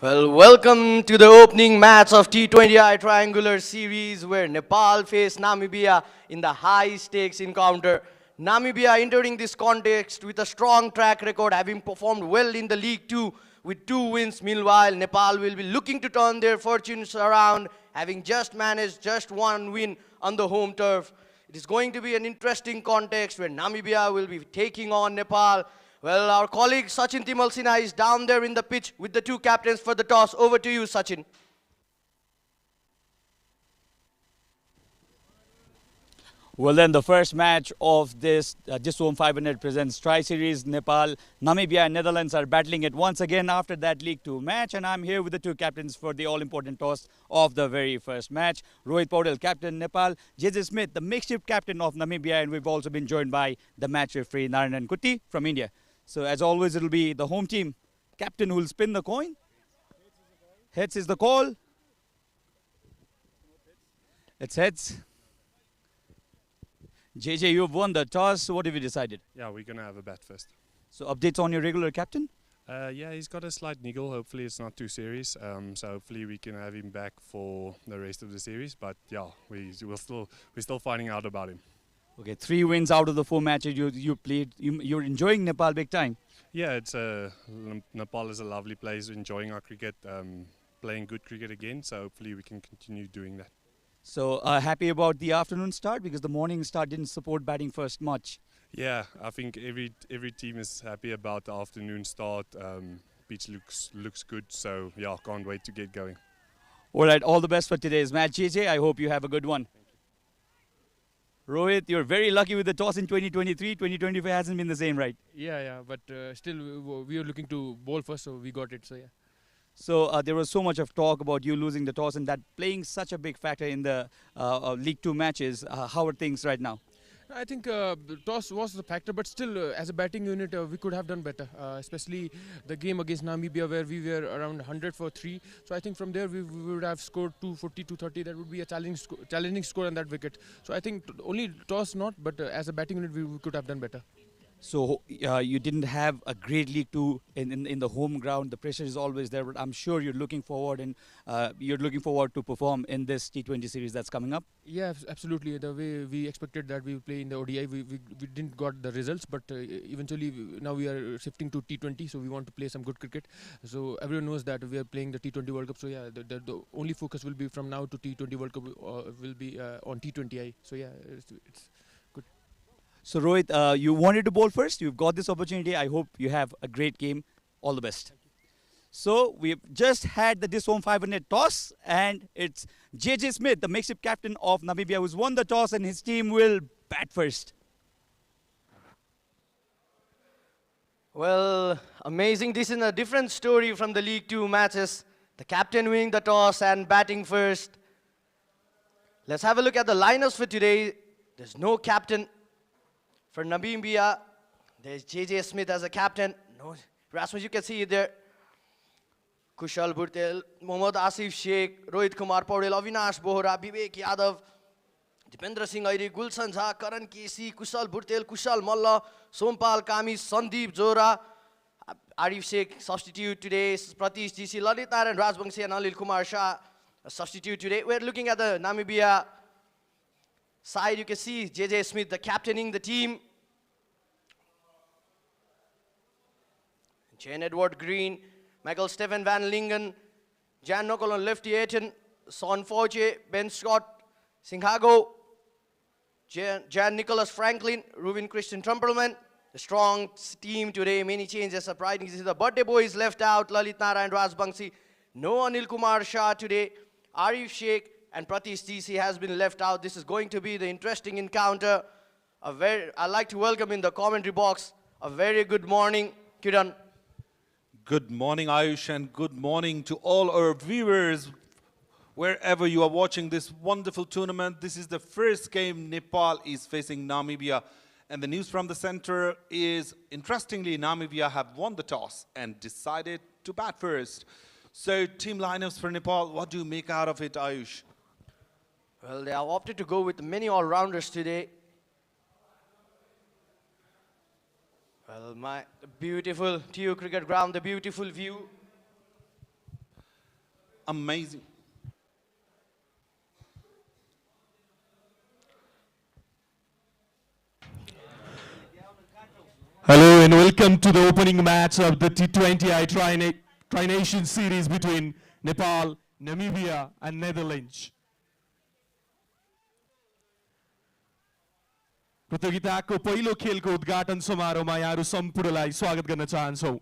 Well, welcome to the opening match of T20i Triangular Series where Nepal face Namibia in the high-stakes encounter. Namibia entering this contest with a strong track record, having performed well in the League 2 with 2 wins. Meanwhile, Nepal will be looking to turn their fortunes around, having just managed just 1 win on the home turf. It is going to be an interesting context where Namibia will be taking on Nepal. Well, our colleague Sachin Timalsina is down there in the pitch with the 2 captains for the toss. Over to you, Sachin. Well, then the first match of this Home 500 presents Tri-Series. Nepal, Namibia and Netherlands are battling it once again after that League 2 match. And I'm here with the 2 captains for the all-important toss of the very first match. Rohit Paudel, captain Nepal. JJ Smith, the makeshift captain of Namibia. And we've also been joined by the match referee Narayan Kuti from India. So as always, it'll be the home team captain who will spin the coin. Heads is the call. It's heads. JJ, you've won the toss. What have you decided? Yeah, we're going to have a bat first. So updates on your regular captain? Yeah, he's got a slight niggle. Hopefully it's not too serious. So hopefully we can have him back for the rest of the series. But yeah, we're still finding out about him. Okay, 3 wins out of the 4 matches you played. You're enjoying Nepal big time. Yeah, Nepal is a lovely place. Enjoying our cricket, playing good cricket again. So hopefully we can continue doing that. So happy about the afternoon start because the morning start didn't support batting first much. Yeah, I think every team is happy about the afternoon start. Pitch looks good. So yeah, can't wait to get going. All right, all the best for today's match, JJ. I hope you have a good one. Rohit, you're very lucky with the toss in 2023. 2025 hasn't been the same, right? Yeah, but still we were looking to bowl first, so we got it. So yeah. So there was so much of talk about you losing the toss and that playing such a big factor in the League 2 matches. How are things right now? I think the toss was the factor, but still, as a batting unit, we could have done better. Especially the game against Namibia, where we were around 100 for 3. So I think from there we would have scored 240, 230. That would be a challenging score on that wicket. So I think only toss not, but as a batting unit, we could have done better. So you didn't have a great League 2 in the home ground. The pressure is always there, but I'm sure you're looking forward to perform in this T20 series that's coming up. Yeah, absolutely. The way we expected that we would play in the ODI, we didn't got the results, but eventually now we are shifting to T20, so we want to play some good cricket. So everyone knows that we are playing the T20 World Cup. So yeah, the only focus will be from now to T20 World Cup will be on T20i. So yeah, it's good. So Rohit, you wanted to bowl first. You've got this opportunity. I hope you have a great game. All the best. So we've just had the Home 500 toss, and it's JJ Smith, the makeshift captain of Namibia, who's won the toss, and his team will bat first. Well, amazing. This is a different story from the League 2 matches. The captain winning the toss and batting first. Let's have a look at the lineups for today. There's no captain. For Namibia, there's JJ Smith as a captain. No, Rasmus, you can see it there. Kushal Bhurtel, Mohammad Asif Sheikh, Rohit Kumar Paudel, Avinash Bohra, Vivek Yadav, Dipendra Singh Airi, Gulshan Jha, Karan Kesi, Kushal Bhurtel, Kushal Malla, Sompal Kami, Sandeep Zora, Arif Sheikh substitute today, Pratish GC, Lalit Naran Rajbangsi and Anil Kumar Shah substitute today. We're looking at the Namibia side. You can see JJ Smith, the captaining the team. Jane Edward Green, Michael Stephen Van Lingen, Jan Knuckle on lefty Aiton, Son Forge, Ben Scott, Singhago, Jan Nicholas Franklin, Ruben Christian Trumpelman. The strong team today, many changes. Surprising, this is the birthday boy is left out, Lalit Narayan Rajbangsi. No Anil Kumar Shah today, Arif Sheikh and Pratish GC has been left out. This is going to be the interesting encounter. I'd like to welcome in the commentary box, a very good morning, Kiran. Good morning, Ayush, and good morning to all our viewers, wherever you are watching this wonderful tournament. This is the first game Nepal is facing Namibia. And the news from the center is, interestingly, Namibia have won the toss and decided to bat first. So, team lineups for Nepal, what do you make out of it, Ayush? Well, they have opted to go with many all-rounders today. Well, my beautiful TU cricket ground, the beautiful view. amazing. Hello and welcome to the opening match of the T20i Tri-Nation series between Nepal, Namibia and Netherlands. प्रतियोगिताको पहिलो खेलको उद्घाटन समारोहमा यहाँहरु सम्पूर्णलाई स्वागत गर्न चाहन्छौं.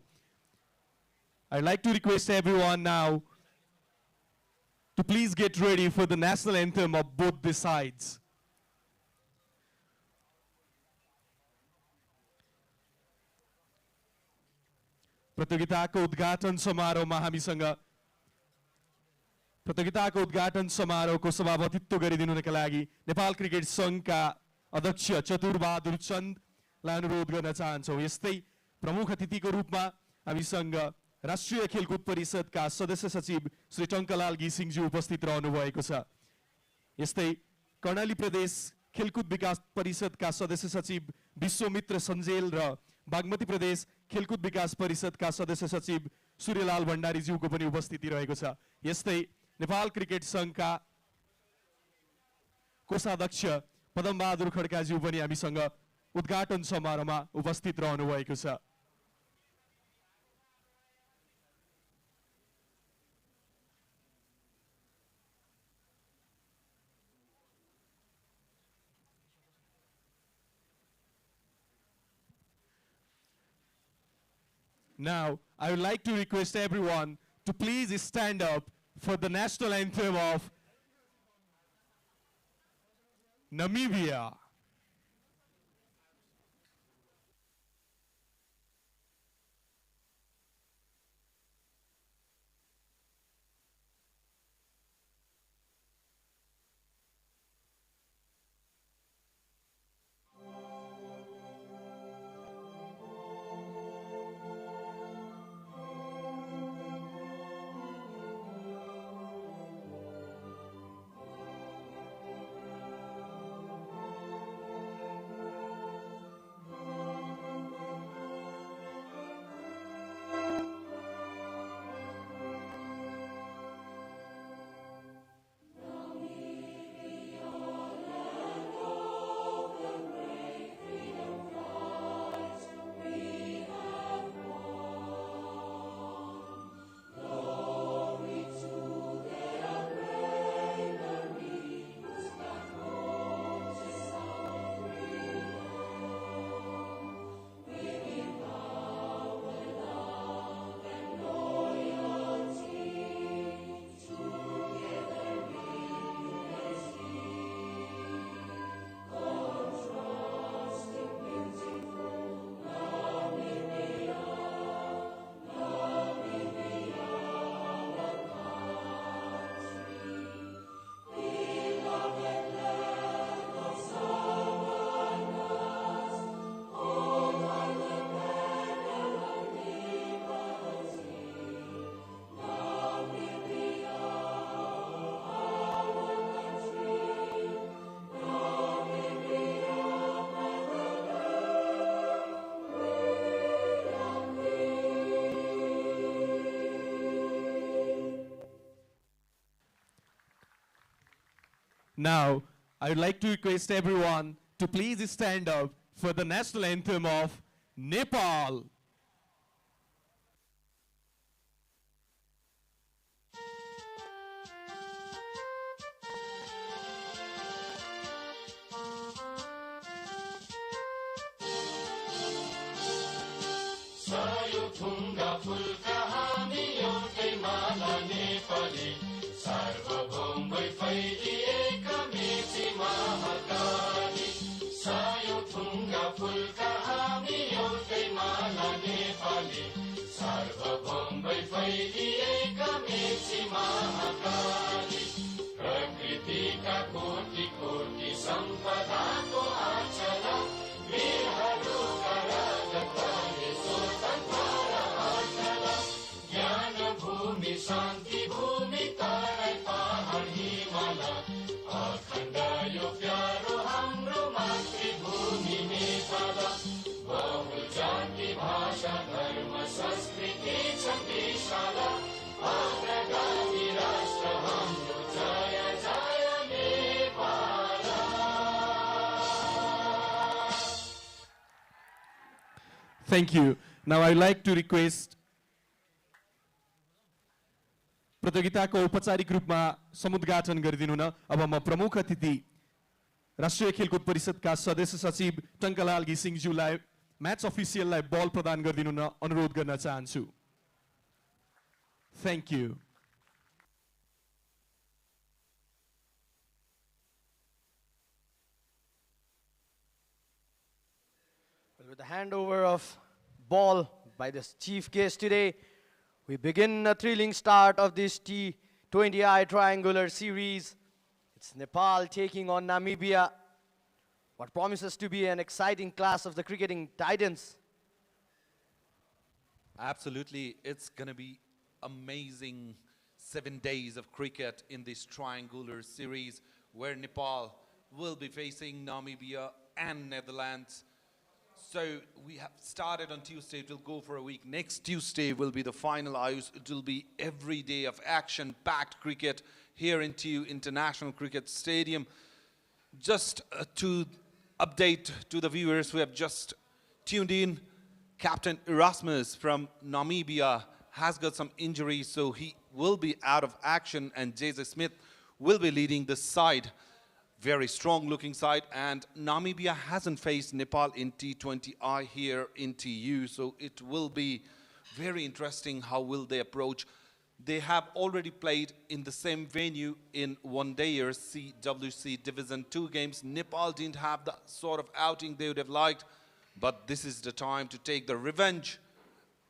I'd like to request everyone now to please get ready for the national anthem of both the sides. प्रतियोगिताको उद्घाटन समारोहको सभापतित्व गरिदिनुका लागि नेपाल क्रिकेट संघका अध्यक्ष चतुरबहादुर चन्दलाई अनुरोध गर्न चाहन्छौं. यस्तै प्रमुख अतिथिको रूपमा हामीसँग राष्ट्रिय खेलकुद परिषदका सदस्य सचिव श्री टंकलाल घिसिङज्यू उपस्थित रहनु भएको छ. यस्तै कर्णाली प्रदेश खेलकुद विकास परिषदका सदस्य सचिव विश्वमित्र सञ्जेल र बागमती प्रदेश खेलकुद विकास परिषदका सदस्य सचिव सूर्यलाल भण्डारीज्यूको पनि उपस्थिति रहेको छ. यस्तै नेपाल क्रिकेट संघका कोषाध्यक्ष पदमबहादुर खड्काज्यू पनि हामीसँग उद्घाटन समारोहमा उपस्थित रहनु भएको छ. Now, I would like to request everyone to please stand up for the national anthem of Namibia. Now, I would like to request everyone to please stand up for the national anthem of Nepal. शान्ति भूमि तराई पहाड हिमाल अखण्ड यो प्यारो हाम्रो मातृभूमि नेपाल बहु जाति भाषा धर्म संस्कृति छ विशाल अग्रगामी Thank you. Now I'd like to request प्रतियोगिताको औपचारिक रूपमा समुद्घाटन गरिदिनु न। अब म प्रमुख अतिथि राष्ट्रिय खेलकुद परिषदका सदस्य सचिव टङ्कलाल घिसिङज्यूलाई म्याच अफिसियललाई बल प्रदान गरिदिनु न अनुरोध गर्न चाहन्छु। Thank you. Well, with the handover of ball by this chief guest today, we begin a thrilling start of this T20i triangular series. It's Nepal taking on Namibia. What promises to be an exciting clash of the cricketing titans. Absolutely, it's going to be amazing 7 days of cricket in this triangular series where Nepal will be facing Namibia and Netherlands. So we have started on Tuesday, it will go for a week. Next Tuesday will be the final. It will be every day of action-packed cricket here into International Cricket Stadium. Just to update to the viewers who have just tuned in, Captain Erasmus from Namibia has got some injuries, so he will be out of action, and J.J. Smith will be leading the side. Very strong looking side, and Namibia hasn't faced Nepal in T20i here in TU, so it will be very interesting how will they approach. They have already played in the same venue in one-dayers CWC Division 2 games. Nepal didn't have the sort of outing they would have liked, but this is the time to take the revenge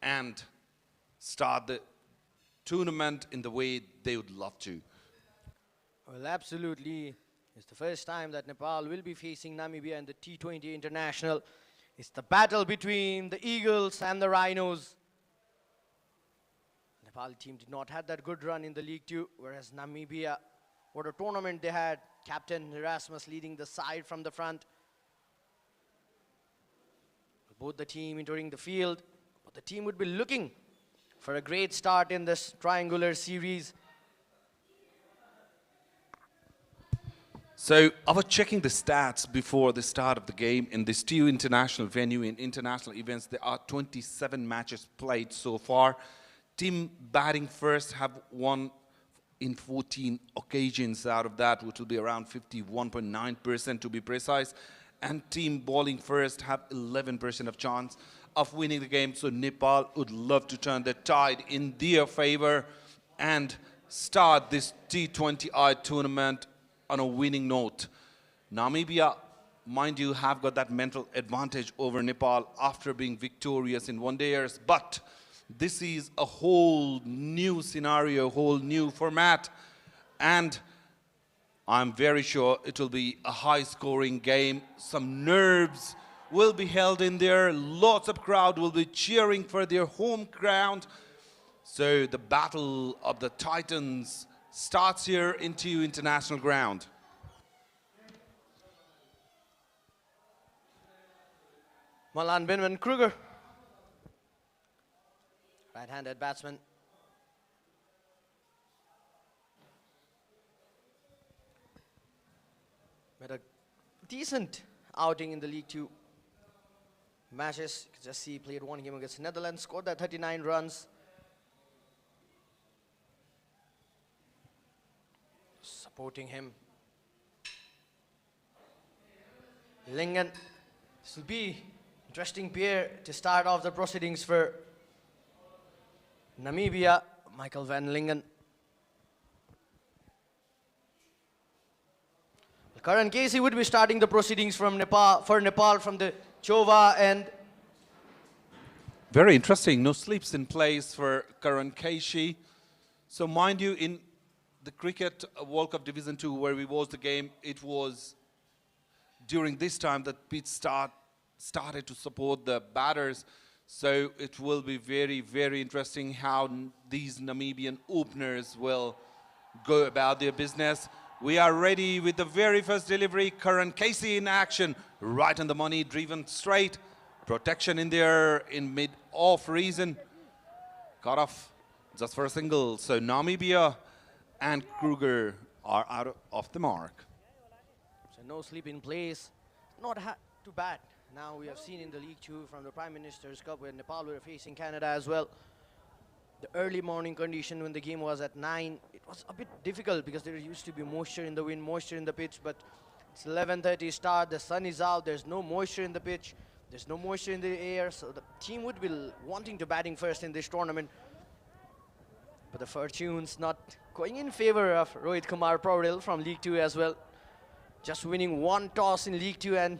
and start the tournament in the way they would love to. Well, absolutely. It's the first time that Nepal will be facing Namibia in the T20 International. It's the battle between the Eagles and the Rhinos. Nepal team did not have that good run in the League 2, whereas Namibia, what a tournament they had. Captain Erasmus leading the side from the front. Both the team entering the field, but the team would be looking for a great start in this triangular series. So I was checking the stats before the start of the game. In this TU international venue, in international events, there are 27 matches played so far. Team batting first have won in 14 occasions out of that, which will be around 51.9% to be precise. And team bowling first have 11% of chance of winning the game. So Nepal would love to turn the tide in their favor and start this T20i tournament on a winning note. Namibia, mind you, have got that mental advantage over Nepal after being victorious in one-dayers, but this is a whole new scenario, whole new format, and I'm very sure it will be a high-scoring game. Some nerves will be held in there. Lots of crowd will be cheering for their home ground. So the battle of the Titans starts here into international ground. Malan Binman Kruger, right-handed batsman. Made a decent outing in the League 2 matches. You can just see he played one game against Netherlands, scored that 39 runs. Supporting him, Lingen. This will be interesting pair to start off the proceedings for Namibia. Michael van Lingen. Karan Casey would be starting the proceedings from Nepal from the Chova end. Very interesting. No sleeps in place for Karan Casey. So mind you, in the Cricket World Cup Division 2 where we watched the game, it was during this time that pitch started to support the batters. So it will be very, very interesting how these Namibian openers will go about their business. We are ready with the very first delivery. Karan Casey in action, right on the money, driven straight. Protection in there in mid-off reason. Cut off just for a single. So Namibia and Kruger are out of the mark. So no sleep in place. Not too bad Now we have seen in the League 2 from the Prime Minister's Cup where Nepal were facing Canada as well. The early morning condition when the game was at 9, it was a bit difficult because there used to be moisture in the wind, moisture in the pitch, but it's 11:30 start, the sun is out, there's no moisture in the pitch, there's no moisture in the air, so the team would be wanting to batting first in this tournament. But the fortune's not going in favor of Rohit Kumar Pauril from League 2 as well. Just winning one toss in League 2, and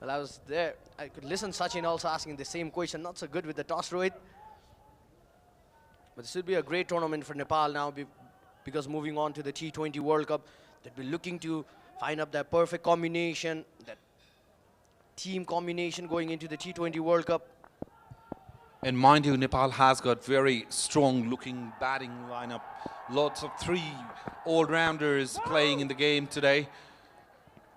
well, I was there. I could listen Sachin also asking the same question. Not so good with the toss, Rohit. But this would be a great tournament for Nepal now because moving on to the T20 World Cup, they'd be looking to find up that perfect combination, that team combination going into the T20 World Cup. And mind you, Nepal has got very strong looking batting lineup. Lots of 3 all-rounders playing in the game today.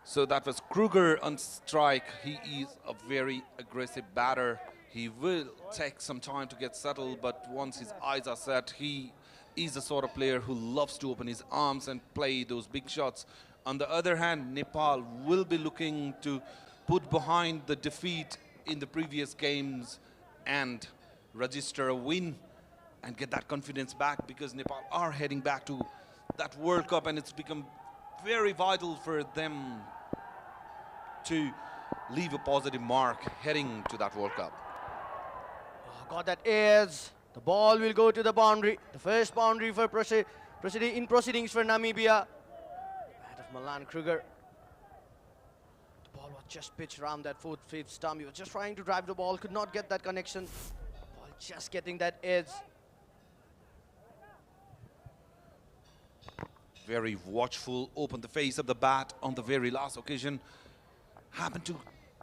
So that was Kruger on strike. He is a very aggressive batter. He will take some time to get settled, but once his eyes are set, he is the sort of player who loves to open his arms and play those big shots. On the other hand, Nepal will be looking to put behind the defeat in the previous games and register a win and get that confidence back, because Nepal are heading back to that World Cup, and it's become very vital for them to leave a positive mark heading to that World Cup. Oh, got that edge. The ball will go to the boundary. The first boundary for proceedings for Namibia. Ahead of Milan Kruger. The ball was just pitched around that 4th, 5th stump. He was just trying to drive the ball, could not get that connection. Ball just getting that edge. Very watchful, opened the face of the bat on the very last occasion. Happened to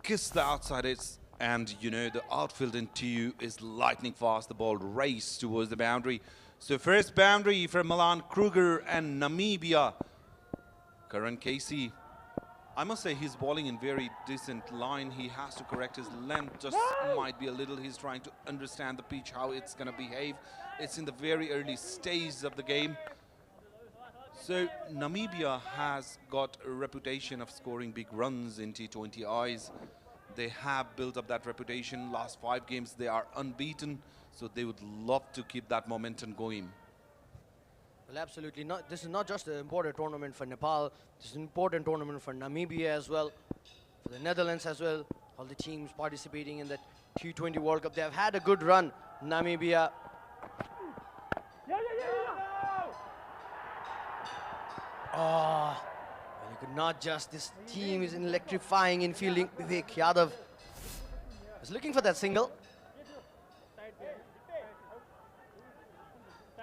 kiss the outside edge, and you know the outfield in TU is lightning fast. The ball raced towards the boundary. So first boundary for Milan Kruger and Namibia. Karan Casey, I must say he's bowling in very decent line. He has to correct his length, just might be a little. He's trying to understand the pitch, how it's going to behave. It's in the very early stage of the game. So Namibia has got a reputation of scoring big runs in T20Is. They have built up that reputation. Last 5 games they are unbeaten, so they would love to keep that momentum going. Well, absolutely not. This is not just an important tournament for Nepal. This is an important tournament for Namibia as well, for the Netherlands as well. All the teams participating in the T20 World Cup, they have had a good run. Namibia. Oh, well, you could not just. This team is electrifying in fielding. Vivek Yadav is looking for that single.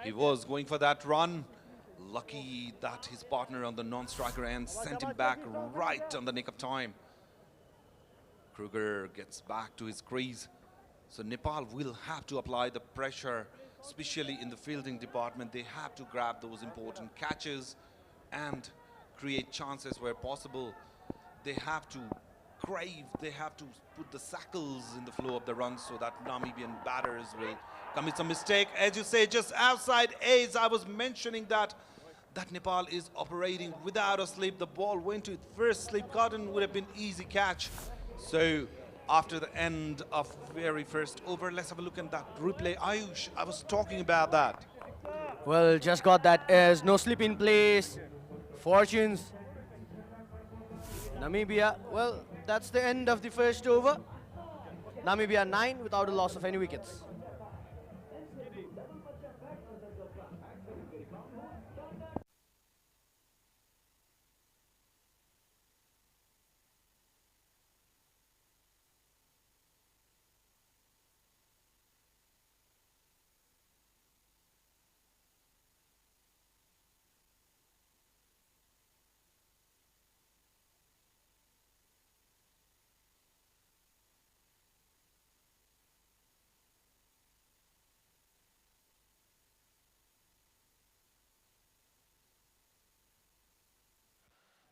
He was going for that run. Lucky that his partner on the non-striker end sent him back right on the nick of time. Kruger gets back to his crease. So Nepal will have to apply the pressure, especially in the fielding department. They have to grab those important catches and create chances where possible. They have to crave, they have to put the shackles in the flow of the runs so that Namibian batters will commit some mistake. As you say, just outside edge, I was mentioning that Nepal is operating without a slip. The ball went to its first slip, Cotton would have been easy catch. So after the end of very first over, let's have a look at that replay. Ayush, I was talking about that. Well, just got that as no slip in place. Fortunes. Namibia, well, that's the end of the first over. Namibia 9 without a loss of any wickets.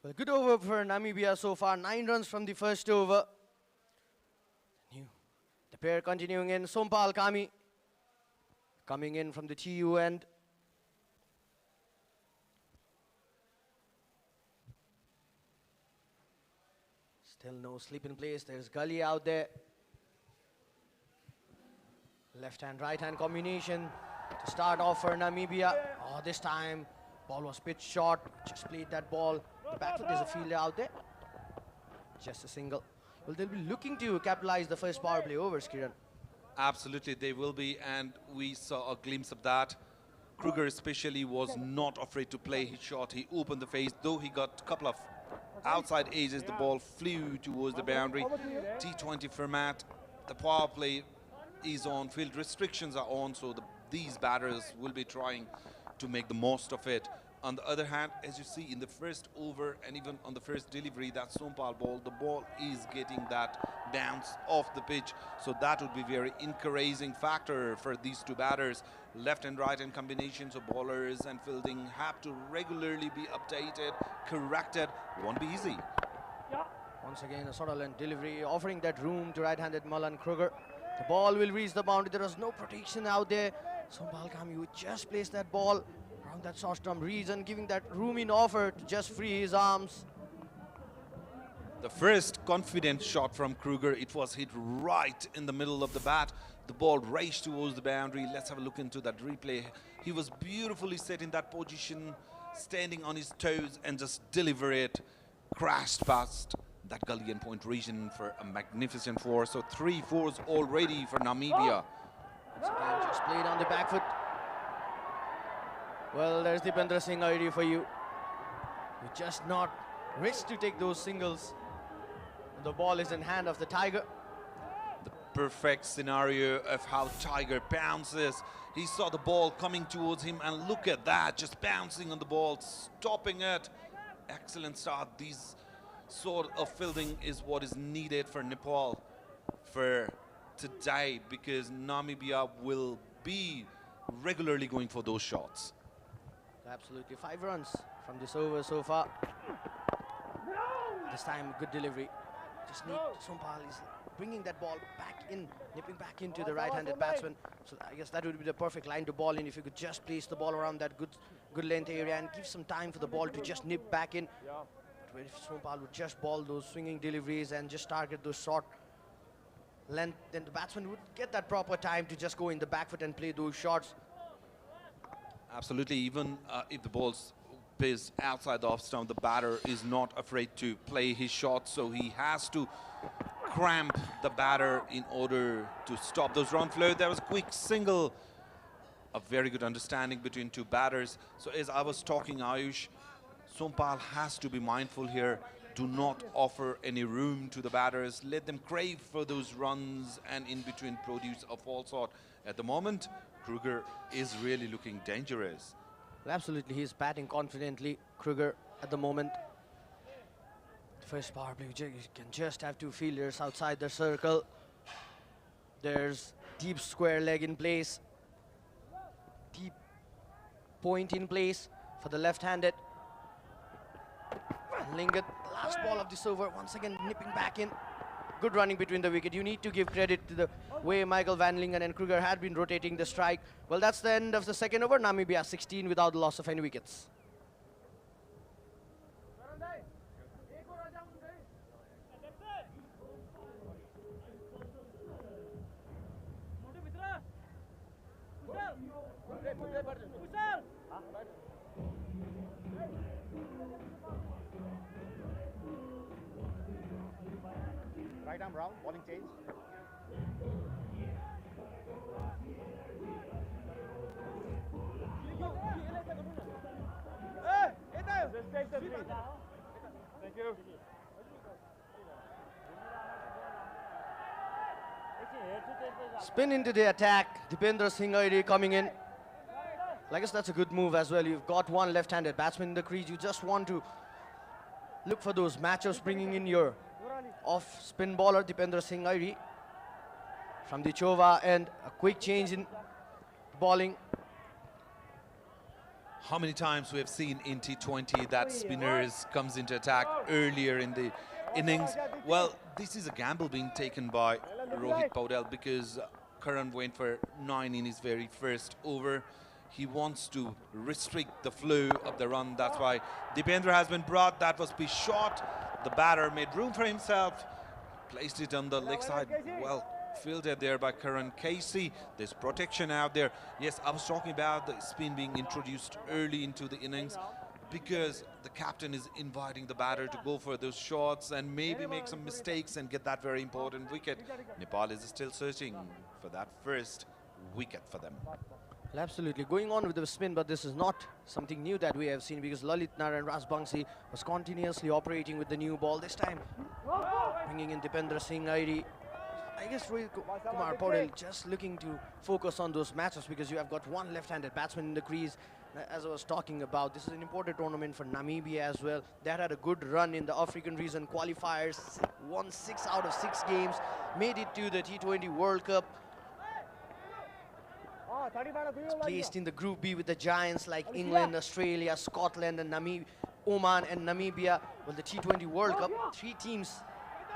Well, good over for Namibia so far. 9 runs from the first over. The pair continuing in. Sompal Kami coming in from the TU end. Still no slip in place. There's Gully out there. Left hand, right hand combination to start off for Namibia. Oh, this time ball was pitched short. Just played that ball. The back foot, there's a fielder out there. Just a single. Well, they'll be looking to capitalize the first power play overs, Kiran. Absolutely, they will be, and we saw a glimpse of that. Kruger especially was not afraid to play his shot. He opened the face, though he got a couple of outside edges. The ball flew towards the boundary. T20 format, the power play is on, field restrictions are on, so these batters will be trying to make the most of it. On the other hand, as you see in the first over and even on the first delivery, that Sompal ball, the ball is getting that bounce off the pitch. So that would be very encouraging factor for these two batters. Left and right hand combinations of bowlers and fielding have to regularly be updated, corrected. Won't be easy. Once again, a sort of length delivery, offering that room to right-handed Malan Kruger. The ball will reach the boundary. There was no protection out there. Sompal Kami would just place that ball around that short-term region, giving that room in offer to just free his arms. The first confident shot from Kruger, it was hit right in the middle of the bat. The ball raced towards the boundary. Let's have a look into that replay. He was beautifully set in that position, standing on his toes and just deliver it. Crashed past that gully and point region for a magnificent four. So 3 fours already for Namibia. Once again, just played on the back foot. Well, there's Dipendra Singh already for you. You just not wish to take those singles. The ball is in hand of the Tiger. The perfect scenario of how Tiger bounces. He saw the ball coming towards him, and look at that, just bouncing on the ball, stopping it. Excellent start. These sort of fielding is what is needed for Nepal for today, because Namibia will be regularly going for those shots. Absolutely, 5 runs from this over so far. This time, good delivery. Just need Sompal is bringing that ball back in, nipping back into the right-handed batsman. So I guess that would be the perfect line to ball in if you could just place the ball around that good length area and give some time for the ball to just nip back in. But if Sompal would just ball those swinging deliveries and just target those short length, then the batsman would get that proper time to just go in the back foot and play those shots. Absolutely, even if the ball's is outside the off stump, the batter is not afraid to play his shot, so he has to cramp the batter in order to stop those run flow. There was a quick single, a very good understanding between two batters. So as I was talking, Ayush, Sompal has to be mindful here. Do not offer any room to the batters. Let them crave for those runs and in between produce a all sort. At the moment, Kruger is really looking dangerous. Well, absolutely, he's batting confidently, Kruger, at the moment. The first power play, you can just have 2 fielders outside the circle. There's deep square leg in place. Deep point in place for the left-handed. Lingard, the last ball of this over, once again nipping back in. Good running between the wicket. You need to give credit to the way Michael Van Lingen and Kruger had been rotating the strike. Well, that's the end of the second over. Namibia 16 without the loss of any wickets. Right arm round, bowling change. Just take the three. Thank you. Spin into the attack. Dipendra Singh already coming in. I guess that's a good move as well. You've got one left-handed batsman in the crease. You just want to look for those matchups, bringing in your off-spin bowler, Dipendra Singh Airi from the Chova, and a quick change in bowling. How many times we have seen in T20 that spinners comes into attack earlier in the innings? Well, this is a gamble being taken by Rohit Paudel, because Karan went for 9 in his very first over. He wants to restrict the flow of the run. That's why Dipendra has been brought. That was be shot. The batter made room for himself, placed it on the leg side. Well fielded there by Karan Casey. There's protection out there. Yes, I was talking about the spin being introduced early into the innings because the captain is inviting the batter to go for those shots and maybe make some mistakes and get that very important wicket. Nepal is still searching for that first wicket for them. Well, absolutely. Going on with the spin, but this is not something new that we have seen because Lalit Narayan Rajbangshi was continuously operating with the new ball. This time, bringing in Dipendra Singh Airi. I guess Rohit Kumar Paudel just looking to focus on those matches because you have got one left-handed batsman in the crease. As I was talking about, this is an important tournament for Namibia as well. They had a good run in the African region qualifiers, won 6 out of 6 games, made it to the T20 World Cup. Placed in the Group B with the giants like England, Australia, Scotland, and Oman and Namibia. Well, the T20 World Cup, 3 teams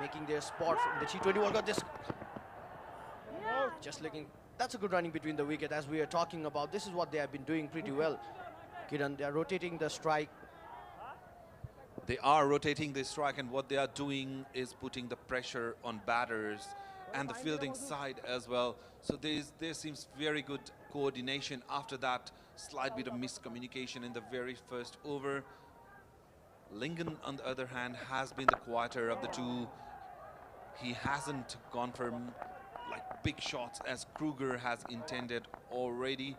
making their spot in the T20 World Cup. Just looking, that's a good running between the wicket as we are talking about. This is what they have been doing pretty well. Kiran, they are rotating the strike. They are rotating the strike, and what they are doing is putting the pressure on batters and the fielding side as well. So there seems very good coordination after that slight bit of miscommunication in the very first over. Lingen, on the other hand, has been the quieter of the two. He hasn't gone for like big shots as Kruger has intended already.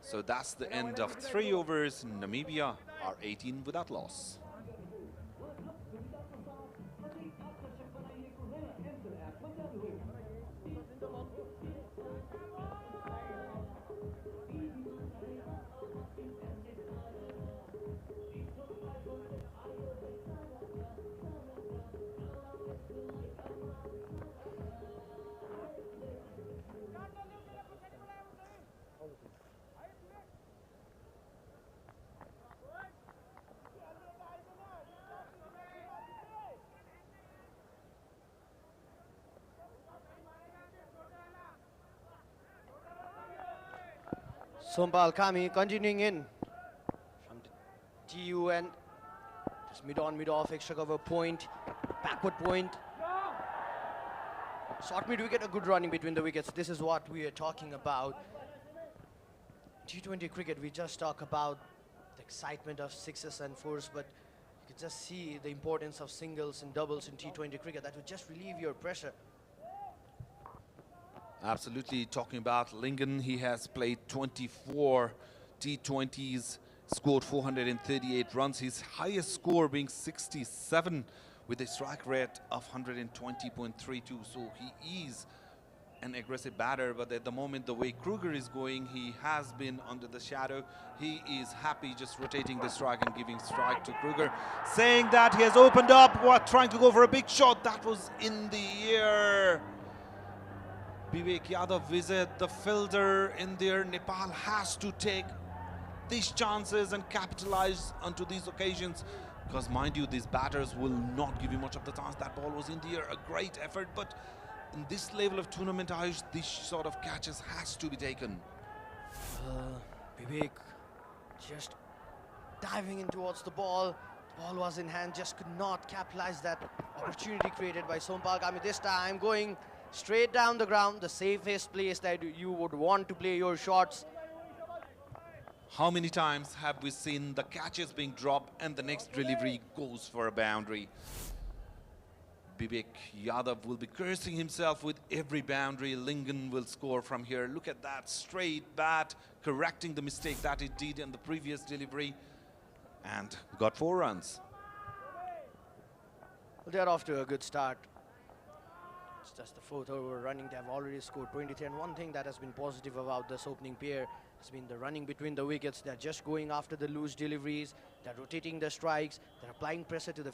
So that's the end of 3 overs. Namibia are 18 without loss. Sompal Kami continuing in from the TU end. Just mid-on, mid-off, extra cover point, backward point. Short mid-wicket, a good running between the wickets. This is what we are talking about. T20 cricket, we just talk about the excitement of 6s and 4s, but you can just see the importance of singles and doubles in T20 cricket. That would just relieve your pressure. Absolutely. Talking about Lingen, he has played 24 T20s, scored 438 runs. His highest score being 67 with a strike rate of 120.32. So he is an aggressive batter, but at the moment, the way Kruger is going, he has been under the shadow. He is happy just rotating the strike and giving strike to Kruger, saying that he has opened up, trying to go for a big shot. That was in the air. Vivek Yadav visit the fielder in there. Nepal has to take these chances and capitalize onto these occasions, because mind you, these batters will not give you much of the chance. That ball was in the air, a great effort, but in this level of tournament, Ayush, this sort of catches has to be taken. Vivek just diving in towards the ball. The ball was in hand, just could not capitalize that opportunity created by Sompal Kami. This time going straight down the ground, the safest place that you would want to play your shots. How many times have we seen the catches being dropped and the next delivery goes for a boundary? Vivek Yadav will be cursing himself with every boundary Lingen will score from here. Look at that straight bat, correcting the mistake that it did in the previous delivery, and got 4 runs. Well, they're off to a good start. It's just the 4th over running. They have already scored 23, and one thing that has been positive about this opening pair has been the running between the wickets. They're just going after the loose deliveries. They're rotating the strikes. They're applying pressure to the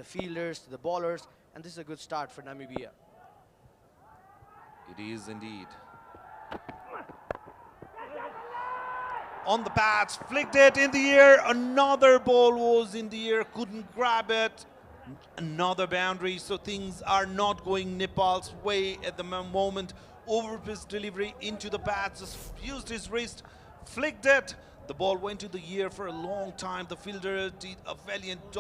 fielders, to the bowlers, and this is a good start for Namibia. It is indeed. On the patch, flicked it in the air. Another ball was in the air, couldn't grab it. Another boundary, so things are not going Nepal's way at the moment. Over-pitch delivery into the pads, just used his wrist, flicked it. The ball went to the air for a long time. The fielder did a valiant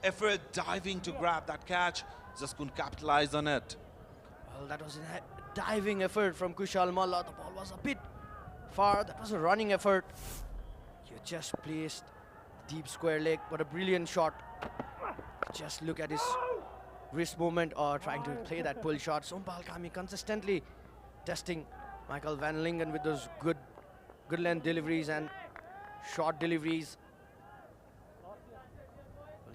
effort diving to grab that catch, just couldn't capitalize on it. Well, that was a diving effort from Kushal Malla. The ball was a bit far. That was a running effort. You just placed deep square leg. What a brilliant shot. Just look at his wrist movement or trying to play that pull shot. Sompal Kami consistently testing Michael Van Lingen with those good length deliveries and short deliveries. Well,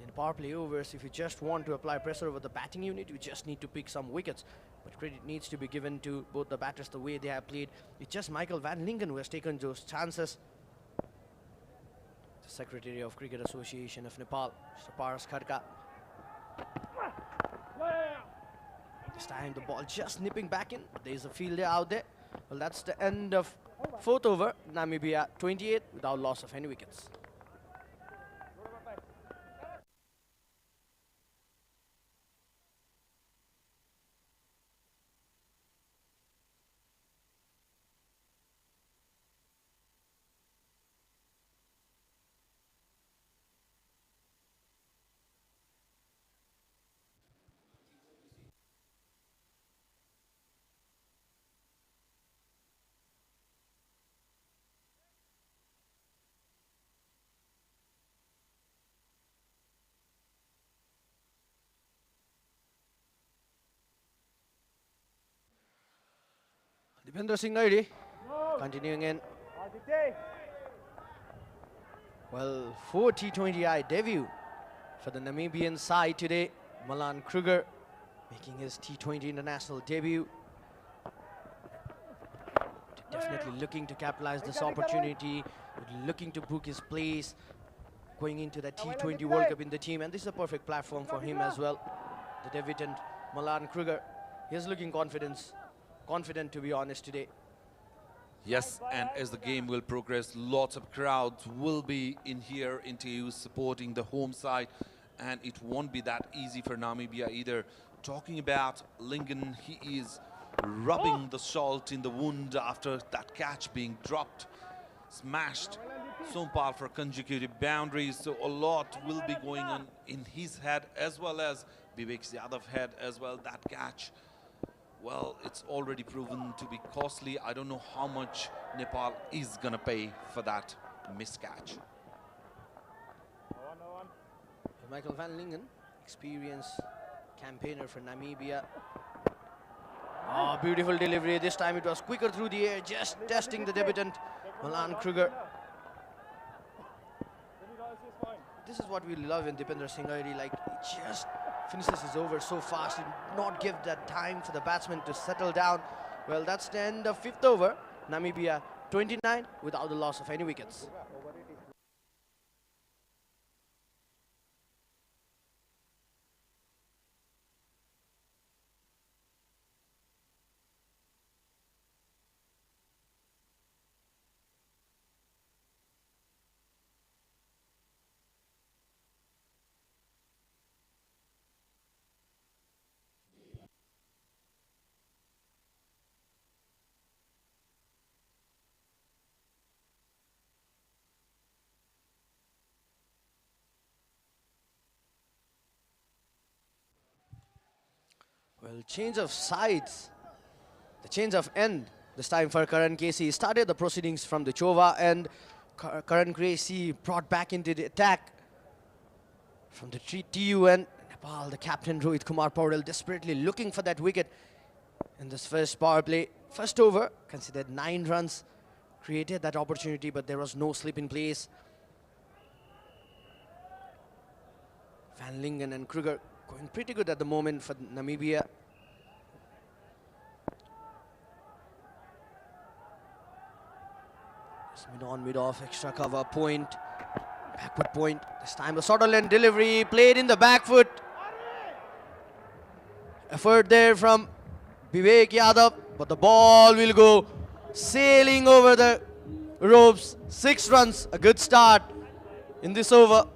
in power play overs, if you just want to apply pressure over the batting unit, you just need to pick some wickets. But credit needs to be given to both the batters the way they have played. It's just Michael Van Lingen who has taken those chances. The Secretary of Cricket Association of Nepal, Mr. Paras Khadka. This time the ball just nipping back in, but there's a fielder out there. Well, that's the end of 4th over. Namibia 28 without loss of any wickets. Dipendra Singh Nairi continuing in. Well, 4 T20i debut for the Namibian side today. Malan Kruger making his T20 international debut. Definitely looking to capitalize this opportunity, looking to book his place going into the T20 World Cup in the team, and this is a perfect platform for him as well. The debutant Malan Kruger, he's looking confident to be honest today. Yes, and as the game will progress, lots of crowds will be in here into supporting the home side, and it won't be that easy for Namibia either. Talking about Lingen, he is rubbing the salt in the wound after that catch being dropped, smashed Sompal for consecutive boundaries, so a lot will be going on in his head as well as Vivek Yadav's head as well. That catch, well, it's already proven to be costly. I don't know how much Nepal is gonna pay for that miscatch. Michael Van Lingen, experienced campaigner for Namibia. Oh, beautiful delivery. This time it was quicker through the air, just testing the debutant, Malan Kruger. This is what we love in Dipendra Singh Nairi, like he just finishes his over so fast, and not give that time for the batsman to settle down. Well, that's the end of 5th over. Namibia 29 without the loss of any wickets. Well, change of sides, the change of end. This time for Karan Casey. Started the proceedings from the Chova, and Karan Casey brought back into the attack from the TUN. Nepal, the captain Rohit Kumar Paudel desperately looking for that wicket in this first power play. First over, considered 9 runs, created that opportunity, but there was no slip in place. Van Lingen and Kruger going pretty good at the moment for Namibia. Just mid on, mid off, extra cover, point, backward point. This time the Sutherland delivery, played in the back foot. Effort there from Vivek Yadav, but the ball will go sailing over the ropes. 6 runs, a good start in this over.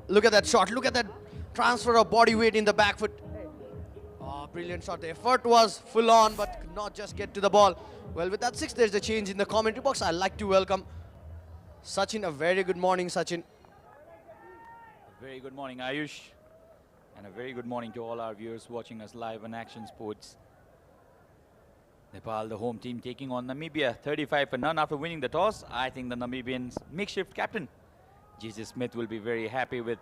Look at that shot, look at that transfer of body weight in the back foot. Oh, brilliant shot. The effort was full on, but could not just get to the ball. Well, with that 6, there's a change in the commentary box. I'd like to welcome Sachin. A very good morning, Sachin. Very good morning, Ayush. And a very good morning to all our viewers watching us live on Action Sports. Nepal, the home team, taking on Namibia, 35 for none after winning the toss. I think the Namibian's makeshift captain, Jesus Smith, will be very happy with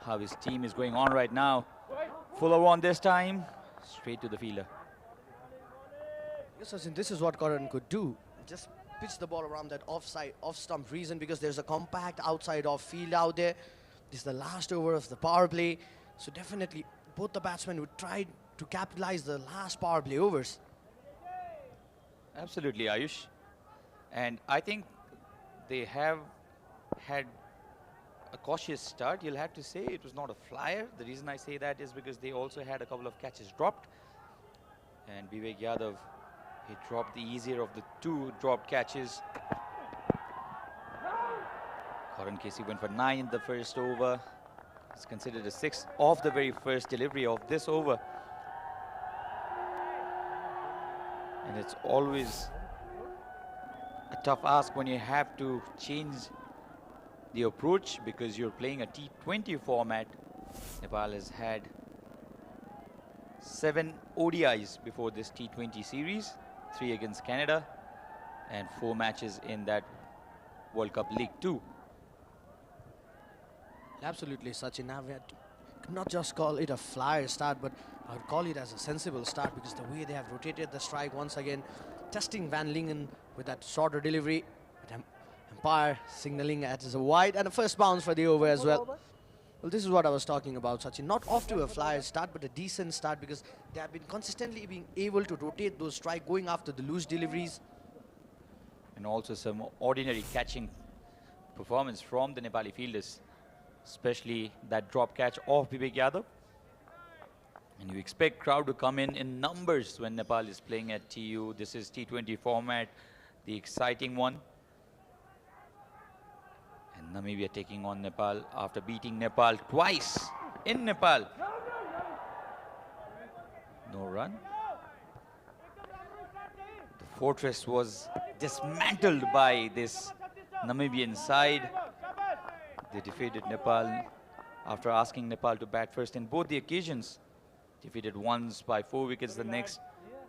how his team is going on right now. Fuller on this time, straight to the fielder. Yes, Sachin, this is what Karan could do. Just pitch the ball around that offside, off-stump reason, because there's a compact outside off field out there. This is the last over of the power play. So definitely both the batsmen would try to capitalize the last power play overs. Absolutely, Ayush. And I think they have had a cautious start. You'll have to say it was not a flyer. The reason I say that is because they also had a couple of catches dropped. And Vivek Yadav, he dropped the easier of the two dropped catches. Karan Casey went for 9 in the first over. It's considered a 6 of the very first delivery of this over. And it's always a tough ask when you have to change the approach because you're playing a T20 format. Nepal has had 7 ODIs before this T20 series, 3 against Canada and 4 matches in that World Cup League 2. Absolutely, Sachin. I could not just call it a flyer start, but I would call it as a sensible start because the way they have rotated the strike once again, testing Van Lingen with that shorter delivery, but umpire signaling it as a wide and a first bounce for the over as well. Well, this is what I was talking about, Sachin. Not off to a flyer start, but a decent start because they have been consistently being able to rotate those strike, going after the loose deliveries. And also some ordinary catching performance from the Nepali fielders, especially that drop catch of Vivek Yadav. And you expect crowd to come in numbers when Nepal is playing at TU. This is T20 format, the exciting one. And Namibia taking on Nepal after beating Nepal twice in Nepal. No run. The fortress was dismantled by this Namibian side. They defeated Nepal after asking Nepal to bat first in both the occasions. Defeated once by 4 wickets, the next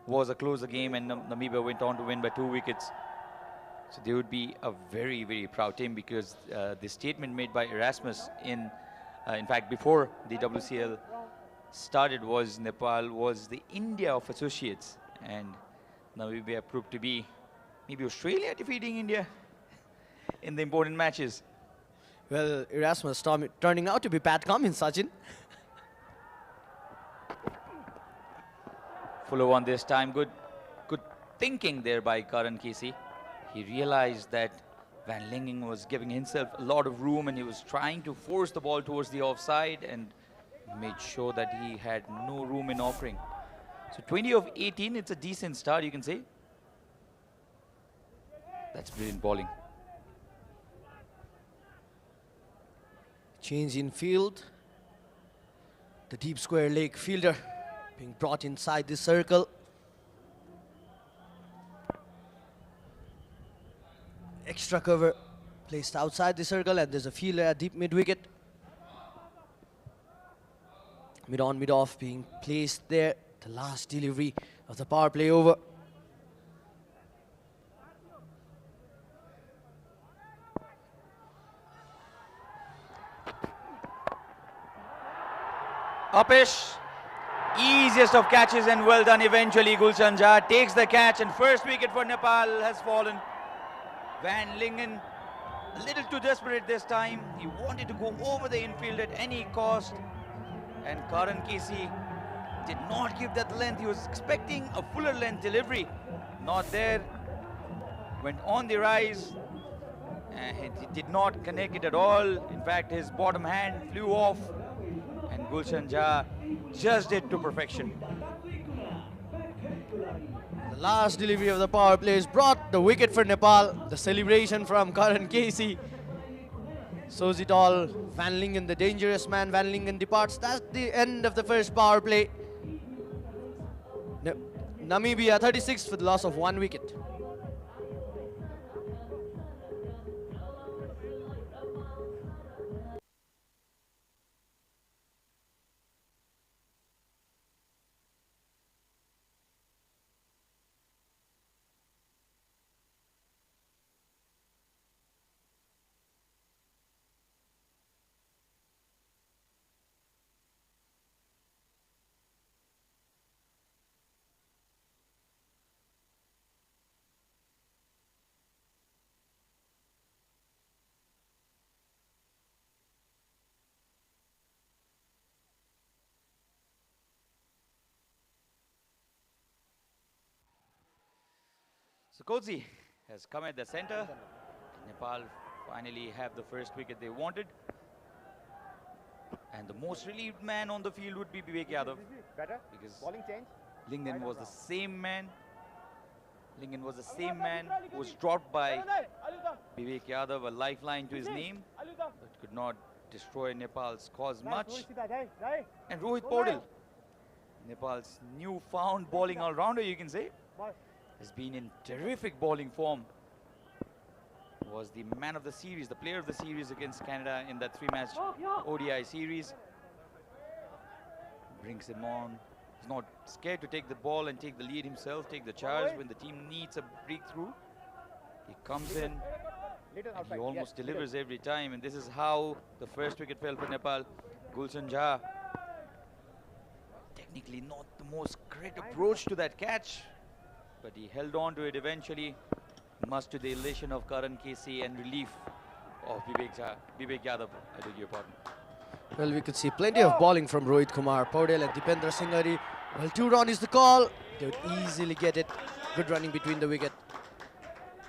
was a closer game and Namibia went on to win by 2 wickets. So they would be a very, very proud team because the statement made by Erasmus in fact, before the WCL started was Nepal was the India of associates and Namibia proved to be maybe Australia defeating India in the important matches. Well, Erasmus turning out to be Pat Cummins, Sachin. Fuller one this time. Good thinking there by Karan Casey. He realized that Van Lingen was giving himself a lot of room and he was trying to force the ball towards the offside and made sure that he had no room in offering. So 20 of 18, it's a decent start, you can say. That's brilliant bowling. Change in field. The deep square leg fielder being brought inside the circle. Extra cover placed outside the circle and there's a fielder at deep mid-wicket. Mid-on, mid-off being placed there. The last delivery of the power play over. Upish, easiest of catches and well done eventually. Gulshan Jha takes the catch and first wicket for Nepal has fallen. Van Lingen a little too desperate this time. He wanted to go over the infield at any cost and Karan Casey did not give that length. He was expecting a fuller length delivery. Not there. Went on the rise and he did not connect it at all. In fact, his bottom hand flew off. And Gulshan Jha just did to perfection. The last delivery of the power plays brought the wicket for Nepal. The celebration from Karan Casey shows it all. Van Lingen, the dangerous man. Van Lingen departs. That's the end of the first power play. Namibia 36 for the loss of 1 wicket. So Kodzi has come at the center. Nepal finally have the first wicket they wanted. And the most relieved man on the field would be Vivek Yadav. Better. Because Bowling change. Lingnan was the same man. Lingnan was the same man who was dropped by Vivek Yadav, a lifeline to his name, but could not destroy Nepal's cause much. And Rohit Paudel, Nepal's newfound bowling all-rounder, you can say, has been in terrific bowling form. Was the man of the series, the player of the series against Canada in that 3-match ODI series. Brings him on. He's not scared to take the ball and take the lead himself, take the charge when the team needs a breakthrough. He comes in and he almost delivers every time, and this is how the first wicket fell for Nepal. Gulshan Jha, technically not the most correct approach to that catch, but he held on to it eventually, much to the elation of Karan Casey and relief of Vivek Yadav. I beg your pardon. Well, we could see plenty of bowling from Rohit Kumar Paudel and Dipendra Singh. Well, 2 run is the call. They would easily get it. Good running between the wicket.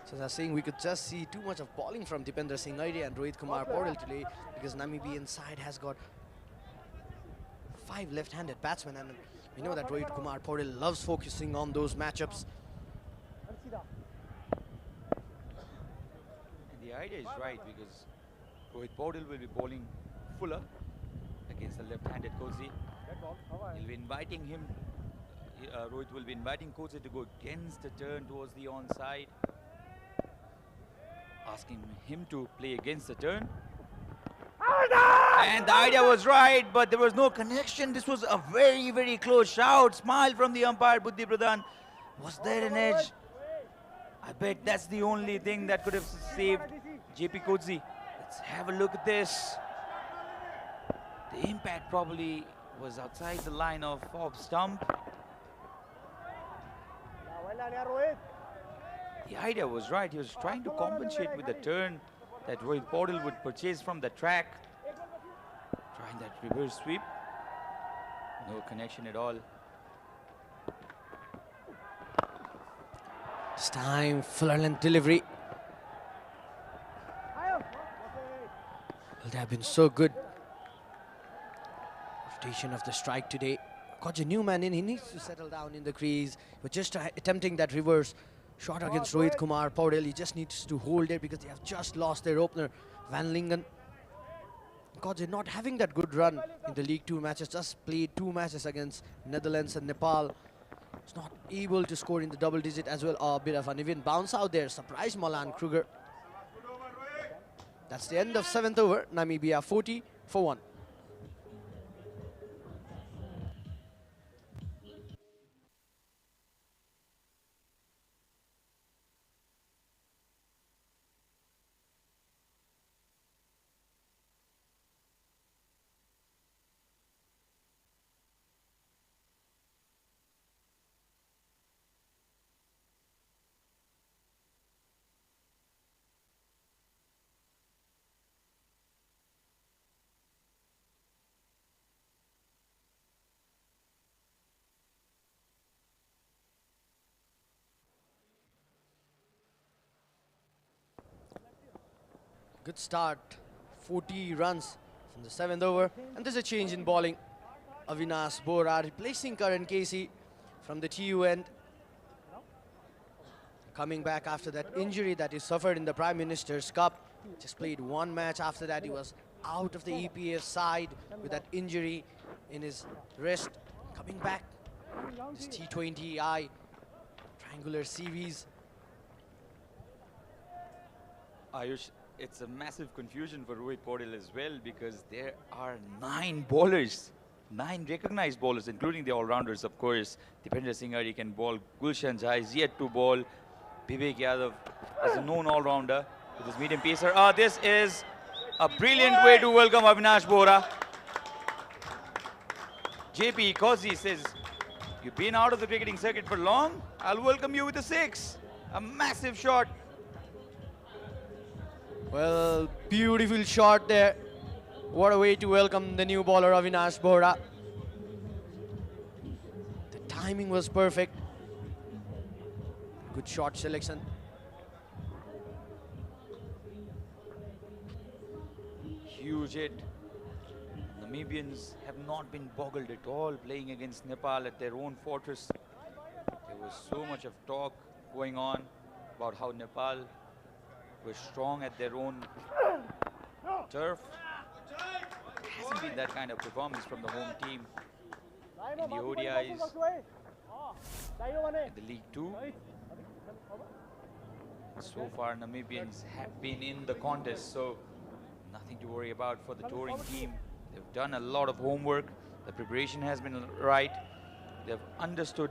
So as I was saying, we could just see too much of bowling from Dipendra Singh and Rohit Kumar Paudel today, because Namibian side has got 5 left-handed batsmen, and we know that Rohit Kumar Paudel loves focusing on those matchups. And the idea is right, because Rohit Paudel will be bowling fuller against the left-handed Kodzi. He'll be inviting him, Rohit will be inviting Kodzi to go against the turn towards the onside, asking him to play against the turn. And the idea was right, but there was no connection. This was a very, very close shout. Smile from the umpire, Buddhi Pradhan. Was there an edge? I bet that's the only thing that could have saved JP Kodzi. Let's have a look at this. The impact probably was outside the line of off stump. The idea was right. He was trying to compensate with the turn that Rohit Paudel would purchase from the track. Trying that reverse sweep. No connection at all. It's time, fuller length delivery. Well, they have been so good. Rotation of the strike today. Got a new man in. He needs to settle down in the crease. But just attempting that reverse shot against Rohit Kumar Paudel. He just needs to hold it, because they have just lost their opener, Van Lingen. Because they're not having that good run in the League 2 matches. Just played 2 matches against Netherlands and Nepal. It's not able to score in the double digit as well. A bit of an even bounce out there. Surprise Malan Kruger. That's the end of 7th over. Namibia 40 for 1. Good start, 40 runs from the 7th over, and there's a change in bowling. Avinash Bora replacing Karan Casey from the TU end. Coming back after that injury that he suffered in the Prime Minister's Cup. Just played 1 match. After that, he was out of the EPF side with that injury in his wrist. Coming back, this T20i triangular series. Ayush, it's a massive confusion for Rohit Paudel as well, because there are 9 bowlers, 9 recognized bowlers, including the all-rounders, of course. Dipendra Singh can bowl. Gulshan Jha is yet to bowl. Vivek Yadav is a known all-rounder with his medium pacer. This is a brilliant way to welcome Avinash Bora. JP Kodzi says, you've been out of the cricketing circuit for long. I'll welcome you with a 6. A massive shot. Well, beautiful shot there. What a way to welcome the new bowler Avinash Bora. The timing was perfect. Good shot selection. Huge hit. Namibians have not been boggled at all playing against Nepal at their own fortress. There was so much of talk going on about how Nepal were strong at their own turf. It hasn't been that kind of performance from the home team in the ODIs, in the League 2. So far, Namibians have been in the contest, so nothing to worry about for the touring team. They've done a lot of homework. The preparation has been right. They've understood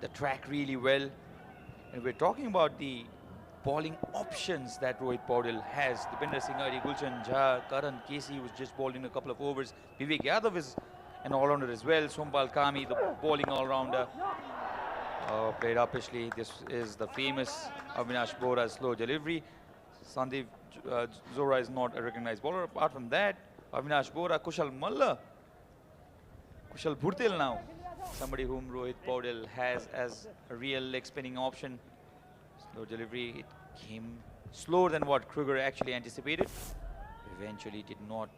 the track really well. And we're talking about the bowling options that Rohit Paudel has. Dipinder Singh, Gulshan Jha, Karan Casey was just bowling a couple of overs. Vivek Yadav is an all-rounder as well. Sompal Kami, the bowling all-rounder. Played uppishly. This is the famous Avinash Bohra's slow delivery. Sandeep Zora is not a recognized bowler. Apart from that, Avinash Bohra, Kushal Malla, Kushal Bhurtel now, somebody whom Rohit Paudel has as a real leg spinning option. Slow delivery, it came slower than what Kruger actually anticipated. Eventually did not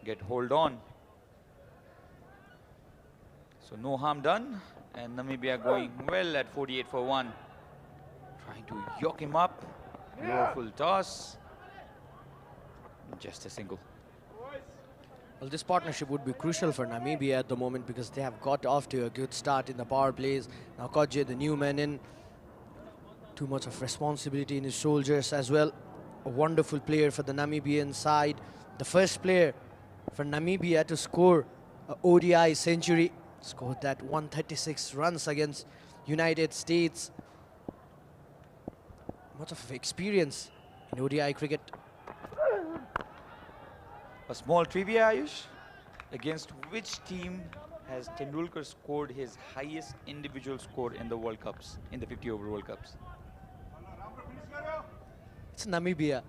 get hold on. So no harm done, and Namibia going well at 48 for 1. Trying to yoke him up. No full toss. Just a single. Well, this partnership would be crucial for Namibia at the moment because they have got off to a good start in the power plays. Now Kodje, the new man in, too much of responsibility in his shoulders as well. A wonderful player for the Namibian side. The first player for Namibia to score an ODI century. Scored that 136 runs against United States. Much of experience in ODI cricket. A small trivia, Ayush. Against which team has Tendulkar scored his highest individual score in the World Cups, in the 50-over World Cups? It's Namibia.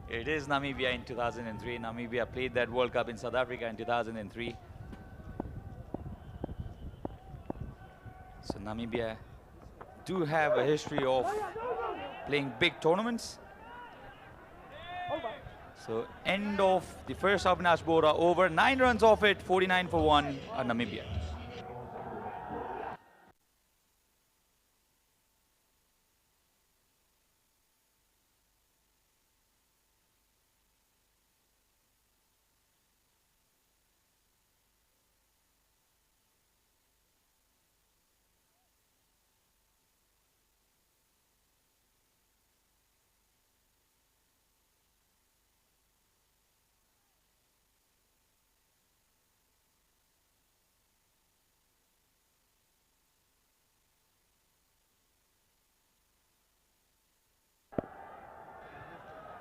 It is Namibia in 2003. Namibia played that World Cup in South Africa in 2003. So Namibia do have a history of playing big tournaments. So end of the first Avinash Bohra over, 9 runs off it, 49 for 1, Namibia.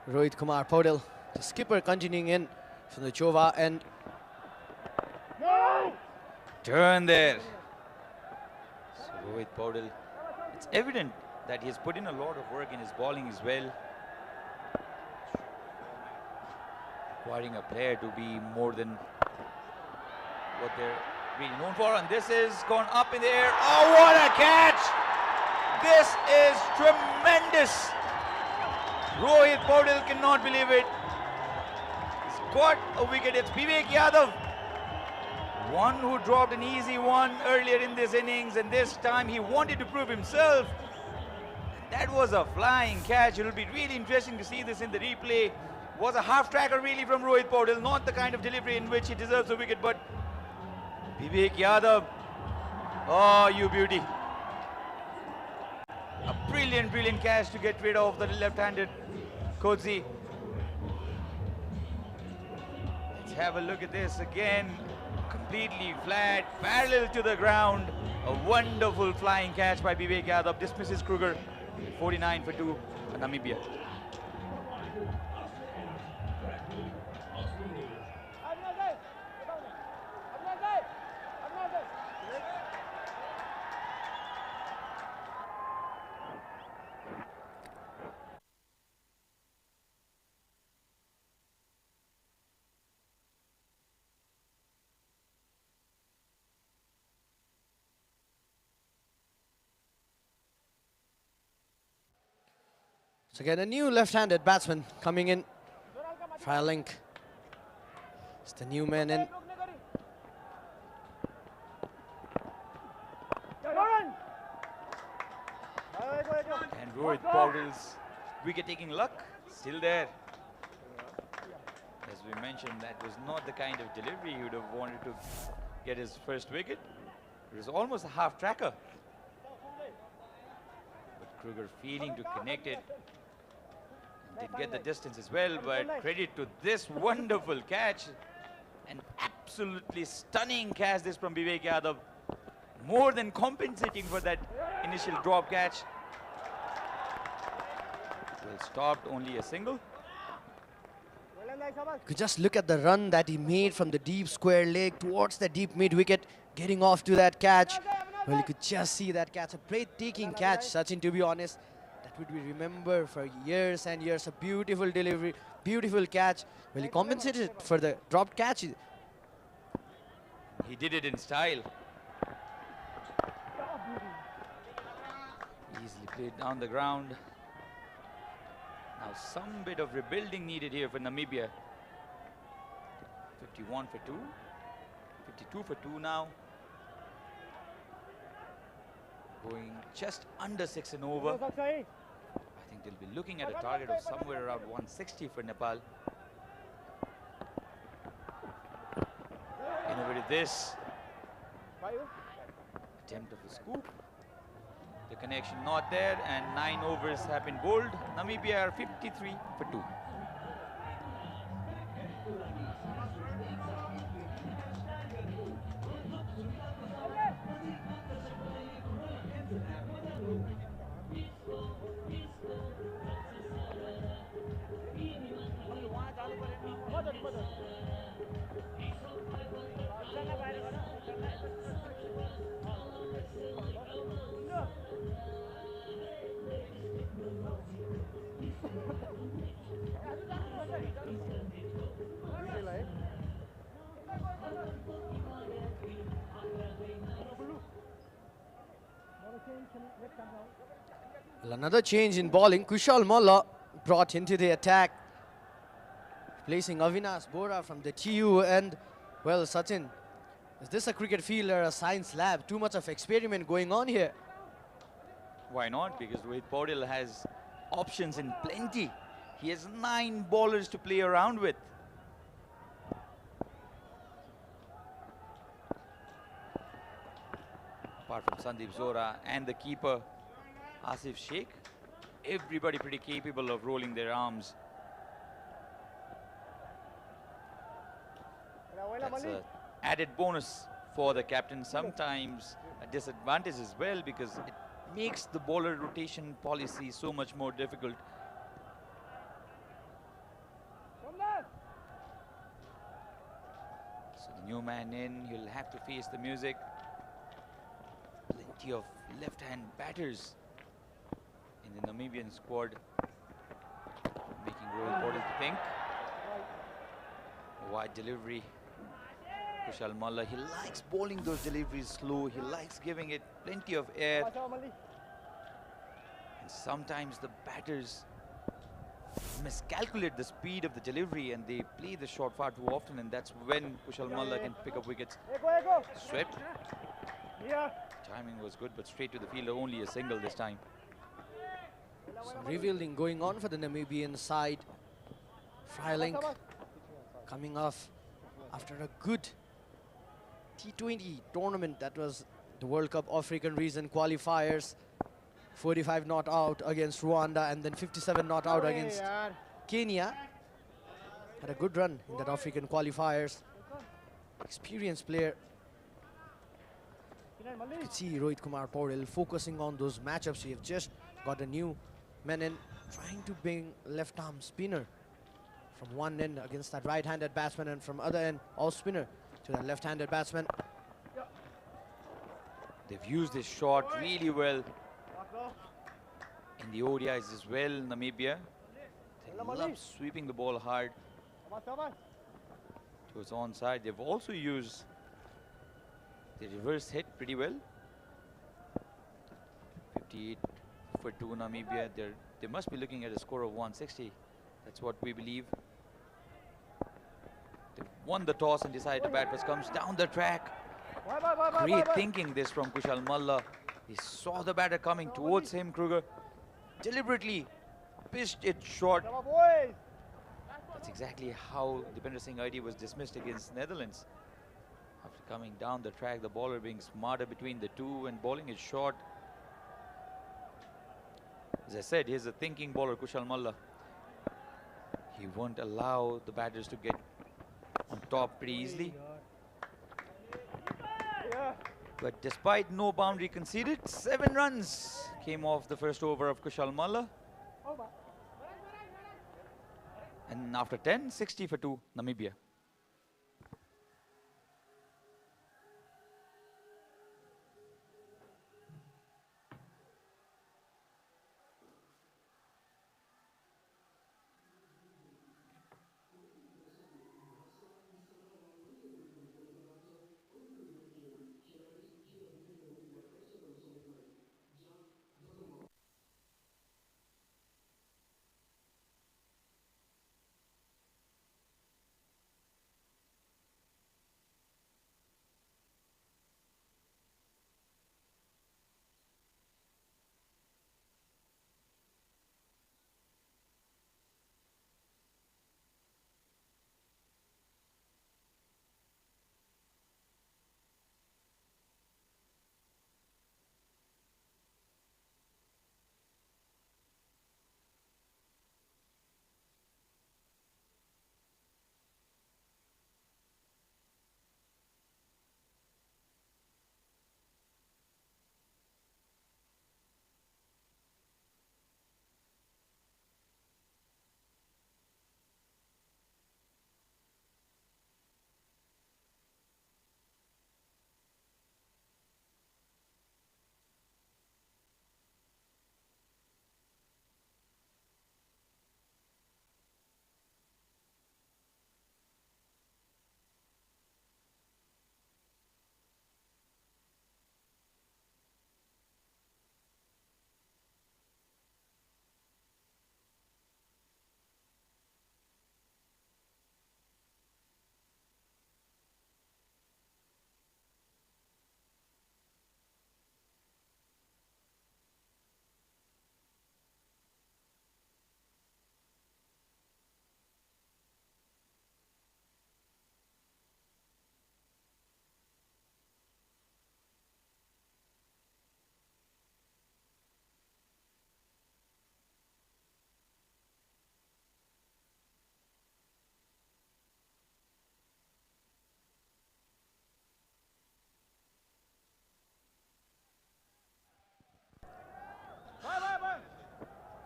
Rohit Kumar Paudel, the skipper, continuing in from the Chova end. Turn there. So Rohit Paudel, it's evident that he has put in a lot of work in his bowling as well. Requiring a player to be more than what they're really known for. And this is gone up in the air. Oh, what a catch! This is tremendous. Rohit Paudel cannot believe it. He's got a wicket. It's Vivek Yadav, one who dropped an easy one earlier in this innings, and this time he wanted to prove himself. That was a flying catch. It will be really interesting to see this in the replay. Was a half-tracker really from Rohit Paudel, not the kind of delivery in which he deserves a wicket, but Vivek Yadav, oh, you beauty. A brilliant, brilliant catch to get rid of the left-handed Kodzi. Let's have a look at this again. Completely flat, parallel to the ground. A wonderful flying catch by Vivek Yadav. Dismisses Kruger. 49 for 2 for Namibia. So again, a new left-handed batsman coming in. Link. It's the new man in. And Rohit Paul's wicket-taking luck still there. As we mentioned, that was not the kind of delivery he would have wanted to get his first wicket. It was almost a half-tracker. But Kruger feeling to connect it. And did get the distance as well, but credit to this wonderful catch. An absolutely stunning catch this from Vivek Yadav. More than compensating for that initial drop catch. Well stopped, only a single. You could just look at the run that he made from the deep square leg towards the deep mid wicket, getting off to that catch. Well, you could just see that catch, a breathtaking catch, Sachin, to be honest. That would be remembered for years and years. A beautiful delivery, beautiful catch. Well, he compensated for the dropped catch. He did it in style. Easily played down the ground. Now some bit of rebuilding needed here for Namibia. 51 for 2. 52 for 2 now. Going just under 6 and over. I think they'll be looking at a target of somewhere around 160 for Nepal. Innovated this. Attempt of a scoop. The connection not there, and 9 overs have been bowled. Namibia are 53 for 2. Well, another change in bowling. Kushal Malla brought into the attack, replacing Avinash Bora from the TU. And, well, Sachin, is this a cricket field or a science lab? Too much of experiment going on here. Why not? Because Rohit Paudel has options in plenty. He has 9 bowlers to play around with. Apart from Sandeep Zora and the keeper, Asif Sheikh, everybody pretty capable of rolling their arms. That's an added bonus for the captain. Sometimes a disadvantage as well, because it makes the bowler rotation policy so much more difficult. So the new man in, he'll have to face the music. Plenty of left-hand batters in the Namibian squad, making Rohit Paudel to think. Wide delivery. Kushal Malla, he likes bowling those deliveries slow. He likes giving it plenty of air. And sometimes the batters miscalculate the speed of the delivery and they play the shot far too often, and that's when Kushal Malla can pick up wickets. Swept. Timing was good, but straight to the fielder, only a single this time. Some rebuilding going on for the Namibian side. Link coming off after a good T20 tournament. That was the World Cup African region qualifiers. 45 not out against Rwanda, and then 57 not out against Kenya. Had a good run in that African qualifiers. Experienced player. You could see Rohit Kumar Paudel focusing on those matchups. We have just got a new man in, trying to bring left arm spinner from one end against that right-handed batsman, and from other end off spinner to the left-handed batsman. They've used this shot really well in the ODIs as well, Namibia. They love sweeping the ball hard towards onside. They've also used the reverse hit pretty well. 58 for 2 Namibia. They must be looking at a score of 160. That's what we believe. They won the toss and decided to bat first. Comes down the track. Great thinking this from Kushal Malla. He saw the batter coming towards him. Kruger deliberately pitched it short. That's exactly how Dipender Singh ID was dismissed against Netherlands. After coming down the track, the bowler being smarter between the two and bowling it short. As I said, he's a thinking bowler, Kushal Malla. He won't allow the batters to get on top pretty easily. But despite no boundary conceded, 7 runs came off the first over of Kushal Malla. And after 10, 60 for 2, Namibia.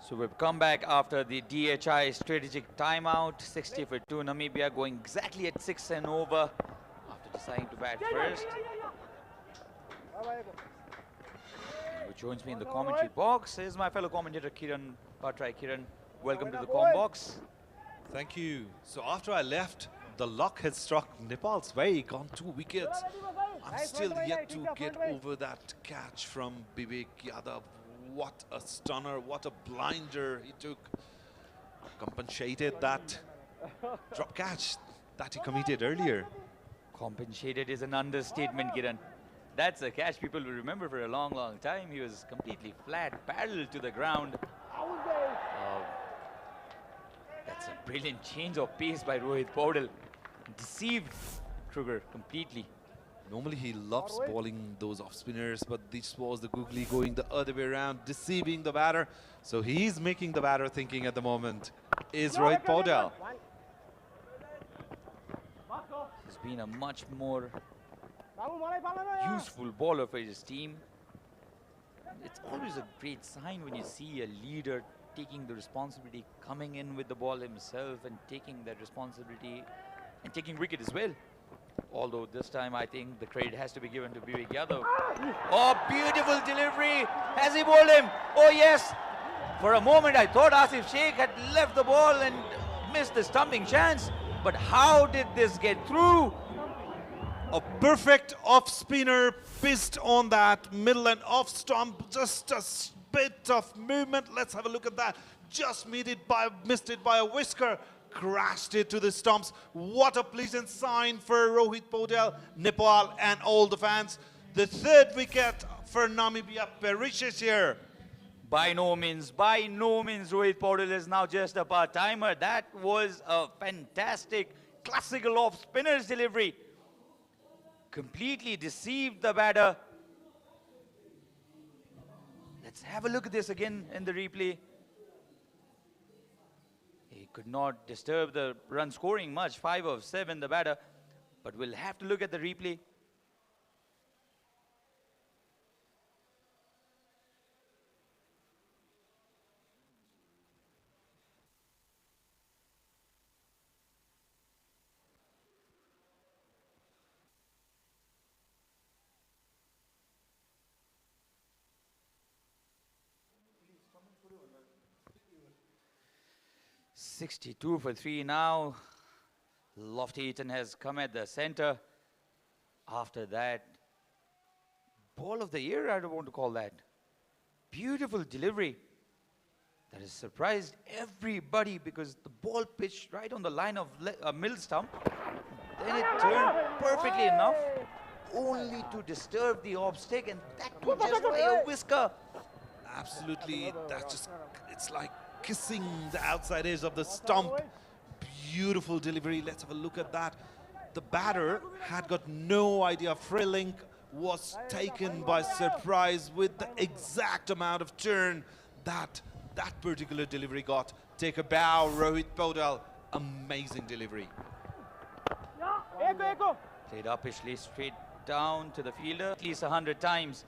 So we've come back after the DHI strategic timeout. 60 for 2, Namibia going exactly at 6 and over after deciding to bat first. Who joins me in the commentary box is my fellow commentator Kiran Patrai. Kiran, welcome to the comm box. Thank you. So after I left, the luck has struck Nepal's way, gone 2 wickets. I'm still yet to get over that catch from Vivek Yadav. What a stunner, what a blinder he took. Compensated that drop catch that he committed earlier. Compensated is an understatement, Kiran. That's a catch people will remember for a long, long time. He was completely flat, parallel to the ground. That's a brilliant change of pace by Rohit Paudel. Deceived Kruger completely. Normally he loves bowling those off spinners, but this was the googly going the other way around, deceiving the batter. So he's making the batter thinking at the moment. Is Rohit Paudel. He's been a much more useful bowler for his team. It's always a great sign when you see a leader taking the responsibility, coming in with the ball himself and taking that responsibility and taking wicket as well. Although this time I think the credit has to be given to Vivek Yadav. Oh, beautiful delivery. Has he bowled him? Oh, yes. For a moment I thought Asif Sheikh had left the ball and missed the stumping chance. But how did this get through? A perfect off spinner, pissed on that middle and off stump. Just a bit of movement. Let's have a look at that. Just missed it by a whisker. Crashed it to the stumps. What a pleasant sign for Rohit Paudel, Nepal, and all the fans. The third wicket for Namibia perishes here. By no means, Rohit Paudel is now just a part-timer. That was a fantastic classical off-spinner's delivery. Completely deceived the batter. Let's have a look at this again in the replay. He could not disturb the run scoring much, 5 of 7 the batter, but we'll have to look at the replay. .62 for 3 now. Lofty Eaton has come at the center. After that, ball of the year, I don't want to call that. Beautiful delivery. That has surprised everybody because the ball pitched right on the line of middle stump. Then it turned perfectly enough, only to disturb the off stick, and that too just by a whisker. Absolutely, it's like kissing the outside edge of the stump. Beautiful delivery. Let's have a look at that. The batter had got no idea. Frelink was taken by surprise with the exact amount of turn that particular delivery got. Take a bow, Rohit Paudel. Amazing delivery. Played uppishly straight down to the fielder at least 100 times.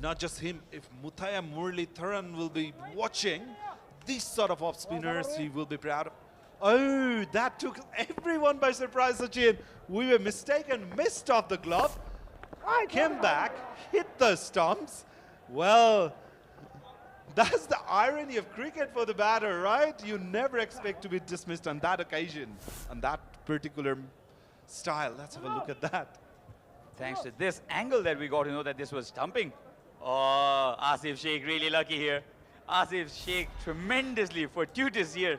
Not just him, if Muthaiya Muralitharan will be watching these sort of off-spinners, he will be proud of. Oh, that took everyone by surprise, Sachin. We were mistaken, missed off the glove, came back, hit the stumps. Well, that's the irony of cricket for the batter, right? You never expect to be dismissed on that occasion, on that particular style. Let's have a look at that. Thanks to this angle that we got to know that this was stumping. Oh, Asif Sheikh really lucky here. Asif Sheikh tremendously fortuitous here.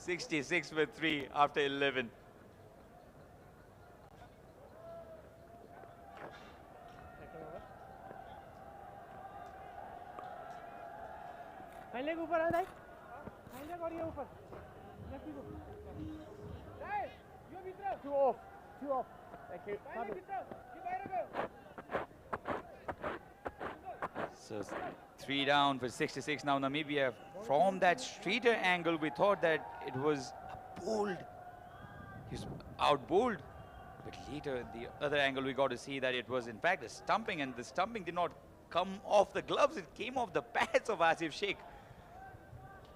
66 for 3 after 11. Two off. Thank you. So 3 down for 66 now Namibia. From that straighter angle, we thought that it was a bowled. He was out bowled. But later, the other angle, we got to see that it was in fact a stumping, and the stumping did not come off the gloves. It came off the pads of Asif Sheikh.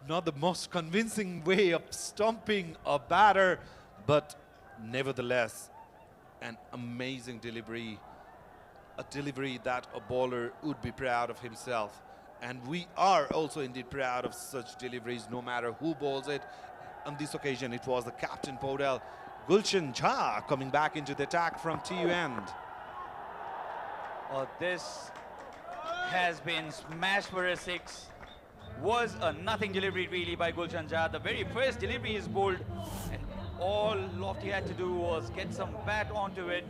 Not the most convincing way of stomping a batter, but nevertheless, an amazing delivery. A delivery that a bowler would be proud of himself. And we are also indeed proud of such deliveries, no matter who bowls it. On this occasion, it was the captain Paudel. Gulshan Jha coming back into the attack from TU end. This has been smashed for a 6. Was a nothing delivery really by Gulshan Jha. The very first delivery is bowled, and all Lofty had to do was get some bat onto it,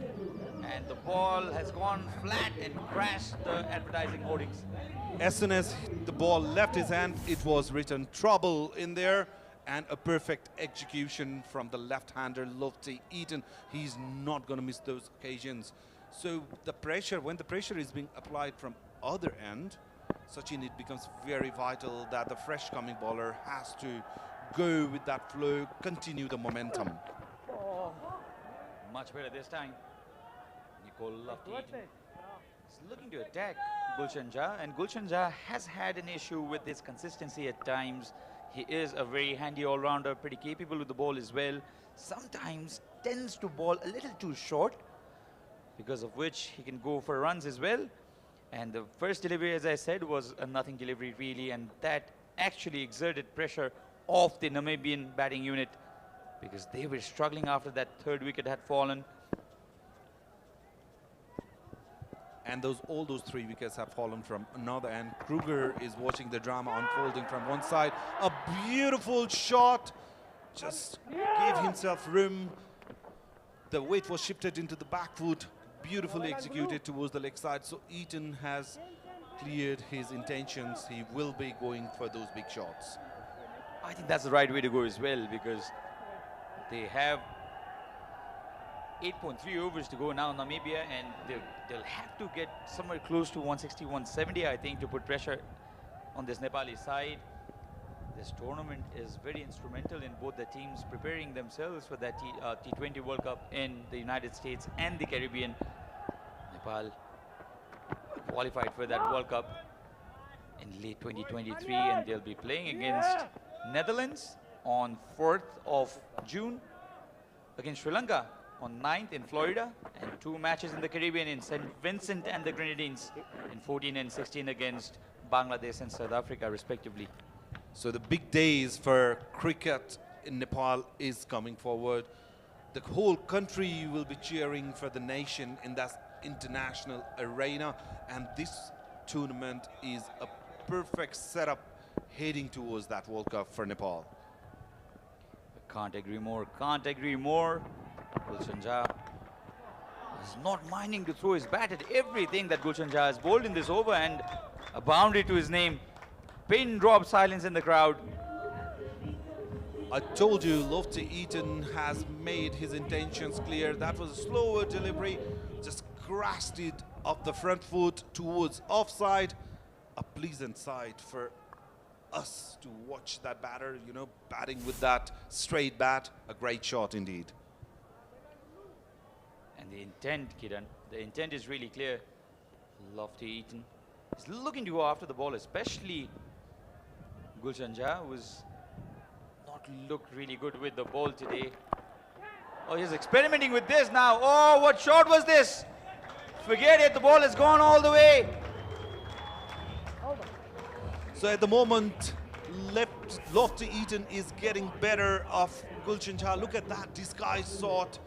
and the ball has gone flat and crashed the advertising hoardings. As soon as the ball left his hand, it was written trouble in there, and a perfect execution from the left-hander Lofty Eaton. He's not going to miss those occasions. So the pressure, when the pressure is being applied from other end, Sachin, it becomes very vital that the fresh coming bowler has to go with that flow, continue the momentum. Much better this time. Nicole Lofty is looking to attack Gulshan Jha, and Gulshan Jha has had an issue with his consistency at times. He is a very handy all-rounder, pretty capable with the ball as well. Sometimes tends to bowl a little too short, because of which he can go for runs as well. And the first delivery, as I said, was a nothing delivery really, and that actually exerted pressure off the Namibian batting unit because they were struggling after that third wicket had fallen. and all those 3 wickets have fallen from another end. Kruger is watching the drama unfolding from one side. A beautiful shot, just gave himself room. The weight was shifted into the back foot, beautifully executed towards the leg side. So Eaton has cleared his intentions. He will be going for those big shots. I think that's the right way to go as well, because they have 8.3 overs to go now, Namibia, and they'll have to get somewhere close to 160, 170, I think, to put pressure on this Nepali side. This tournament is very instrumental in both the teams preparing themselves for that T20 World Cup in the United States and the Caribbean. Nepal qualified for that World Cup in late 2023, and they'll be playing against Netherlands on 4th of June, against Sri Lanka on 9th in Florida, and 2 matches in the Caribbean in St. Vincent and the Grenadines in 14 and 16 against Bangladesh and South Africa respectively. So the big days for cricket in Nepal is coming forward. The whole country will be cheering for the nation in that international arena, and this tournament is a perfect setup heading towards that World Cup for Nepal. Can't agree more, can't agree more. Gulshan Jha is not minding to throw his bat at everything that Gulshan Jha has bowled in this over, and a boundary to his name. Pin drop silence in the crowd. I told you, Lofty Eaton has made his intentions clear. That was a slower delivery, just crashed it up the front foot towards offside. A pleasant sight for us to watch that batter, you know, batting with that straight bat. A great shot indeed. And the intent, Kiran, the intent is really clear. Lofty Eaton is looking to go after the ball, especially Gulshan Jha, who's not looked really good with the ball today. Oh, he's experimenting with this now. Oh, what shot was this? Forget it, the ball has gone all the way. So at the moment, Lofty Eaton is getting better of Gulshan Jha. Look at that disguise shot.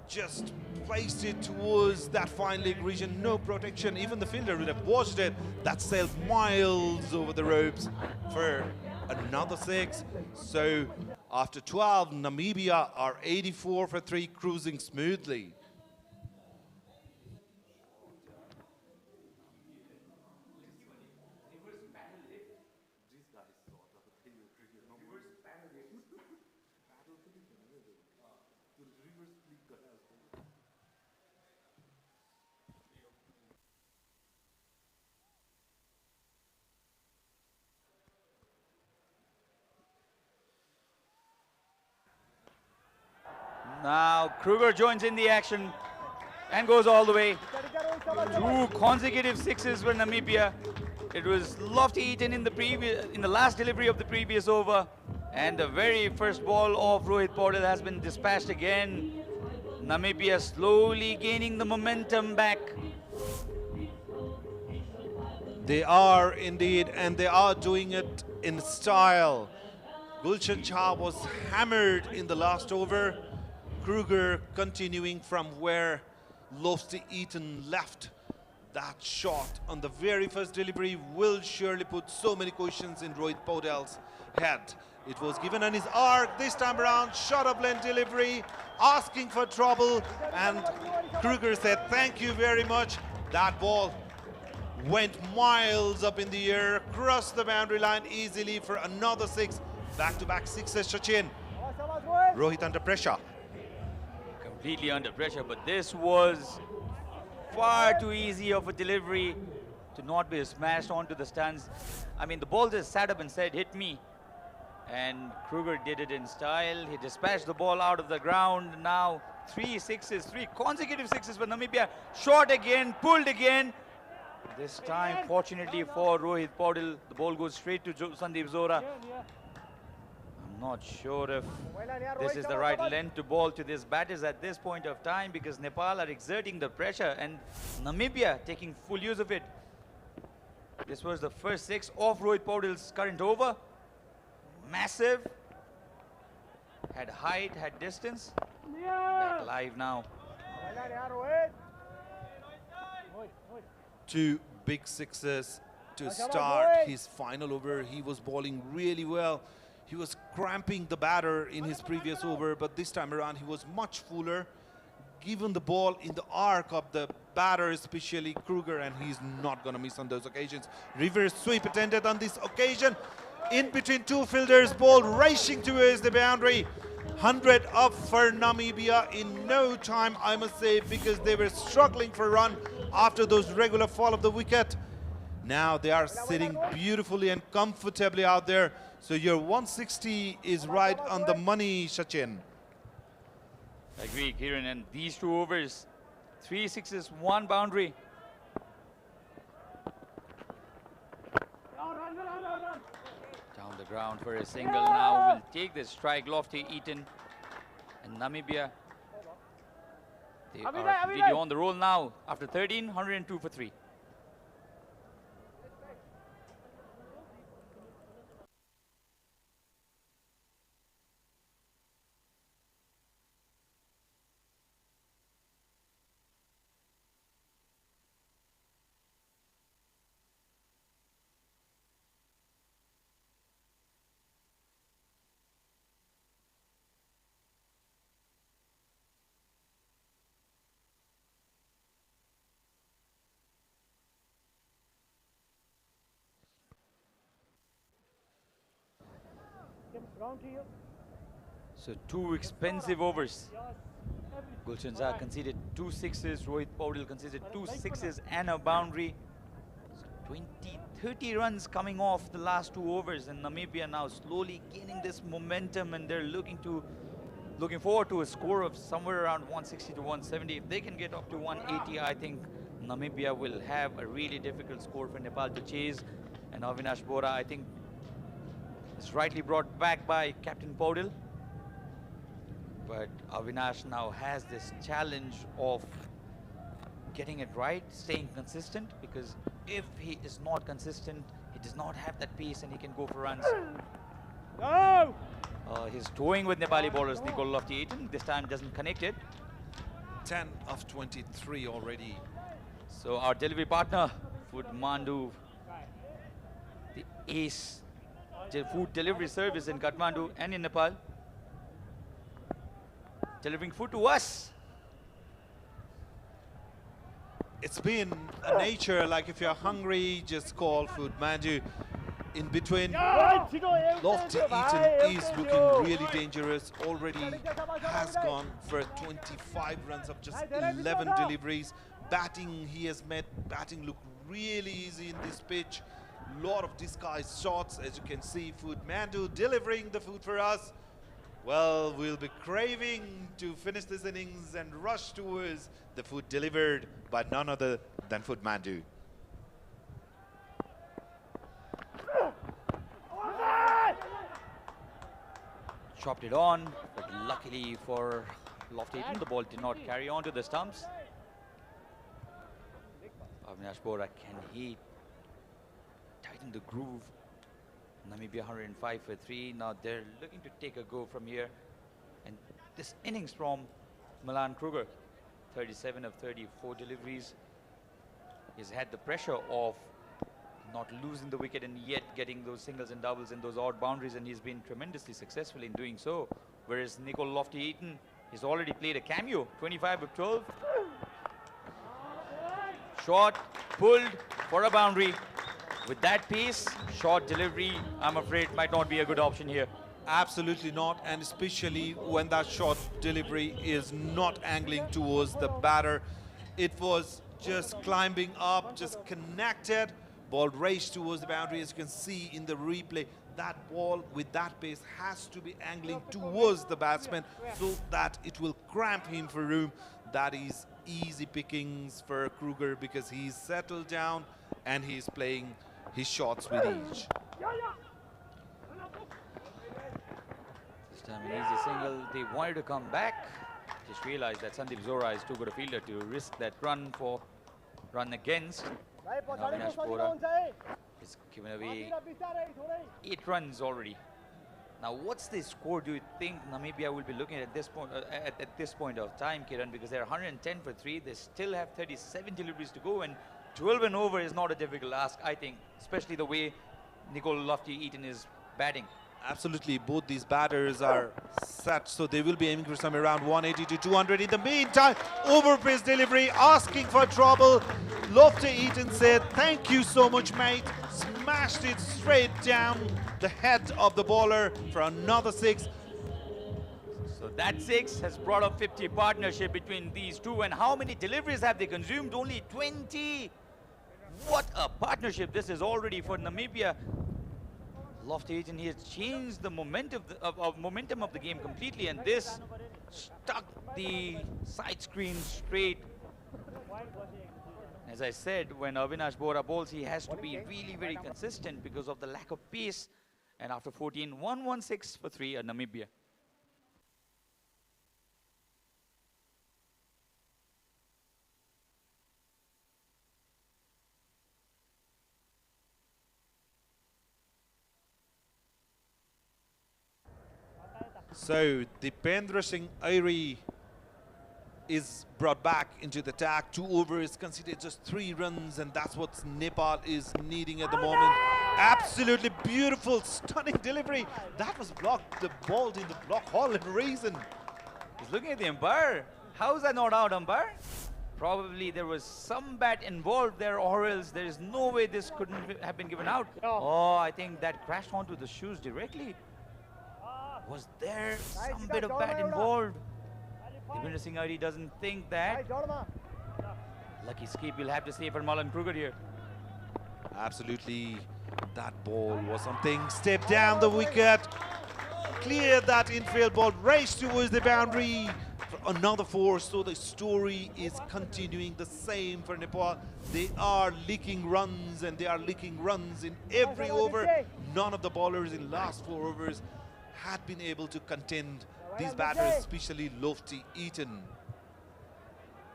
Just placed it towards that fine leg region. No protection. Even the fielder would have watched it. That sailed miles over the ropes for another 6. So after 12, Namibia are 84 for 3, cruising smoothly. Now Kruger joins in the action and goes all the way. 2 consecutive 6s for Namibia. It was Lofty Eaton in the last delivery of the previous over, and the very first ball of Rohit Paudel has been dispatched again. Namibia slowly gaining the momentum back. They are indeed, and they are doing it in style. Gulshan Jha was hammered in the last over. Kruger continuing from where Lofty Eaton left. That shot on the very first delivery will surely put so many questions in Rohit Paudel's head. It was given on his arc this time around, shot up length delivery, asking for trouble, and Kruger said, thank you very much. That ball went miles up in the air, crossed the boundary line easily for another 6. Back-to-back 6s, Sachin. Rohit under pressure. Completely under pressure, but this was far too easy of a delivery to not be smashed onto the stands. I mean, the ball just sat up and said, hit me. And Kruger did it in style. He dispatched the ball out of the ground. Now 3 6s, 3 consecutive 6s for Namibia. Shot again, pulled again. This time, fortunately for Rohit Paudel, the ball goes straight to Sandeep Zora. I'm not sure if this is the right length to ball to this batters at this point of time, because Nepal are exerting the pressure and Namibia taking full use of it. This was the first 6 of Rohit Paudel's current over. Massive. Had height, had distance. Back live now. 2 big sixes to start his final over. He was bowling really well. He was cramping the batter in his previous over, but this time around he was much fuller, given the ball in the arc of the batter, especially Kruger, and he's not going to miss on those occasions. Reverse sweep attended on this occasion. In between two fielders, ball racing towards the boundary. 100 up for Namibia in no time, I must say, because they were struggling for a run after those regular fall of the wicket. Now they are sitting beautifully and comfortably out there. So your 160 is right on the money, Sachin. Agree, Kiran, and these 2 overs, 3 sixes, 1 boundary. Down the ground for a single now. Will take this strike. Lofty Eaton and Namibia. They are completely on the roll now. After 13, 102 for 3. So 2 expensive overs. Gulshan Zah conceded 2 sixes. Rohit Paudel conceded 2 sixes and a boundary. So 30 runs coming off the last 2 overs, and Namibia now slowly gaining this momentum, and they're looking forward to a score of somewhere around 160 to 170. If they can get up to 180, I think Namibia will have a really difficult score for Nepal to chase. And Avinash Bora, I think, is rightly brought back by Captain Paudel. But Avinash now has this challenge of getting it right, staying consistent, because if he is not consistent, he does not have that pace and he can go for runs. Go! He's toying with Nepali bowlers, Nicol Lofty Eaton. This time doesn't connect it. 10 of 23 already. So our delivery partner, Food Mandu, the ace food delivery service in Kathmandu and in Nepal, delivering food to us. It's been a nature, like if you're hungry, just call Food Mandu. In between, Lofty Eaton is looking really dangerous. Already has gone for 25 runs of just 11 deliveries. Batting, he has made batting look really easy in this pitch. Lot of disguised shots, as you can see. Food Mandu delivering the food for us. Well, we'll be craving to finish this innings and rush towards the food delivered by none other than Food Mandu. Chopped it on, but luckily for Lofty Eaton, the ball did not carry on to the stumps. Avinash Bora, can he tighten the groove? Namibia 105 for 3. Now they're looking to take a go from here. And this innings from Milan Kruger, 37 of 34 deliveries. He's had the pressure of not losing the wicket and yet getting those singles and doubles and those odd boundaries, and he's been tremendously successful in doing so. Whereas Nicol Lofty Eaton, he's already played a cameo, 25 of 12. Shot, pulled for a boundary. With that pace, short delivery, I'm afraid, might not be a good option here. Absolutely not, and especially when that short delivery is not angling towards the batter. It was just climbing up, just connected. Ball raced towards the boundary. As you can see in the replay, that ball with that pace has to be angling towards the batsman so that it will cramp him for room. That is easy pickings for Kruger because he's settled down and he's playing his shots with ease. This time an easy single. They wanted to come back. Just realized that Sandeep Zora is too good a fielder to risk that run against. And Avinash Bora is given away 8 runs already. Now, what's the score do you think Namibia will be looking at this point at this point of time, Kiran? Because they're 110 for 3. They still have 37 deliveries to go, and 12 and over is not a difficult ask, I think, especially the way Nicol Lofty-Eaton is batting. Absolutely, both these batters are set, so they will be aiming for somewhere around 180 to 200. In the meantime, overpaced delivery, asking for trouble. Lofty-Eaton said, "Thank you so much, mate." Smashed it straight down the head of the bowler for another 6. So that 6 has brought up 50 partnership between these two. And how many deliveries have they consumed? Only 20. What a partnership this is already for Namibia. Lofty-Eaton, he has changed the momentum of the game completely, and this stuck the side screen straight. As I said, when Avinash Bora bowls, he has to be really very consistent because of the lack of pace. And after 14, 116 for 3 at Namibia. So Dipendra Singh Airi is brought back into the attack. 2 overs, conceded just 3 runs, and that's what Nepal is needing at the moment. Absolutely beautiful, stunning delivery. That was blocked, the ball in the block hall and reason. He's looking at the umpire. How is that not out, umpire? Probably there was some bat involved there, or else there is no way this couldn't have been given out. Oh, I think that crashed onto the shoes directly. Was there some bit of bat involved? Dipendra Singh Airi doesn't think that. Lucky skip, we'll have to say for Malan Kruger here. Absolutely, that ball was something. Step down the wicket, cleared that infield ball, raced towards the boundary for another 4. So the story is continuing the same for Nepal. They are leaking runs, and they are leaking runs in every over. None of the bowlers in last 4 overs had been able to contend these batters, especially Lofty-Eaton.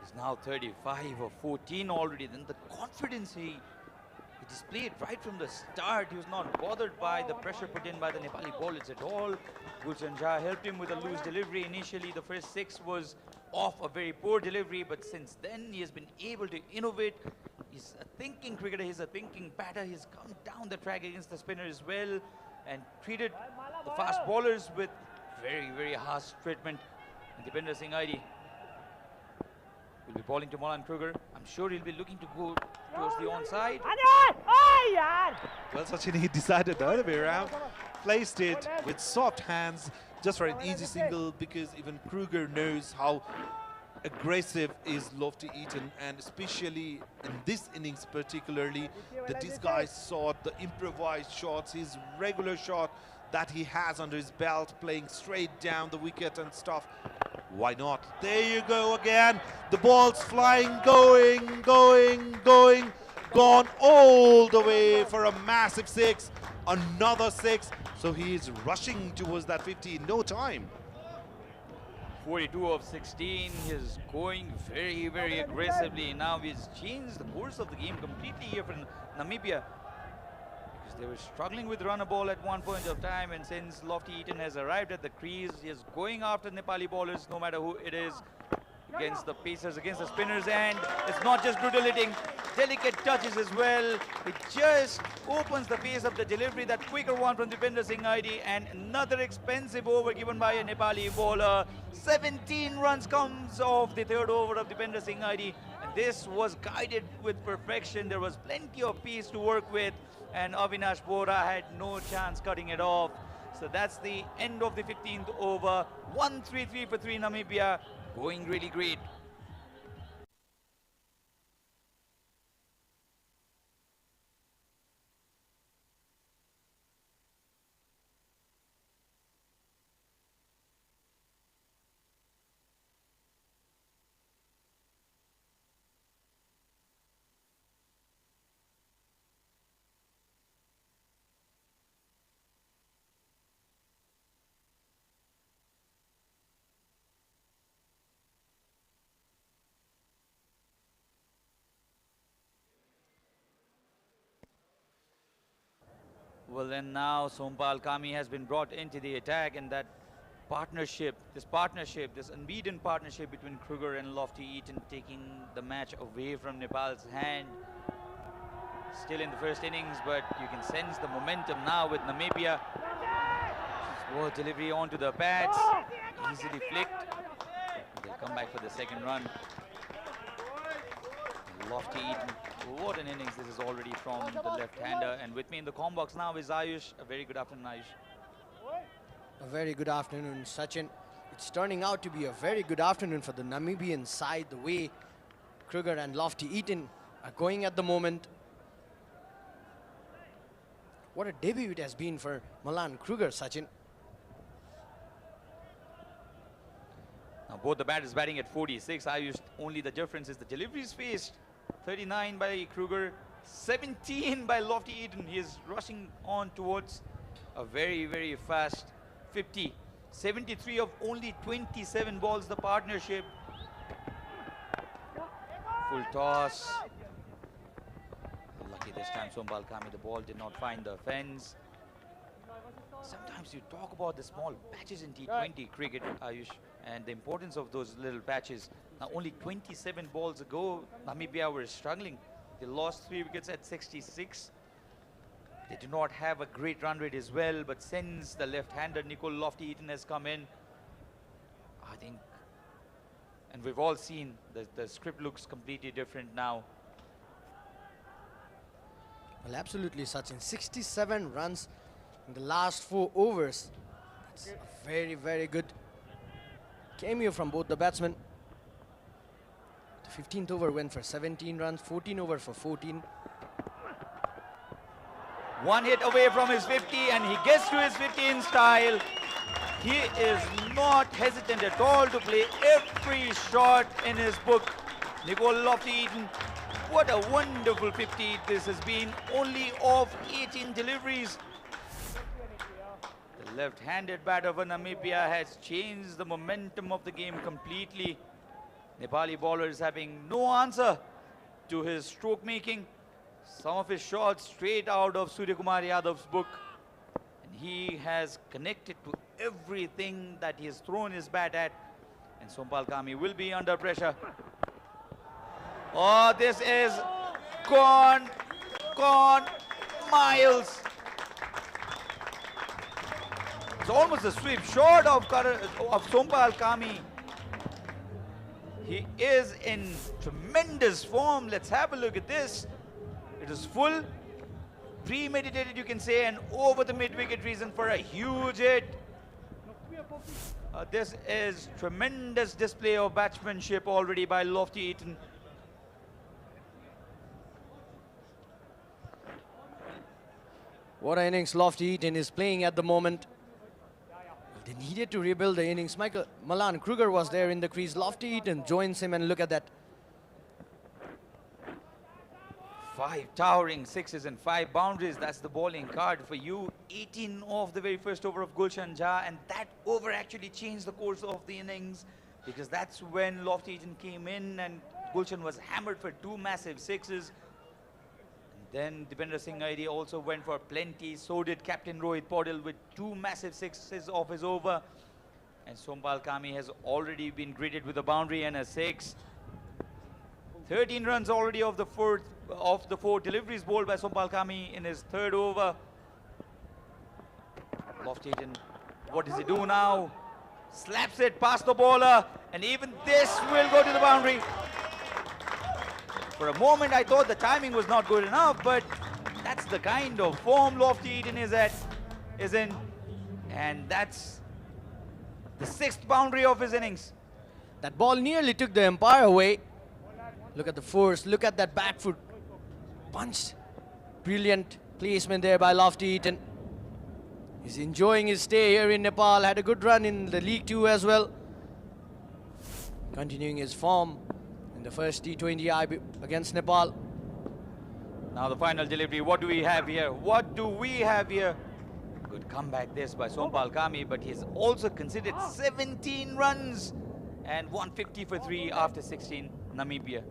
He's now 35 or 14 already. Then the confidence he displayed right from the start. He was not bothered by the pressure put in by the Nepali bowlers at all. Gulshan Jha helped him with a loose delivery. Initially, the first 6 was off a very poor delivery, but since then he has been able to innovate. He's a thinking cricketer, he's a thinking batter. He's come down the track against the spinner as well and treated the fast bowlers with very, very harsh treatment. And Dipendra Singh Airi will be bowling to Malan Kruger. I'm sure he'll be looking to go towards the onside. Well, Sachin, he decided the other way around, placed it with soft hands just for an easy single, because even Kruger knows how aggressive is Lofty-Eaton, and especially in this innings particularly, the disguised shot, the improvised shots, his regular shot that he has under his belt, playing straight down the wicket and stuff. Why not? There you go again. The ball's flying, going, gone all the way for a massive 6. Another 6. So he is rushing towards that 50 in no time. 42 of 16. He's going very, very aggressively. Now he's changed the course of the game completely here for Namibia, because they were struggling with run a ball at one point of time, and since Lofty-Eaton has arrived at the crease, he is going after Nepali bowlers, no matter who it is, against the pacers, against the spinners. And it's not just brutal hitting, delicate touches as well. It just opens the pace of the delivery. That quicker one from Dipendra Singh Airi, and another expensive over given by a Nepali bowler. 17 runs comes off the 3rd over of Dipendra Singh Airi, and this was guided with perfection. There was plenty of pace to work with, and Avinash Bora had no chance cutting it off. So that's the end of the 15th over. 133 for 3 Namibia. Going really great. Well, then now Sompal Kami has been brought into the attack, and that partnership, this unbeaten partnership between Kruger and Lofty-Eaton, taking the match away from Nepal's hand. Still in the first innings, but you can sense the momentum now with Namibia. Slow delivery onto the pads, easily flicked. They'll come back for the second run. Lofty Eaton. What an innings this is already from the left-hander. And with me in the comm box now is Ayush. A very good afternoon, Ayush. A very good afternoon, Sachin. It's turning out to be a very good afternoon for the Namibian side, the way Kruger and Lofty Eaton are going at the moment. What a debut it has been for Malan Kruger, Sachin. Now both the batters batting at 46. Ayush, only the difference is the deliveries faced. 39 by Kruger, 17 by Lofty Eaton. He is rushing on towards a very, very fast 50. 73 of only 27 balls, the partnership. Full toss. Lucky this time, Sombal Kami, the ball did not find the fence. Sometimes you talk about the small patches in T20 cricket, Ayush, and the importance of those little patches. Now, only 27 balls ago, Namibia were struggling. They lost 3 wickets at 66. They do not have a great run rate as well, but since the left-hander Nicole Lofty Eaton has come in, I think, and we've all seen the script looks completely different now. Well, absolutely, Sachin. 67 runs in the last 4 overs. It's a very, very good cameo from both the batsmen. The 15th over went for 17 runs, 14 over for 14. One hit away from his 50, and he gets to his 50 in style. He is not hesitant at all to play every shot in his book. Nicole Lofty Eaton, what a wonderful 50 this has been, only of 18 deliveries. The left-handed batter for Namibia has changed the momentum of the game completely. Nepali bowlers having no answer to his stroke making. Some of his shots straight out of Surya Kumar Yadav's book. And he has connected to everything that he has thrown his bat at. And Sombal Kami will be under pressure. Oh, this is gone miles. It's almost a sweep short of Sombal Kami. He is in tremendous form. Let's have a look at this. It is full, premeditated, you can say, and over the mid-wicket reason for a huge hit. This is tremendous display of batsmanship already by Lofty Eaton. What an innings Lofty Eaton is playing at the moment. They needed to rebuild the innings. Malan Kruger was there in the crease. Lofty Eaton joins him, and look at that. 5 towering sixes and 5 boundaries. That's the bowling card for you. 18 off the very first over of Gulshan Jha, and that over actually changed the course of the innings, because that's when Lofty Eaton came in and Gulshan was hammered for 2 massive sixes. And then Dipender Singh Airi also went for plenty. So did Captain Rohit Paudel with 2 massive sixes off his over. And Sombal Kami has already been greeted with a boundary and a 6. 13 runs already of the 4 deliveries bowled by Sombal Kami in his 3rd over. Lofty Eaton, what does he do now? Slaps it past the bowler, and even this will go to the boundary. For a moment I thought the timing was not good enough, but that's the kind of form Lofty Eaton is in. And that's the 6th boundary of his innings. That ball nearly took the umpire away. Look at the force, look at that back foot. Punched. Brilliant placement there by Lofty Eaton. He's enjoying his stay here in Nepal. Had a good run in the League 2 as well. Continuing his form in the first T20i against Nepal. Now the final delivery, what do we have here? What do we have here? Good comeback this by Sombal Kami, but he's also considered 17 runs and 150 for 3 after 16, Namibia.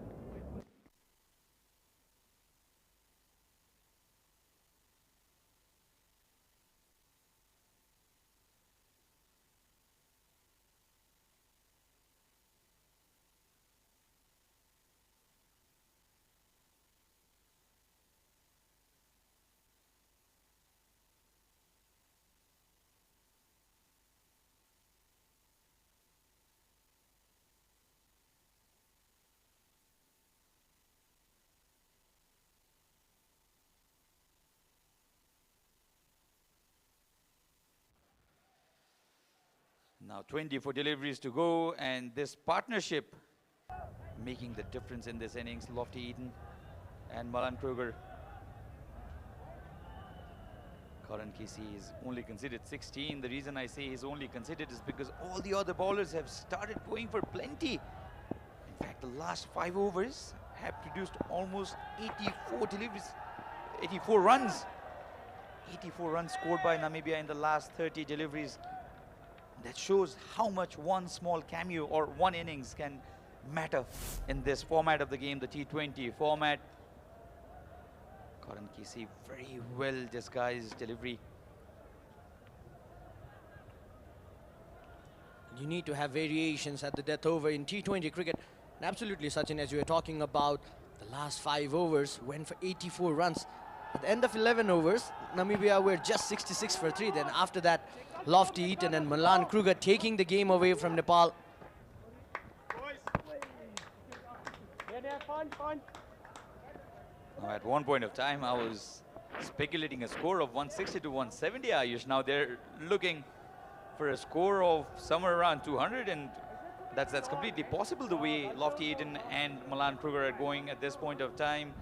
Now 24 deliveries to go, and this partnership making the difference in this innings. Lofty Eaton and Malan Kruger. Karan Casey is only conceded 16. The reason I say he's only conceded is because all the other bowlers have started going for plenty. In fact, the last 5 overs have produced almost 84 deliveries, 84 runs. 84 runs scored by Namibia in the last 30 deliveries. That shows how much one small cameo or one innings can matter in this format of the game, the T20 format. Karan Casey, very well disguised delivery. You need to have variations at the death over in T20 cricket. And absolutely, Sachin, as you were talking about, the last 5 overs went for 84 runs. At the end of 11 overs, Namibia were just 66 for 3. Then after that, Lofty Eaton and Malan Kruger taking the game away from Nepal. Now, at one point of time, I was speculating a score of 160 to 170, Ayush. Now they're looking for a score of somewhere around 200, and that's completely possible the way Lofty Eaton and Malan Kruger are going at this point of time.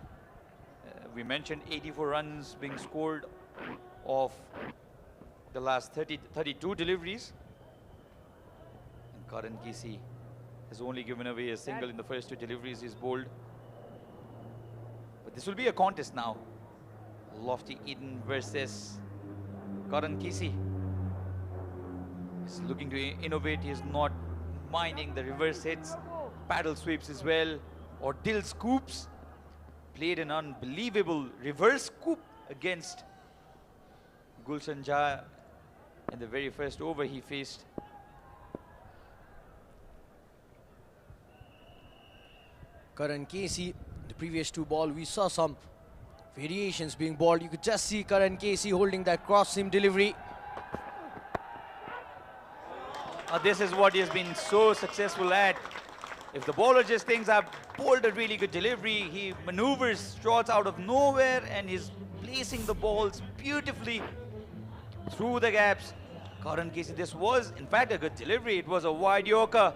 We mentioned 84 runs being scored of the last 32 deliveries. And Karan Casey has only given away a single in the first 2 deliveries he's bowled. But this will be a contest now. Lofty Eaton versus Karan Casey. He's looking to innovate. He's not minding the reverse hits, paddle sweeps as well, or dill scoops. Played an unbelievable reverse scoop against Gulshan Jha in the very first over he faced. Karan Casey, the previous 2 ball, we saw some variations being bowled. You could just see Karan Casey holding that cross seam delivery. This is what he has been so successful at. If the bowler just thinks I've bowled a really good delivery, he maneuvers shots out of nowhere and he's placing the balls beautifully through the gaps. Karan Casey, this was in fact a good delivery. It was a wide yorker.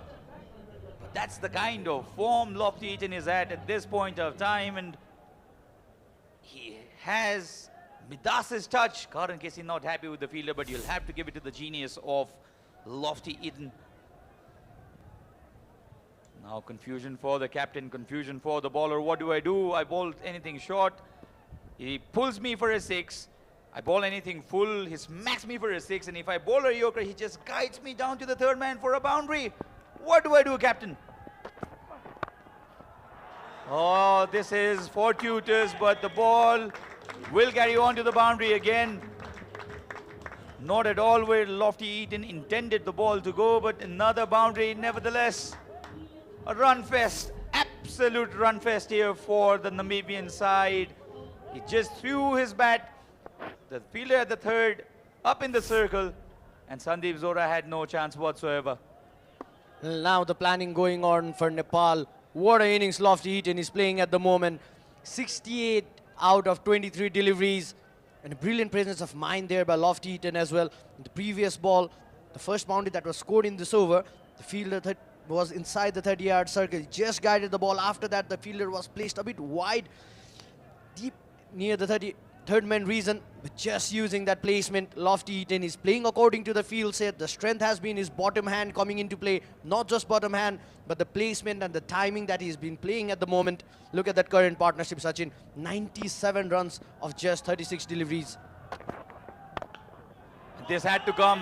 But that's the kind of form Lofty Eaton is at this point of time, and he has Midas's touch. Karan Casey not happy with the fielder, but you'll have to give it to the genius of Lofty Eaton. Now confusion for the captain, confusion for the bowler. What do? I bowl anything short. He pulls me for a 6. I bowl anything full, he smacks me for a 6. And if I bowl a yorker, he just guides me down to the 3rd man for a boundary. What do, captain? Oh, this is fortuitous, but the ball will carry on to the boundary again. Not at all where Lofty Eaton intended the ball to go, but another boundary nevertheless. A run fest, absolute run fest here for the Namibian side. He just threw his bat, the fielder at the 3rd, up in the circle, and Sandeep Zora had no chance whatsoever. Now the planning going on for Nepal. What an innings Lofty Eaton is playing at the moment. 68 out of 23 deliveries. And a brilliant presence of mind there by Lofty Eaton as well. In the previous ball, the first boundary that was scored in this over, the fielder was inside the 30-yard circle. He just guided the ball. After that, the fielder was placed a bit wide, deep near the 33rd man reason. But just using that placement, Lofty Eaton is playing according to the field set. The strength has been his bottom hand coming into play. Not just bottom hand, but the placement and the timing that he's been playing at the moment. Look at that current partnership, Sachin. 97 runs of just 36 deliveries. This had to come.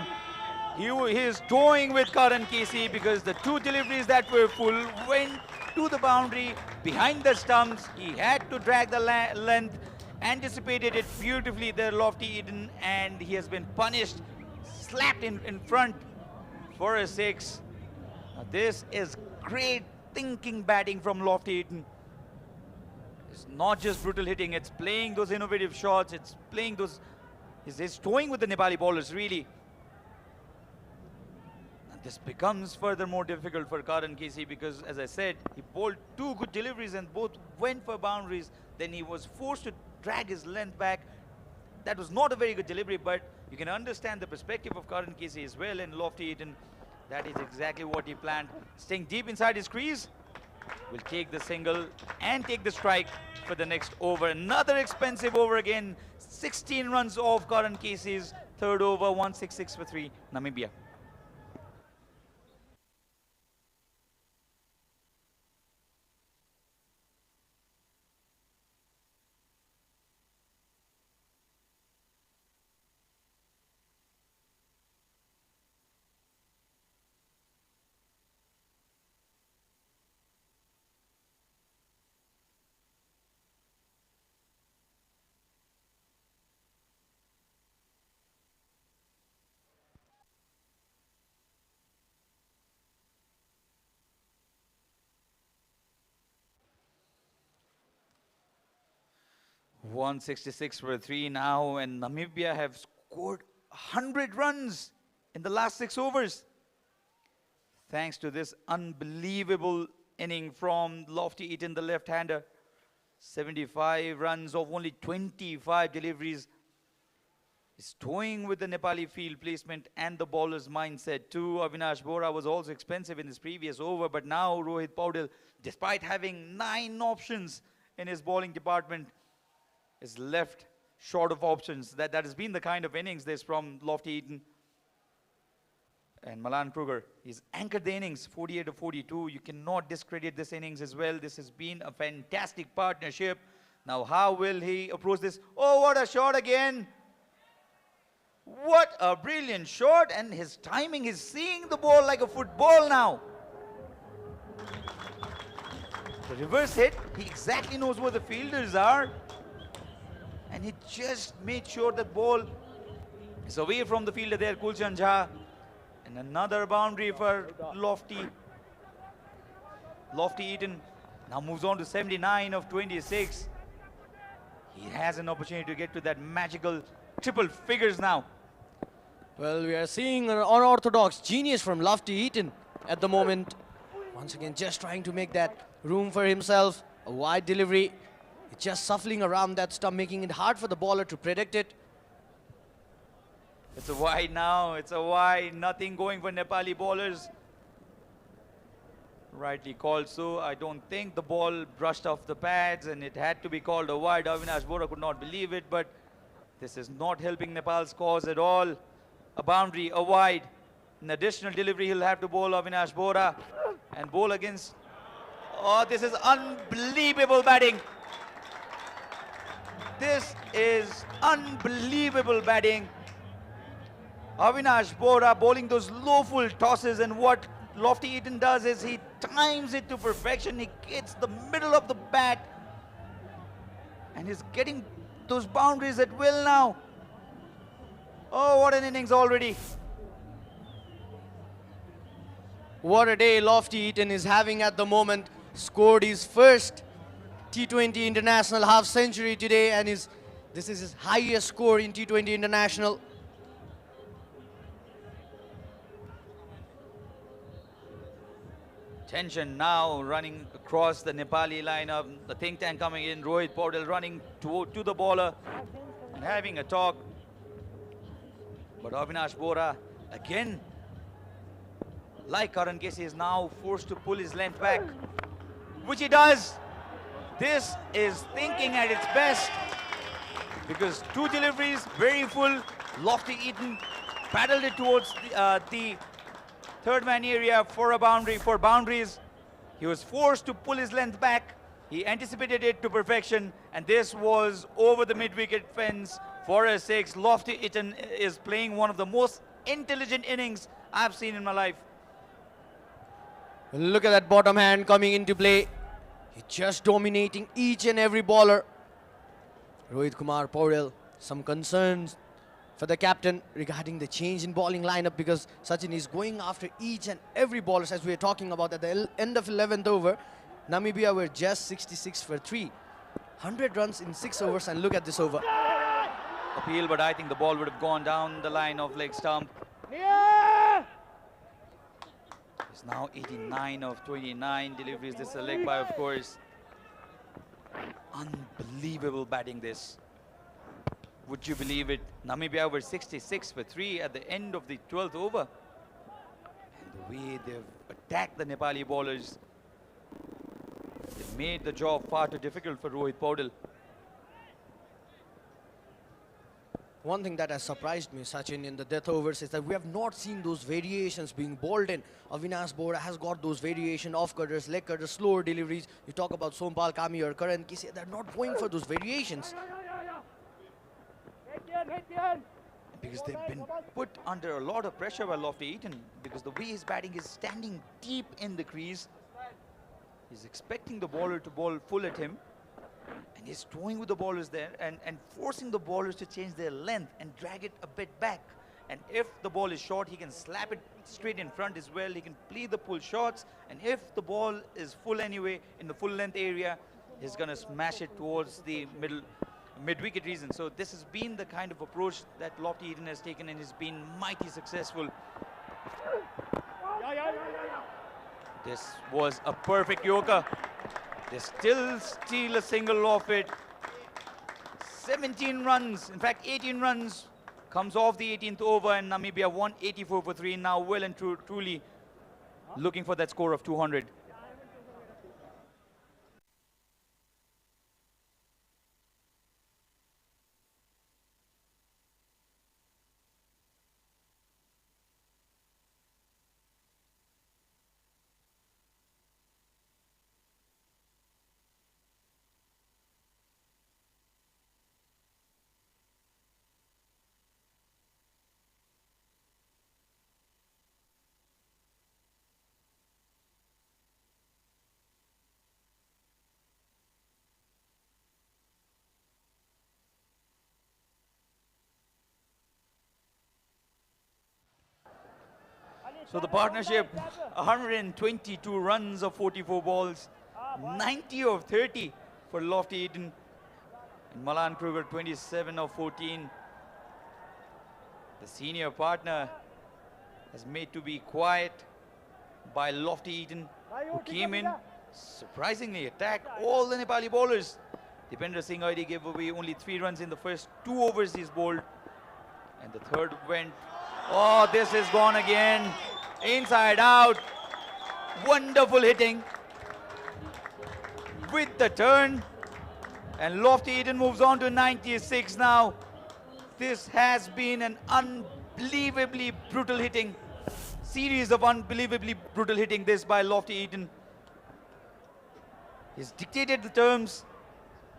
He is toying with Karan Casey because the 2 deliveries that were full went to the boundary behind the stumps. He had to drag the length, anticipated it beautifully there, Lofty Eaton, and he has been punished, slapped in front for a 6. Now this is great thinking batting from Lofty Eaton. It's not just brutal hitting, it's playing those innovative shots, it's playing those, he's toying with the Nepali bowlers really. And this becomes further more difficult for Karan Casey because, as I said, he bowled 2 good deliveries and both went for boundaries. Then he was forced to drag his length back. That was not a very good delivery, but you can understand the perspective of Karan Casey as well, and Lofty Eaton That is exactly what he planned. Staying deep inside his crease, will take the single and take the strike for the next over. Another expensive over again. 16 runs off Karan Casey's third over, 166 for 3, Namibia. .166 for 3 now, and Namibia have scored 100 runs in the last 6 overs. Thanks to this unbelievable inning from Lofty Eaton, the left-hander. 75 runs of only 25 deliveries. He's toying with the Nepali field placement and the bowler's mindset too. Avinash Bora was also expensive in his previous over, but now Rohit Paudel, despite having 9 options in his bowling department, is left short of options. That has been the kind of innings this from Lofty Eaton. And Malan Kruger, he's anchored the innings 48 to 42. You cannot discredit this innings as well. This has been a fantastic partnership. Now how will he approach this? Oh, what a shot again. What a brilliant shot, and his timing is seeing the ball like a football now. The reverse hit, he exactly knows where the fielders are. And he just made sure the ball is away from the fielder there, Kulchan Jha. And another boundary for Lofty Eaton. Now moves on to 79 of 26. He has an opportunity to get to that magical triple figures now. Well, we are seeing an unorthodox genius from Lofty Eaton at the moment. Once again, just trying to make that room for himself. A wide delivery. Just shuffling around that stump, making it hard for the bowler to predict it. It's a wide now. It's a wide. Nothing going for Nepali bowlers. Rightly called so. I don't think the ball brushed off the pads and it had to be called a wide. Avinash Bora could not believe it, but this is not helping Nepal's cause at all. A boundary, a wide. An additional delivery, he'll have to bowl Avinash Bora and bowl against. Oh, this is unbelievable batting. This is unbelievable batting. Avinash Bora bowling those low full tosses, and what Lofty Eaton does is he times it to perfection. He gets the middle of the bat and he's getting those boundaries at will now. Oh, what an innings already. What a day Lofty Eaton is having at the moment. Scored his first T20 International half century today, and this is his highest score in T20 International. Tension now running across the Nepali lineup. The think tank coming in. Rohit Paudel running to the bowler and having a talk. But Avinash Bora again, like Karan Casey, is now forced to pull his length back, which he does. This is thinking at its best, because 2 deliveries, very full. Lofty Eaton paddled it towards the third man area for a boundary, for boundaries. He was forced to pull his length back. He anticipated it to perfection, and this was over the mid-wicket fence for a 6. Lofty Eaton is playing one of the most intelligent innings I've seen in my life. Look at that bottom hand coming into play. He's just dominating each and every bowler. Rohit Kumar Paudel, some concerns for the captain regarding the change in bowling lineup, because Sachin is going after each and every bowler, as we are talking about at the end of 11th over. Namibia were just 66 for 3. 100 runs in 6 overs, and look at this over. Appeal, but I think the ball would have gone down the line of leg stump. It's now 89 of 29 deliveries. This is a leg by, of course. Unbelievable batting this. Would you believe it? Namibia were 66 for 3 at the end of the 12th over. And The way they've attacked the Nepali bowlers, they've made the job far too difficult for Rohit Paudel. One thing that has surprised me, Sachin, in the death overs is that we have not seen those variations being bowled in. Avinash Bora has got those variation, off-cutters, leg cutters, slower deliveries. You talk about Sompal Kami or Karan Kisi, they're not going for those variations. Because they've been put under a lot of pressure by Lofty Eaton, because the way he's batting is standing deep in the crease. He's expecting the bowler to bowl full at him, and he's throwing with the bowlers there and forcing the bowlers to change their length and drag it a bit back. And if the ball is short, he can slap it straight in front as well. He can play the pull shots, and if the ball is full anyway in the full length area, he's going to smash it towards the mid-wicket region. So this has been the kind of approach that Lofty Eaton has taken, and has been mighty successful. This was a perfect Yorker. They still steal a single off it. 17 runs, in fact 18 runs, comes off the 18th over, and Namibia won 84 for 3. Now well and truly looking for that score of 200. So the partnership, 122 runs of 44 balls, 90 of 30 for Lofty Eaton, and Malan Kruger 27 of 14. The senior partner has made to be quiet by Lofty Eaton, who came in, surprisingly attacked all the Nepali bowlers. Dipendra Singh Aidi gave away only 3 runs in the first 2 overs he's bowled, and the third went. Oh, this is gone again. Inside out. Wonderful hitting with the turn. And Lofty Eaton moves on to 96 now. This has been an unbelievably brutal hitting. Series of unbelievably brutal hitting this by Lofty Eaton. He's dictated the terms.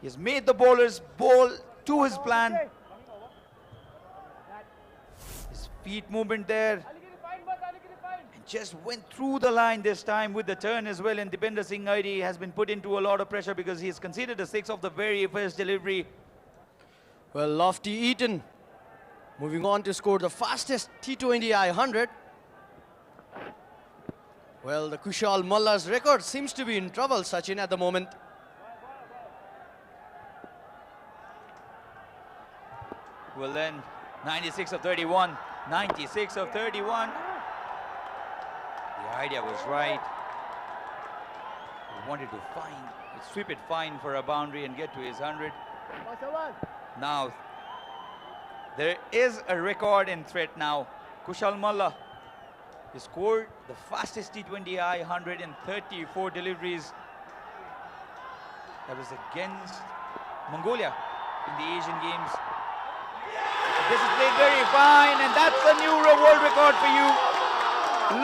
He's made the bowlers bowl to his plan. His feet movement there. And just went through the line this time with the turn as well. And Dipendra Singh Aidi has been put into a lot of pressure because he's conceded a 6 of the very first delivery. Well, Lofty Eaton moving on to score the fastest T20i 100. Well, the Kushal Malla's record seems to be in trouble, Sachin, at the moment. Well then, 96 of 31. 96 of 31. The idea was right. He wanted to sweep it fine for a boundary and get to his 100. Now, there is a record in threat now. Kushal Malla, he scored the fastest T20i 134 deliveries. That was against Mongolia in the Asian Games. This is played very fine, and that's a new world record for you.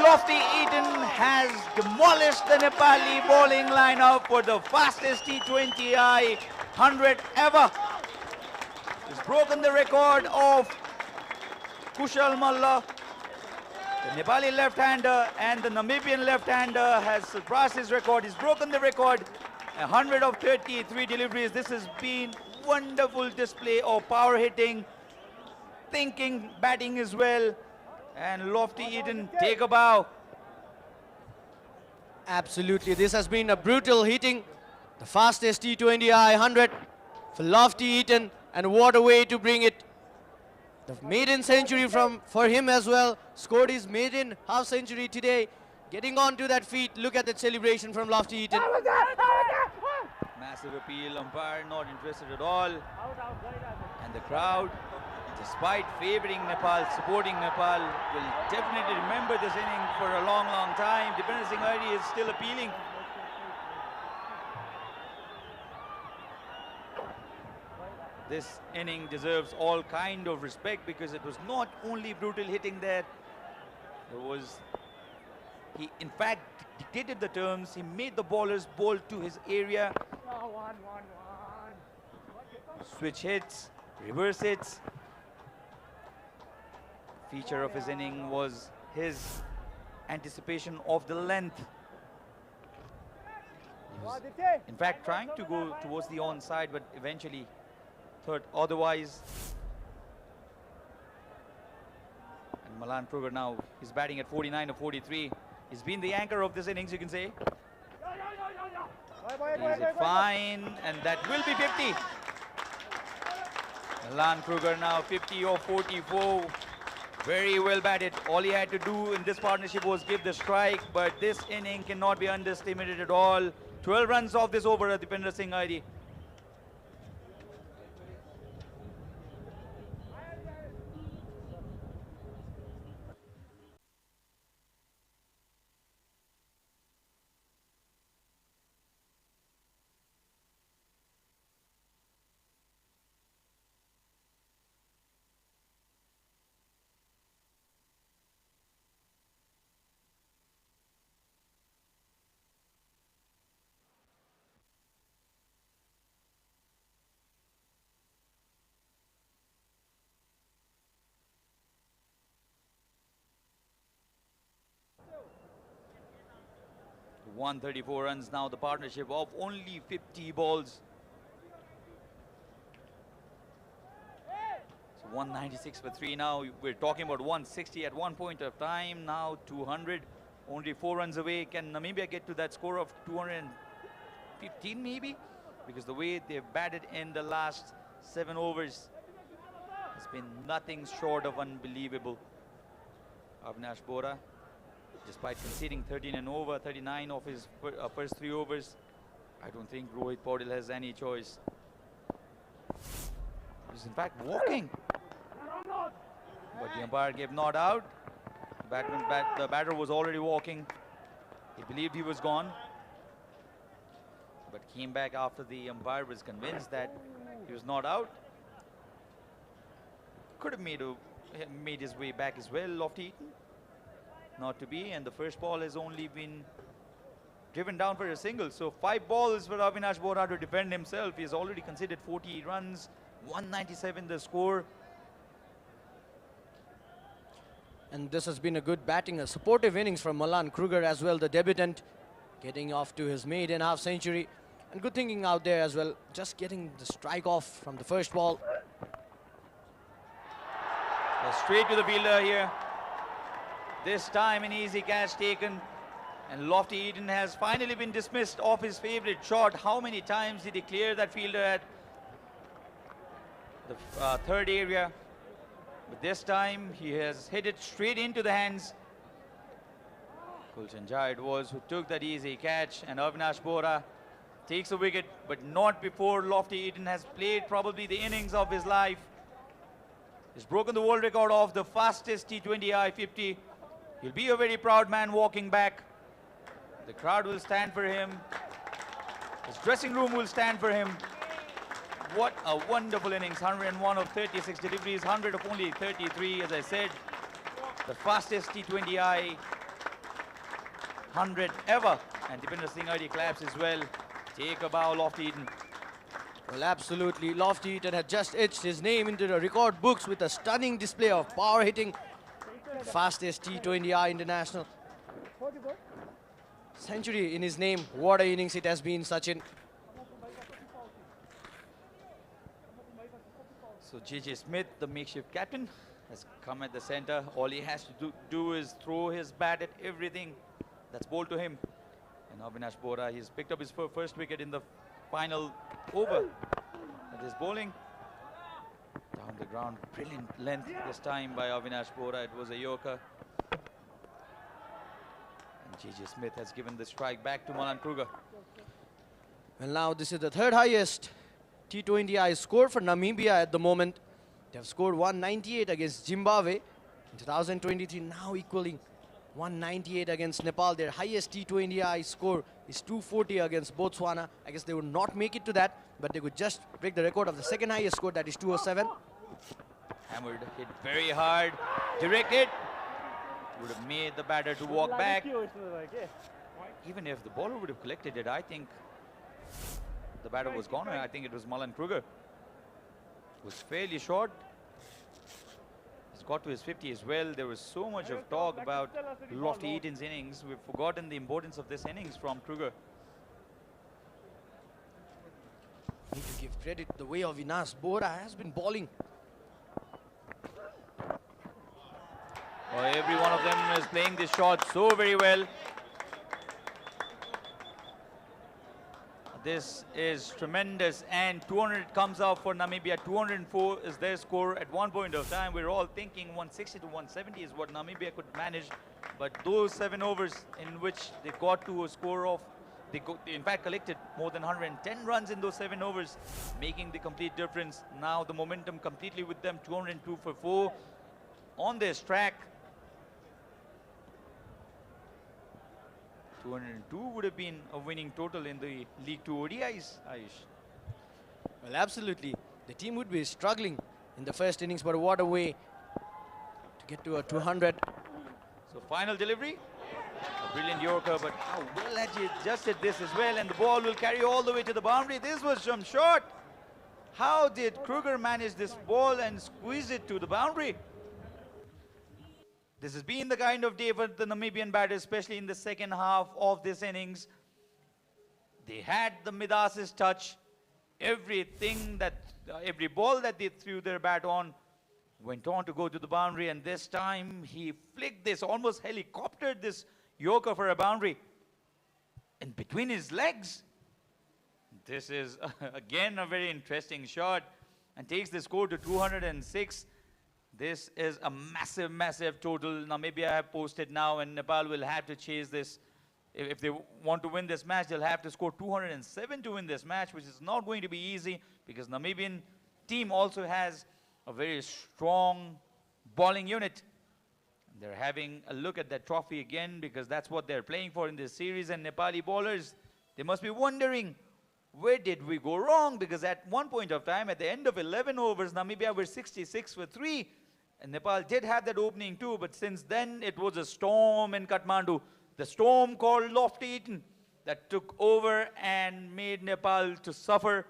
Lofty Eaton has demolished the Nepali bowling lineup for the fastest T20i 100 ever. He's broken the record of Kushal Malla. The Nepali left-hander and the Namibian left-hander has surpassed his record. He's broken the record. 100 of 33 deliveries. This has been wonderful display of power hitting, thinking, batting as well. And Lofty Eaton, take a bow. Absolutely, this has been a brutal hitting. The fastest T20i 100 for Lofty Eaton, and what a way to bring it. The maiden century for him as well. Scored his maiden half century today. Getting on to that feet. Look at that celebration from Lofty Eaton. Massive appeal, umpire not interested at all. And the crowd despite favoring Nepal, supporting Nepal, will definitely remember this inning for a long, long time. Dipender Singh Hardy is still appealing. This inning deserves all kind of respect because it was not only brutal hitting there. He in fact dictated the terms. He made the bowlers bowl to his area. Switch hits, reverse hits. Feature of his inning was his anticipation of the length. He was, in fact, trying to go towards the onside, but eventually third otherwise. And Malan Kruger now is batting at 49 or 43. He's been the anchor of this innings, you can say. Is it fine? And that will be 50. Malan Kruger now 50 or 44. Very well batted. All he had to do in this partnership was give the strike, but this inning cannot be underestimated at all. 12 runs off this over at Dipender Singh Hardy. – 134 runs now, the partnership of only 50 balls. So 196 for 3 now. We're talking about 160 at one point of time. Now 200, only 4 runs away. Can Namibia get to that score of 215 maybe? Because the way they've batted in the last 7 overs has been nothing short of unbelievable. Avinash Bora, despite conceding 13 and over, 39 of his first 3 overs, I don't think Rohit Paudel has any choice. He's in fact walking. But the umpire gave not out. The batter was already walking. He believed he was gone. But came back after the umpire was convinced that he was not out. Could have made his way back as well, Lofty Eaton. Not to be, and the first ball has only been driven down for a single. So 5 balls for Avinash Bora to defend himself. He has already conceded 40 runs, 197 the score. And this has been a good batting, a supportive innings from Malan Kruger as well, the debutant, getting off to his maiden half century. And good thinking out there as well, just getting the strike off from the first ball. Straight to the fielder here. This time an easy catch taken, and Lofty Eaton has finally been dismissed off his favorite shot. How many times did he clear that fielder at the third area? But this time he has hit it straight into the hands. Kulchan Jha it was who took that easy catch, and Avinash Bora takes a wicket, but not before Lofty Eaton has played probably the innings of his life. He's broken the world record of the fastest T20i 50. He'll be a very proud man walking back. The crowd will stand for him. His dressing room will stand for him. What a wonderful innings. 101 of 36 deliveries, 100 of only 33, as I said. The fastest T20i 100 ever. And Dipender Singh Hardy claps as well. Take a bow, Lofty Eaton. Well, absolutely. Lofty Eaton had just etched his name into the record books with a stunning display of power hitting. Fastest T20i international. Century in his name. What a innings it has been, Sachin. So J.J. Smith, the makeshift captain, has come at the center. All he has to do is throw his bat at everything that's bowled to him. And Avinash Bora, he's picked up his first wicket in the final over. That is bowling. Down the ground, brilliant length this time by Avinash Bora. It was a yorker. And J.J. Smith has given the strike back to Malan Kruger. Well, now this is the third highest T20I score for Namibia at the moment. They have scored 198 against Zimbabwe in 2023, now equaling 198 against Nepal. Their highest T20i score is 240 against Botswana. I guess they would not make it to that, but they could just break the record of the second highest score, that is 207. Hammered, hit very hard, directed. Would have made the batter to walk back. Even if the bowler would have collected it, I think the batter was gone. I think it was Mullen Kruger. It was fairly short. He's got to his 50 as well. There was so much of talk about Lofty Eaton's innings. We've forgotten the importance of this innings from Kruger. Need to give credit the way of Inas. Bora has been bowling. Oh, every one of them is playing this shot so very well. This is tremendous, and 200 comes out for Namibia. 204 is their score. At one point of time, we're all thinking 160 to 170 is what Namibia could manage. But those 7 overs in which they got to a score of, they in fact collected more than 110 runs in those 7 overs, making the complete difference. Now the momentum completely with them. 202 for 4 on this track. 202 would have been a winning total in the League 2 ODIs, Ayush. Well, absolutely. The team would be struggling in the first innings, but what a way to get to a 200. So final delivery, a brilliant Yorker, but how well had he adjusted this as well, and the ball will carry all the way to the boundary. This was some shot. How did Kruger manage this ball and squeeze it to the boundary? This has been the kind of day for the Namibian batters, especially in the second half of this innings. They had the Midas's touch. Everything that, every ball that they threw their bat on went on to go to the boundary, and this time he flicked this, almost helicoptered this Yorker for a boundary. And between his legs, this is again a very interesting shot, and takes the score to 206. This is a massive, massive total Namibia have posted now, and Nepal will have to chase this. If they want to win this match, they'll have to score 207 to win this match, which is not going to be easy because Namibian team also has a very strong bowling unit. They're having a look at that trophy again because that's what they're playing for in this series, and Nepali bowlers, they must be wondering, where did we go wrong? Because at one point of time, at the end of 11 overs, Namibia were 66 for 3. And Nepal did have that opening too, but since then it was a storm in Kathmandu. The storm called Lofty Eaton that took over and made Nepal to suffer.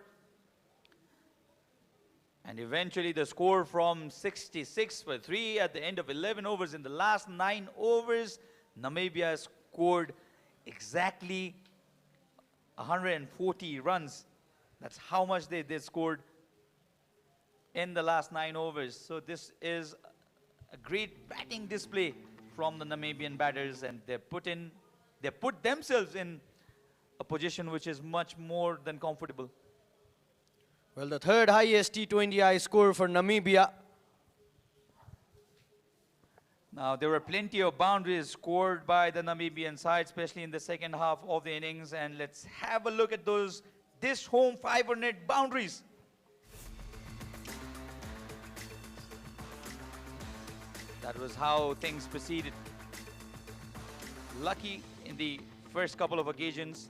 And eventually the score from 66 for 3 at the end of 11 overs in the last 9 overs, Namibia scored exactly 140 runs. That's how much they scored in the last 9 overs. So this is a great batting display from the Namibian batters, and they put themselves in a position which is much more than comfortable. Well, the third highest T20i score for Namibia. Now, there were plenty of boundaries scored by the Namibian side, especially in the second half of the innings. And let's have a look at those dish home 500 boundaries. That was how things proceeded. Lucky in the first couple of occasions.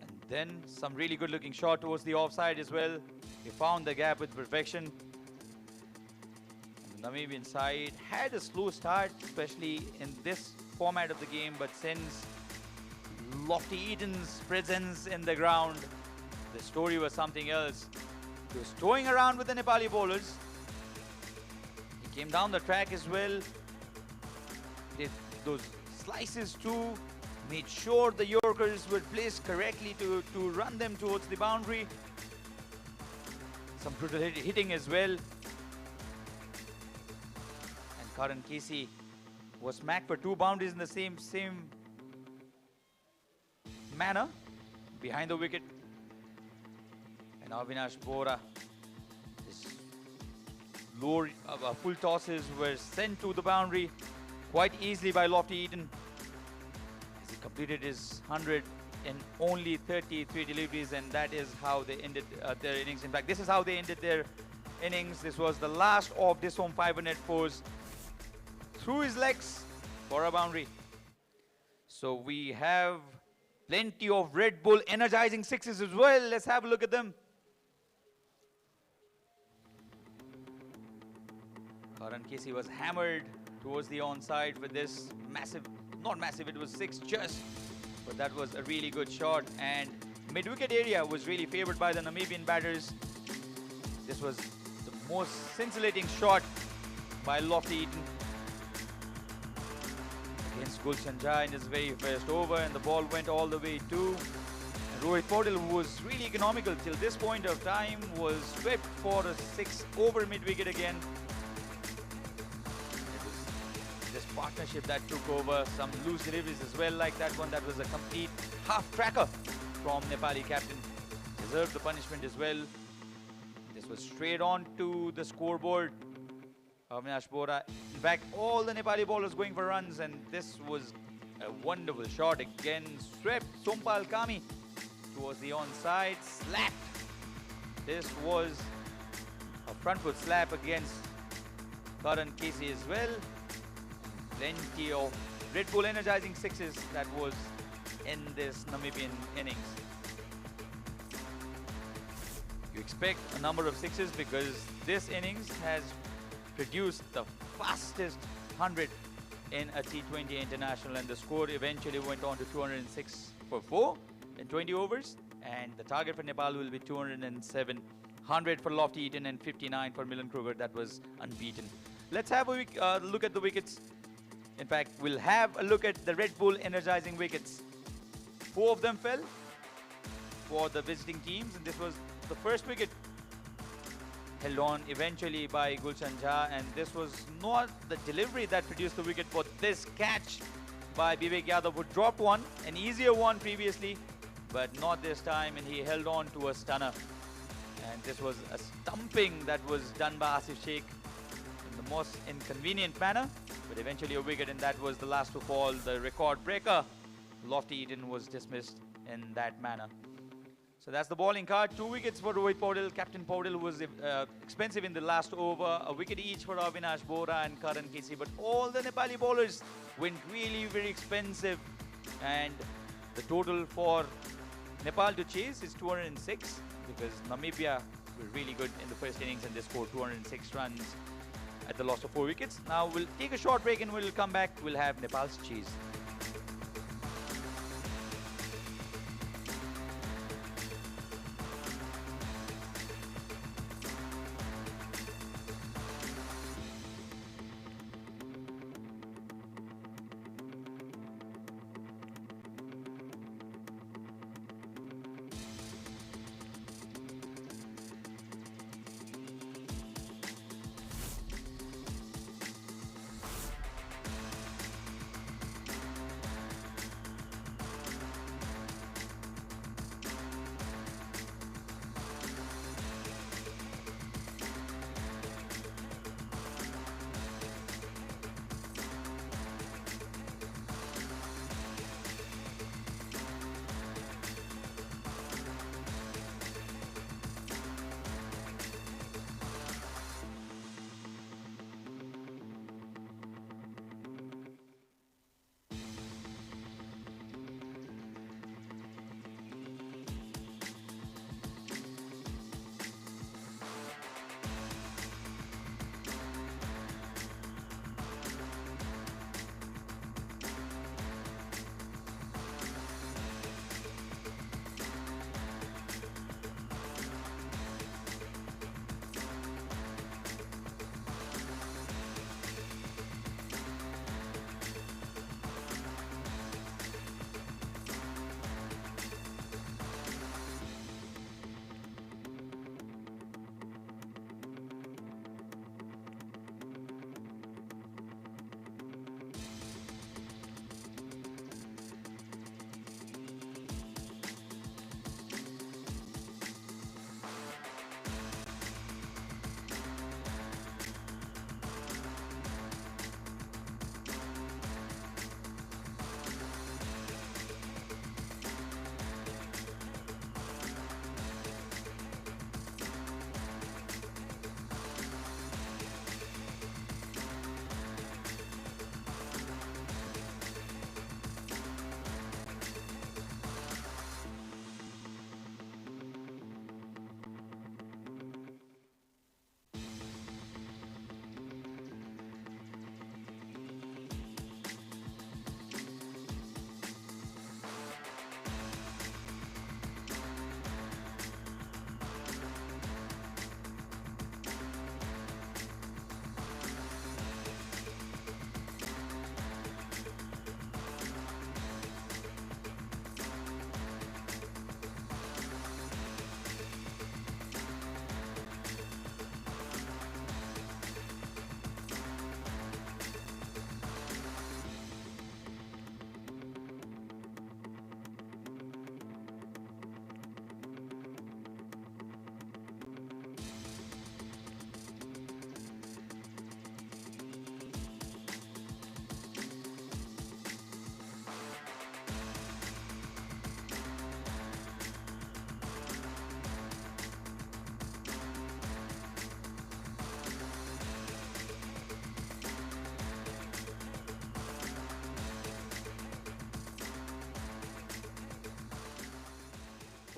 And then some really good looking shot towards the offside as well. He found the gap with perfection. And the Namibian side had a slow start, especially in this format of the game, but since Lofty Eaton's presence in the ground, the story was something else. He was toying around with the Nepali bowlers. He came down the track as well, did those slices too, made sure the Yorkers were placed correctly to run them towards the boundary. Some brutal hitting as well. And Karan Casey was smacked for 2 boundaries in the same manner behind the wicket. And Avinash Bora, his lower full tosses were sent to the boundary quite easily by Lofty Eaton as he completed his 100 in only 33 deliveries, and that is how they ended their innings. In fact, this is how they ended their innings. This was the last of this home 500 fours through his legs for a boundary. So we have plenty of Red Bull energizing sixes as well. Let's have a look at them. Karan Casey was hammered towards the onside with this massive, not massive, it was 6 just, but that was a really good shot, and mid-wicket area was really favored by the Namibian batters. This was the most scintillating shot by Lofty Eaton against Gulshan Jha in his very first over, and the ball went all the way to Rohit Paudel, who was really economical till this point of time, was swept for a 6 over mid-wicket again. It was this partnership that took over, some loose deliveries as well, like that one. That was a complete half-tracker from Nepali captain. Deserved the punishment as well. This was straight on to the scoreboard. Avinash Bora. In fact, all the Nepali bowlers going for runs, and this was a wonderful shot. Again, swept Sompal Kami towards the onside, slapped. This was a front foot slap against Karan Casey as well. Plenty of Red Bull energizing sixes that was in this Namibian innings. You expect a number of sixes because this innings has produced the fastest 100 in a T20 international, and the score eventually went on to 206 for 4 in 20 overs, and the target for Nepal will be 207. 100 for Lofty Eaton and 59 for Milan Kruger. That was unbeaten. Let's have a look at the wickets. In fact, we'll have a look at the Red Bull energizing wickets. 4 of them fell for the visiting teams, and this was the first wicket held on eventually by Gulshan Jha, and this was not the delivery that produced the wicket, but this catch by Vivek Yadav, who dropped one, an easier one previously, but not this time, and he held on to a stunner. And this was a stumping that was done by Asif Sheikh in the most inconvenient manner, but eventually a wicket, and that was the last to fall, the record breaker. Lofty Eaton was dismissed in that manner. So that's the bowling card. 2 wickets for Rohit Paudel. Captain Paudel was expensive in the last over. A wicket each for Avinash Bora and Karan Casey. But all the Nepali bowlers went really very expensive. And the total for Nepal to chase is 206, because Namibia were really good in the first innings and they scored 206 runs at the loss of 4 wickets. Now we'll take a short break and we'll come back. We'll have Nepal's chase.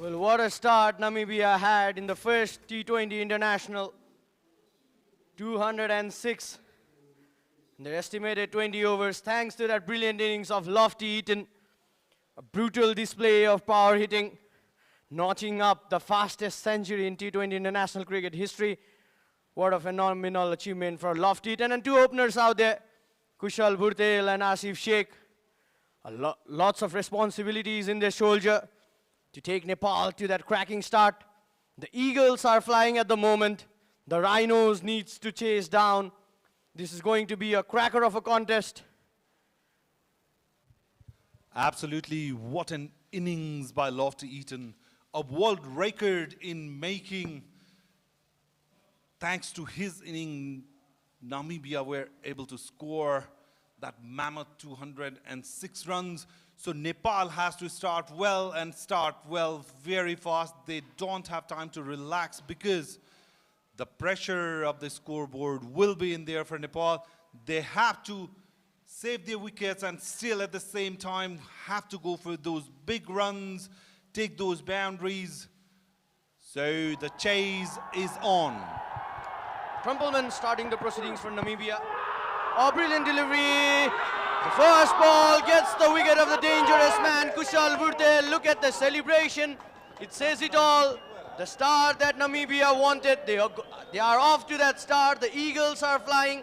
Well, what a start Namibia had in the first T20 international. 206 in their estimated 20 overs, thanks to that brilliant innings of Lofty Eaton. A brutal display of power hitting, notching up the fastest century in T20 international cricket history. What a phenomenal achievement for Lofty Eaton. And two openers out there, Kushal Bhurtel and Asif Sheikh. Lots of responsibilities in their shoulder to take Nepal to that cracking start. The Eagles are flying at the moment. The Rhinos needs to chase down. This is going to be a cracker of a contest. Absolutely, what an innings by Lofty Eaton. A world record in making. Thanks to his inning, Namibia were able to score that mammoth 206 runs. So Nepal has to start well and start well very fast. They don't have time to relax because the pressure of the scoreboard will be in there for Nepal. They have to save their wickets and still at the same time have to go for those big runs, take those boundaries. So the chase is on. Trumpelman starting the proceedings for Namibia. Oh, brilliant delivery. The first ball gets the wicket of the dangerous man, Kushal Bhurtel. Look at the celebration. It says it all. The start that Namibia wanted, they are off to that start. The Eagles are flying.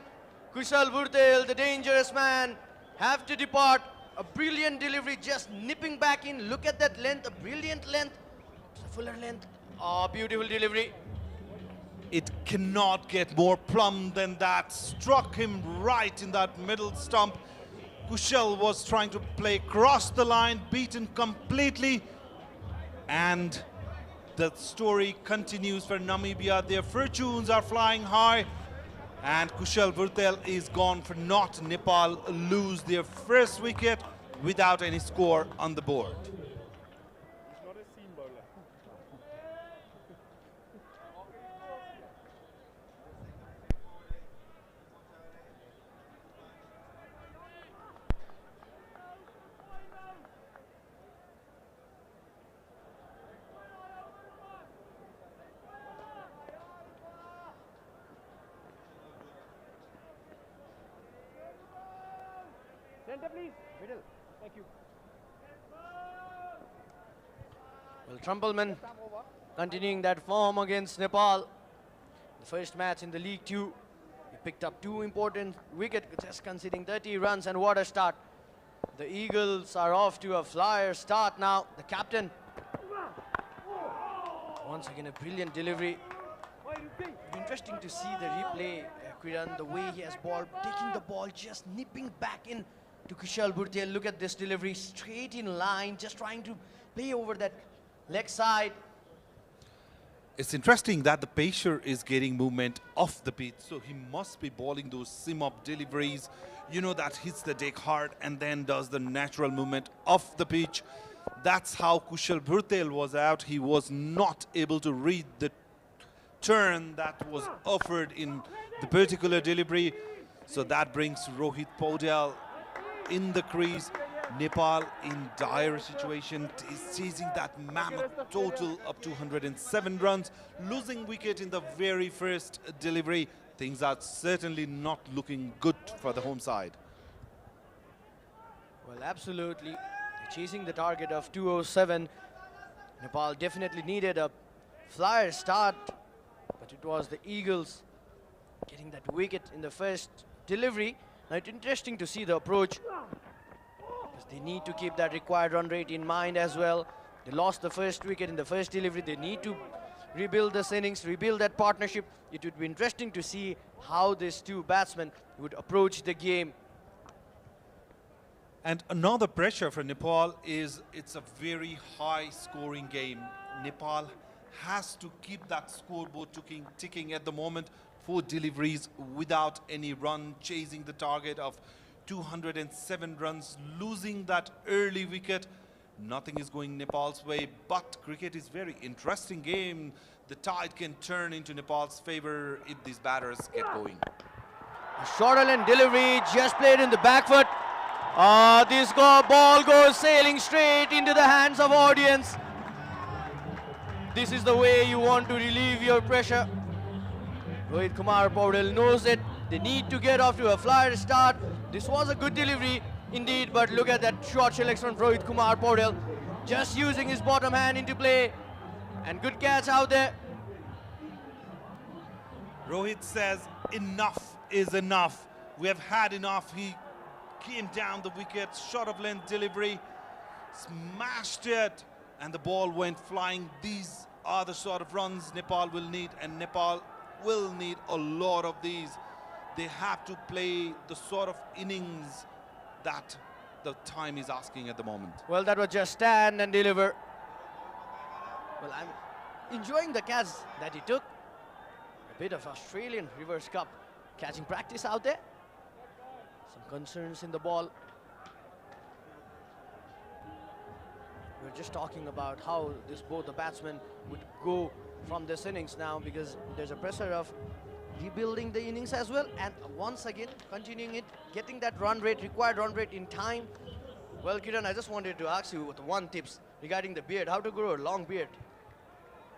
Kushal Bhurtel, the dangerous man, have to depart. A brilliant delivery, just nipping back in. Look at that length, a brilliant length. It's a fuller length. Oh, beautiful delivery. It cannot get more plumb than that. Struck him right in that middle stump. Kushal was trying to play cross the line, beaten completely. And the story continues for Namibia. Their fortunes are flying high. And Kushal Bhurtel is gone for naught. Nepal lose their first wicket without any score on the board. Center, please. Middle. Thank you. Well, Trumpelman continuing that form against Nepal. The first match in the League 2. He picked up two important wickets, just conceding 30 runs, and what a start. The Eagles are off to a flyer start now. The captain. Once again, a brilliant delivery. Interesting to see the replay, Kiran, the way he has ball, taking the ball, just nipping back in to Kushal Bhurtel. Look at this delivery, straight in line, just trying to play over that leg side. It's interesting that the pacer is getting movement off the pitch, so he must be bowling those sim-up deliveries, you know, that hits the deck hard and then does the natural movement off the pitch. That's how Kushal Bhurtel was out. He was not able to read the turn that was offered in the particular delivery. So that brings Rohit Paudel in the crease. Nepal in dire situation, is chasing that mammoth total of 207 runs, losing wicket in the very first delivery. Things are certainly not looking good for the home side. Well, absolutely. They're chasing the target of 207. Nepal definitely needed a flyer start, but it was the Eagles getting that wicket in the first delivery. Now, it's interesting to see the approach, because they need to keep that required run rate in mind as well. They lost the first wicket in the first delivery. They need to rebuild this innings, rebuild that partnership. It would be interesting to see how these two batsmen would approach the game. And another pressure for Nepal is it's a very high scoring game. Nepal has to keep that scoreboard ticking at the moment. 4 deliveries without any run, chasing the target of 207 runs, losing that early wicket. Nothing is going Nepal's way, but cricket is very interesting game. The tide can turn into Nepal's favor if these batters get going. A short and delivery, just played in the back foot. This ball goes sailing straight into the hands of audience. this is the way you want to relieve your pressure. Rohit Kumar Paudel knows it. They need to get off to a flyer start. This was a good delivery indeed, but look at that short selection from Rohit Kumar Paudel. Just using his bottom hand into play. And good catch out there. Rohit says enough is enough. We have had enough. He came down the wicket, short of length delivery, smashed it, and the ball went flying. These are the sort of runs Nepal will need, and Nepal will need a lot of these. They have to play the sort of innings that the time is asking at the moment. Well, that was just stand and deliver. Well, I'm enjoying the catch that he took. A bit of Australian reverse cup catching practice out there. Some concerns in the ball. We were just talking about how both the batsmen would go from this innings now, because there's a pressure of rebuilding the innings as well, and once again continuing it, getting that run rate, required run rate in time. Well, Kiran, I just wanted to ask you with one tips regarding the beard, how to grow a long beard.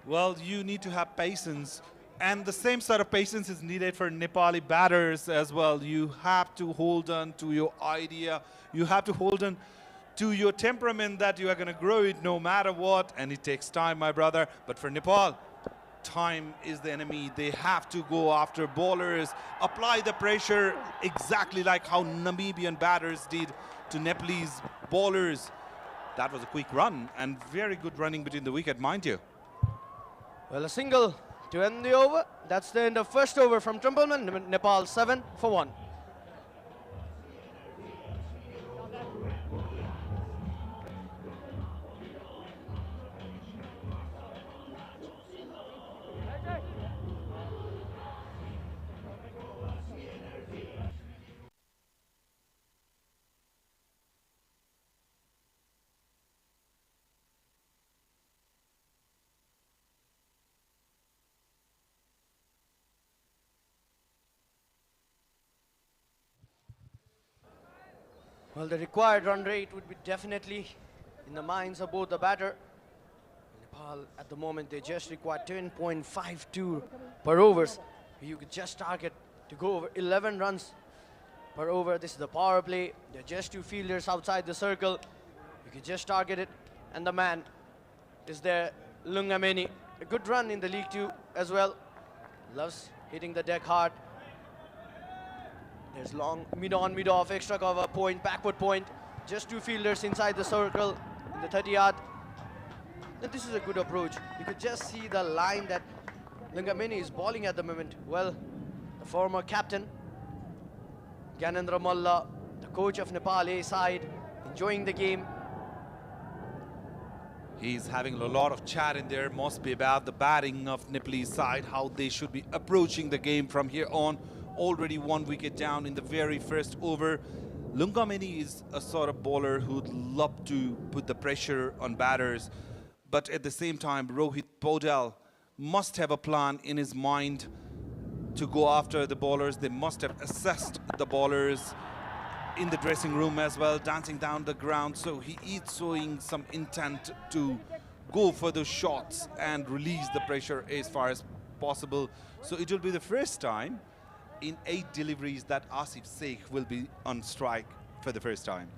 Well, you need to have patience, and the same sort of patience is needed for Nepali batters as well. You have to hold on to your idea. You have to hold on to your temperament that you are going to grow it no matter what, and it takes time, my brother. But for Nepal, time is the enemy. They have to go after bowlers, apply the pressure exactly like how Namibian batters did to Nepalese bowlers. That was a quick run and very good running between the wicket, mind you. Well, a single to end the over. That's the end of first over from Trumpelman. Nepal 7 for 1. Well, the required run rate would be definitely in the minds of both the batter. Nepal, at the moment, they just require 10.52 per overs. You could just target to go over 11 runs per over. This is the power play. There are just two fielders outside the circle. You could just target it. And the man is there, Lungameni. A good run in the League 2 as well. Loves hitting the deck hard. There's long mid-on, mid-off, extra cover, point, backward point. Just two fielders inside the circle in the 30-yard. This is a good approach. You could just see the line that Lungameni is bowling at the moment. Well, the former captain, Gyanendra Malla, the coach of Nepal A side, enjoying the game. He's having a lot of chat in there, must be about the batting of Nepalese side, how they should be approaching the game from here on. Already 1 wicket down in the very first over. Lungameni is a sort of bowler who'd love to put the pressure on batters, but at the same time, Rohit Paudel must have a plan in his mind to go after the bowlers. They must have assessed the bowlers in the dressing room as well, dancing down the ground. So he is showing some intent to go for those shots and release the pressure as far as possible. So it will be the first time in 8 deliveries that Asif Sheikh will be on strike for the first time.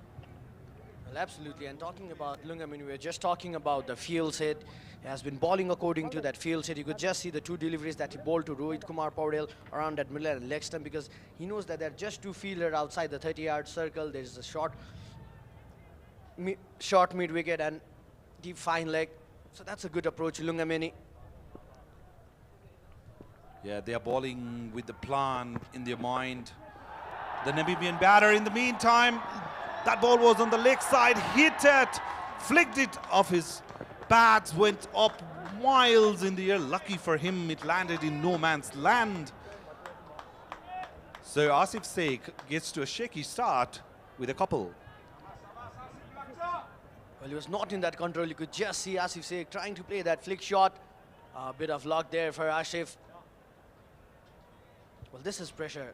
Well, absolutely. And talking about Lungameni, we were just talking about the field set. He has been bowling according to that field set. You could just see the 2 deliveries that he bowled to Rohit Kumar Paudel around that middle and leg stump, because he knows that there are just 2 fielders outside the 30-yard circle. There's a short mid-wicket and deep fine leg. So that's a good approach, Lungameni. Yeah, they are bowling with the plan in their mind. The Namibian batter, in the meantime, that ball was on the leg side, hit it, flicked it off his pads, went up miles in the air. Lucky for him, it landed in no man's land. So Asif Sheikh gets to a shaky start with a couple. Well, he was not in that control. You could just see Asif Sheikh trying to play that flick shot. A bit of luck there for Asif. Well, this is pressure,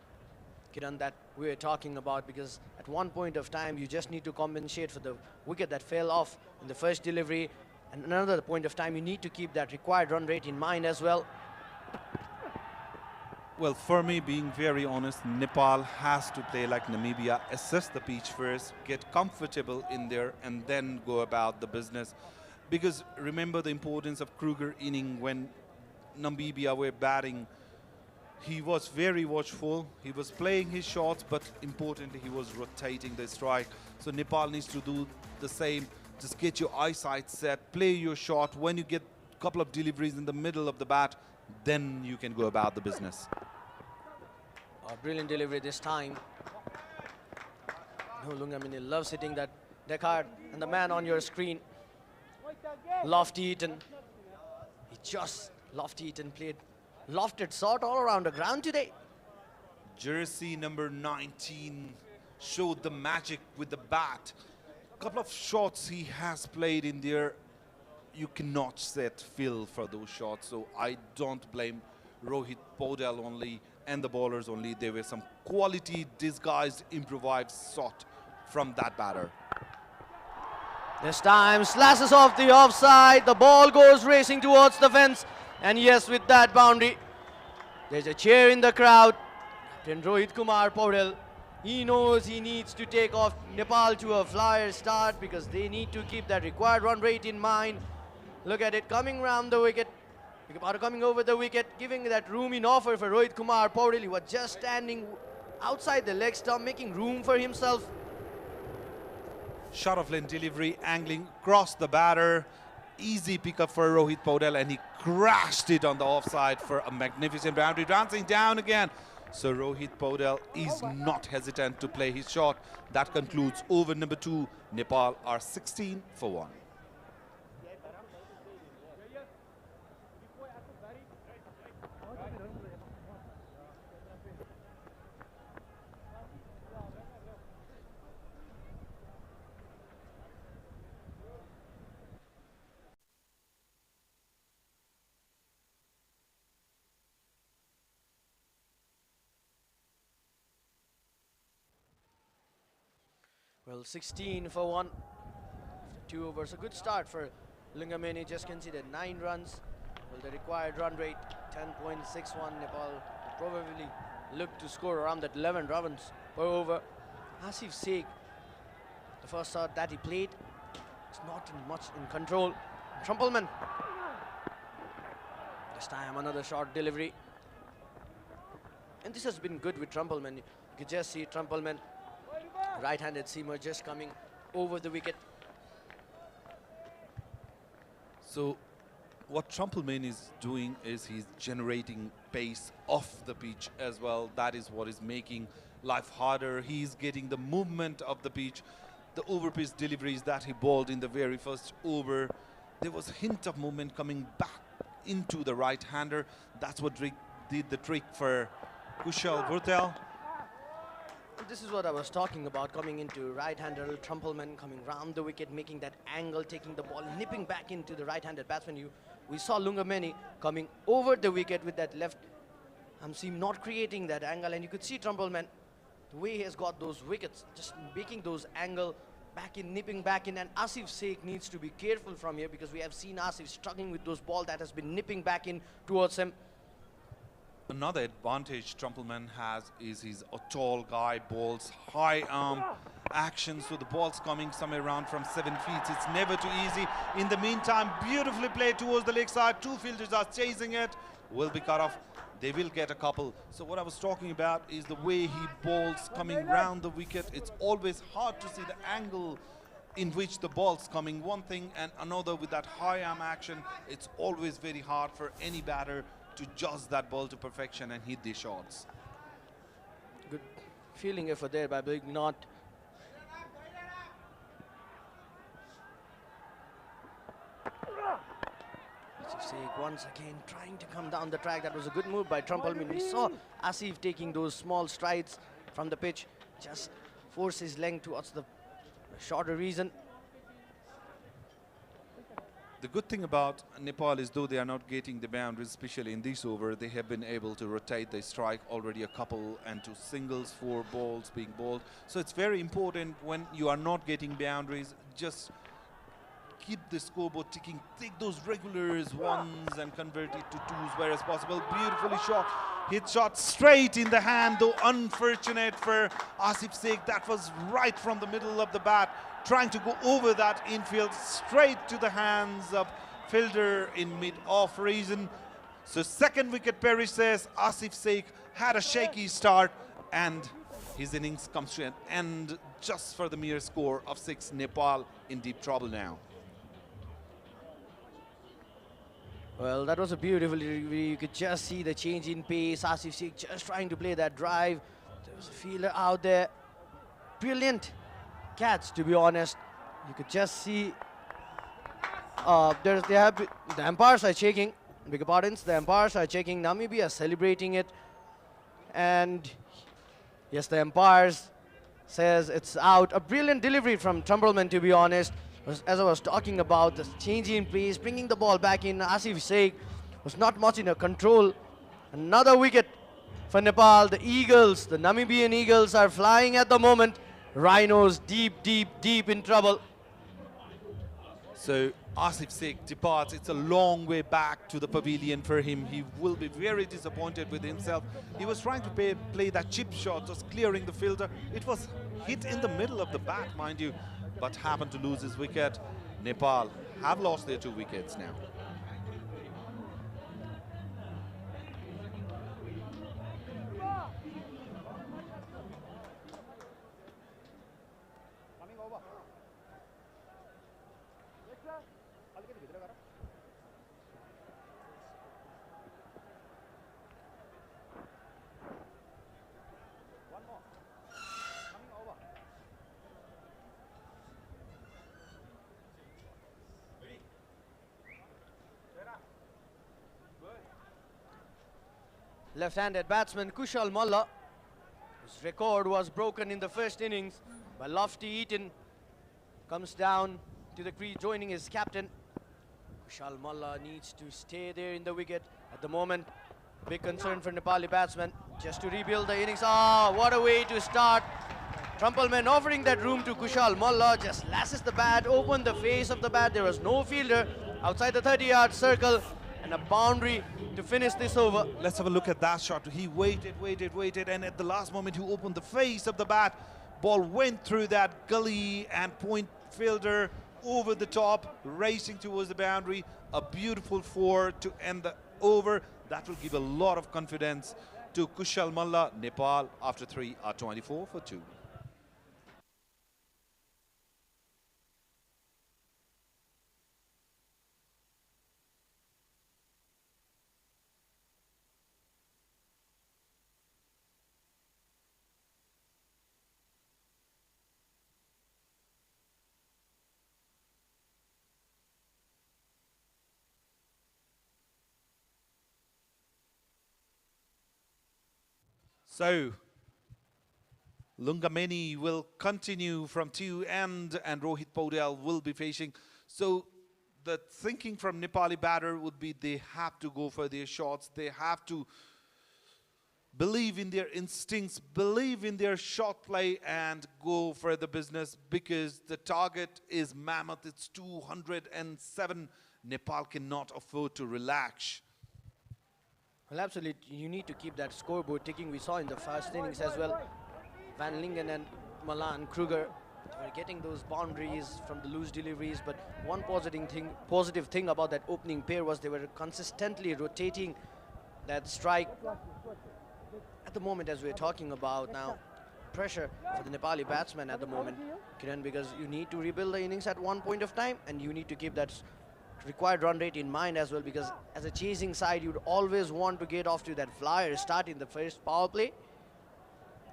Kiran, that we were talking about, because at one point of time, you just need to compensate for the wicket that fell off in the first delivery. And another point of time, you need to keep that required run rate in mind as well. Well, for me, being very honest, Nepal has to play like Namibia, assess the pitch first, get comfortable in there, and then go about the business. Because remember the importance of Kruger inning when Namibia were batting. He was very watchful. He was playing his shots, but importantly, he was rotating the strike. So Nepal needs to do the same. Just get your eyesight set, play your shot. When you get a couple of deliveries in the middle of the bat, then you can go about the business. A brilliant delivery this time. No, Lungamini loves hitting that deck hard. And the man on your screen, Lofty Eaton. He just, Lofty Eaton played lofted shot all around the ground today. Jersey number 19 showed the magic with the bat. A couple of shots he has played in there. You cannot set Phil for those shots, so I don't blame Rohit Podel only and the bowlers only. There were some quality disguised improvised shot from that batter. This time slashes off the offside. The ball goes racing towards the fence. And yes, with that boundary, there's a cheer in the crowd. Captain Rohit Kumar Podel, he knows he needs to take off Nepal to a flyer start because they need to keep that required run rate in mind. Look at it coming round the wicket. Coming over the wicket, giving that room in offer for Rohit Kumar Podel. He was just standing outside the leg stump, making room for himself. Shot of lane delivery, angling, crossed the batter. Easy pickup for Rohit Podel, and he crashed it on the offside for a magnificent boundary. Dancing down again. So Rohit Podel is not hesitant to play his shot. That concludes over number 2. Nepal are 16 for 1. Well, 16 for 1. After 2 overs, a good start for Lungameni. Just conceded 9 runs. Well, the required run rate 10.61. Nepal probably look to score around that 11 runs per over. Asif Sheikh, the first shot that he played, is not much in control. Trumpleman. This time another short delivery. And this has been good with Trumpleman. You can just see Trumpleman, right-handed seamer, just coming over the wicket. So what Trumpleman is doing is he's generating pace off the pitch as well. That is what is making life harder. He's getting the movement of the pitch. The over-pitch deliveries that he bowled in the very first over, there was a hint of movement coming back into the right-hander. That's what did the trick for Kushal Bhurtel. This is what I was talking about, coming into right-hander, Trumpleman coming round the wicket, making that angle, taking the ball, nipping back into the right-handed batsman. We saw Lungameni coming over the wicket with that left arm seam, not creating that angle, and you could see Trumpleman, the way he has got those wickets, just making those angle back in, nipping back in, and Asif Sheikh needs to be careful from here because we have seen Asif struggling with those balls that has been nipping back in towards him. Another advantage Trumpleman has is he's a tall guy, bowls high arm action, so the ball's coming somewhere around from 7 feet. It's never too easy. In the meantime, beautifully played towards the leg side. 2 fielders are chasing it. Will be cut off. They will get a couple. So what I was talking about is the way he bowls coming round the wicket. It's always hard to see the angle in which the ball's coming. One thing and another with that high arm action, it's always very hard for any batter to judge that ball to perfection and hit the shots. Good fielding effort there by Big Knot. Asif Sheikh once again trying to come down the track. That was a good move by Trumpleman. We saw Asif taking those small strides from the pitch, just force his length towards the shorter region. The good thing about Nepal is though they are not getting the boundaries, especially in this over, they have been able to rotate the strike already a couple and to singles, 4 balls being bowled. So it's very important when you are not getting boundaries, just keep the scoreboard ticking, take those regulars ones and convert it to twos where as possible. Beautifully shot, hit shot straight in the hand, though unfortunate for Asif Sheikh. That was right from the middle of the bat, trying to go over that infield straight to the hands of fielder in mid-off reason. So second wicket perishes. Asif Sheikh had a shaky start and his innings comes to an end just for the mere score of 6. Nepal in deep trouble now. Well, that was a beautiful delivery. You could just see the change in pace. Asif Sheikh just trying to play that drive. There was a fielder out there. Brilliant catch, to be honest. You could just see the umpires are checking. Beg your pardons, the umpires are checking. Namibia celebrating it. And yes, the umpires says it's out. A brilliant delivery from Trumpelman, to be honest. As I was talking about, the change in pace, bringing the ball back in. Asif Sheikh was not much in her control. Another wicket for Nepal. The Eagles, the Namibian Eagles are flying at the moment. Rhinos deep, deep, deep in trouble. So Asif Sheikh departs. It's a long way back to the pavilion for him. He will be very disappointed with himself. He was trying to play that chip shot, just clearing the fielder. It was hit in the middle of the bat, mind you, but happened to lose his wicket. Nepal have lost their 2 wickets now. Left-handed batsman Kushal Malla, whose record was broken in the first innings by Lofty Eaton, comes down to the crease, joining his captain. Kushal Malla needs to stay there in the wicket at the moment. Big concern for Nepali batsmen, just to rebuild the innings. What a way to start. Trumpelman offering that room to Kushal Malla, just lashes the bat, opened the face of the bat. There was no fielder outside the 30-yard circle, and a boundary to finish this over. Let's have a look at that shot. He waited, and at the last moment he opened the face of the bat. Ball went through that gully and point fielder over the top, racing towards the boundary. A beautiful 4 to end the over. That will give a lot of confidence to Kushal Malla. Nepal after 3 are 24 for 2. So, Lungameni will continue from 2 end and Rohit Paudel will be facing. So, the thinking from Nepali batter would be they have to go for their shots. They have to believe in their instincts, believe in their shot play and go for the business because the target is mammoth. It's 207. Nepal cannot afford to relax. Well, absolutely. You need to keep that scoreboard ticking. We saw in the first innings as well. Van Lingen and Malan Kruger were getting those boundaries from the loose deliveries. But one positive thing about that opening pair was they were consistently rotating that strike. At the moment, as we're talking about now, pressure for the Nepali batsmen at the moment, Kiran, because you need to rebuild the innings at one point of time and you need to keep that required run rate in mind as well, because as a chasing side you'd always want to get off to that flyer start in the first power play.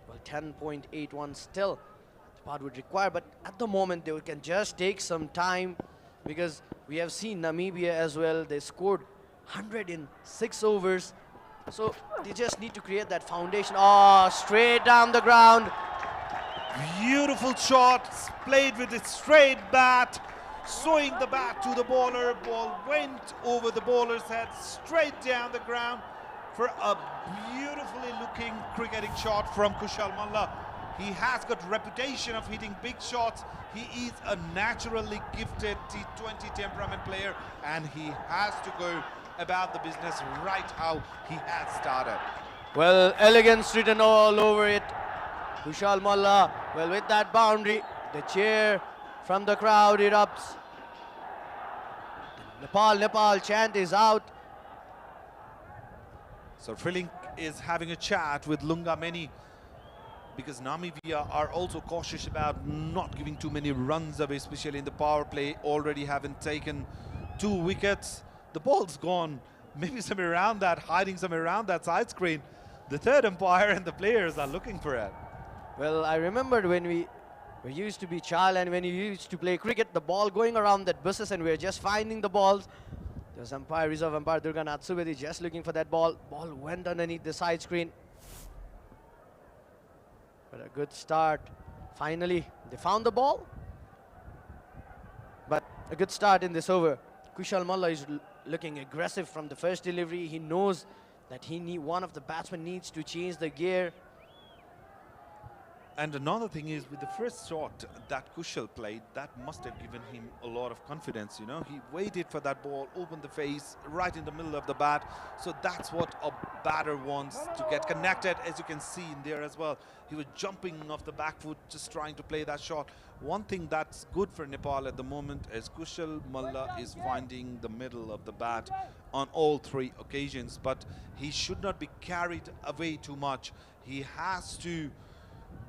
Well, 10.81 still the part would require, but at the moment they can just take some time because we have seen Namibia as well. They scored 106 overs, so they just need to create that foundation. Straight down the ground. Beautiful shot, played with a straight bat, swinging the bat to the bowler. Ball went over the bowler's head, straight down the ground for a beautifully looking cricketing shot from Kushal Malla. He has got reputation of hitting big shots. He is a naturally gifted T20 temperament player, and he has to go about the business right how he has started. Well, elegance written all over it. Kushal Malla, well, with that boundary, the cheer from the crowd erupts. Nepal chant is out. So Frilink is having a chat with Lunga Meni, because Namibia are also cautious about not giving too many runs away, especially in the power play. Already haven't taken 2 wickets. The ball's gone, maybe somewhere around that, hiding somewhere around that side screen. The third umpire and the players are looking for it. Well, I remembered when we used to be child and when you used to play cricket, the ball going around that buses and we were just finding the balls. There's umpire, reserve umpire Durganath Subedi just looking for that ball. Ball went underneath the side screen. But a good start. Finally, they found the ball. But a good start in this over. Kushal Malla is looking aggressive from the first delivery. He knows that one of the batsmen needs to change the gear. And another thing is, with the first shot that Kushal played, that must have given him a lot of confidence, you know. He waited for that ball, opened the face right in the middle of the bat. So that's what a batter wants, to get connected, as you can see in there as well. He was jumping off the back foot, just trying to play that shot. One thing that's good for Nepal at the moment is Kushal Malla is finding the middle of the bat on all 3 occasions, but he should not be carried away too much. He has to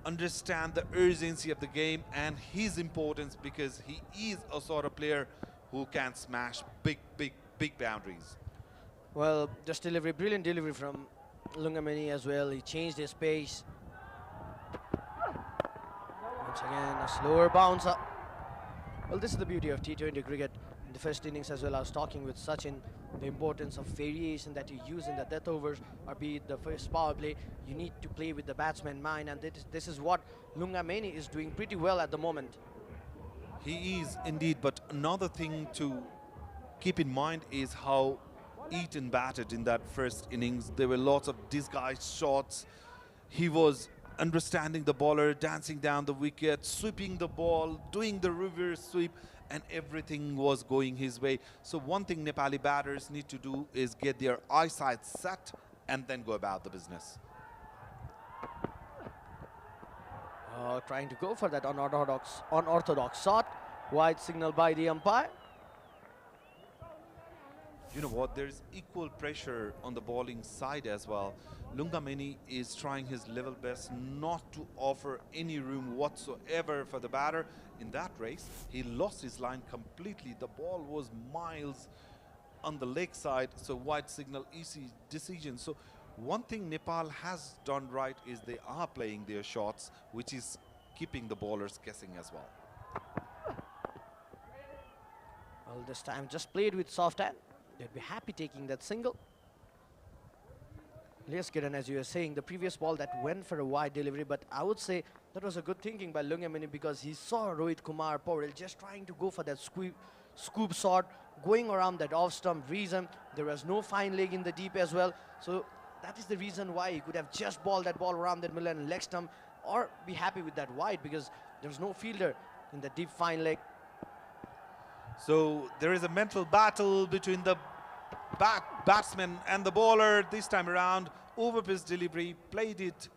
understand the urgency of the game and his importance, because he is a sort of player who can smash big boundaries. Well, just delivery, brilliant delivery from Lunga Meni as well. He changed his pace. Once again, a slower bounce up. Well, this is the beauty of T20 cricket. In the first innings as well, I was talking with Sachin, the importance of variation that you use in the death overs, or be it the first power play. You need to play with the batsman in mind, and this is what Lunga Meni is doing pretty well at the moment. He is indeed, but another thing to keep in mind is how Eaton batted in that first innings. There were lots of disguised shots. He was understanding the bowler, dancing down the wicket, sweeping the ball, doing the reverse sweep, and everything was going his way. So one thing Nepali batters need to do is get their eyesight set and then go about the business. Trying to go for that unorthodox shot. Wide signal by the umpire. You know what, there's equal pressure on the bowling side as well. Lunga Meni is trying his level best not to offer any room whatsoever for the batter. In that race, he lost his line completely. The ball was miles on the leg side, so wide signal, easy decision. So one thing Nepal has done right is they are playing their shots, which is keeping the bowlers guessing as well. Well, this time just played with soft hand. They'd be happy taking that single. Yes, Kiran, as you were saying, the previous ball that went for a wide delivery, but I would say that was a good thinking by Lunga Meni, because he saw Rohit Kumar Paurel just trying to go for that scoop shot, going around that off-stump reason. There was no fine leg in the deep as well. So that is the reason why he could have just balled that ball around that middle and leg stump, or be happy with that wide, because there's no fielder in the deep fine leg. So there is a mental battle between the batsman and the bowler. This time around, over-pitch delivery, played it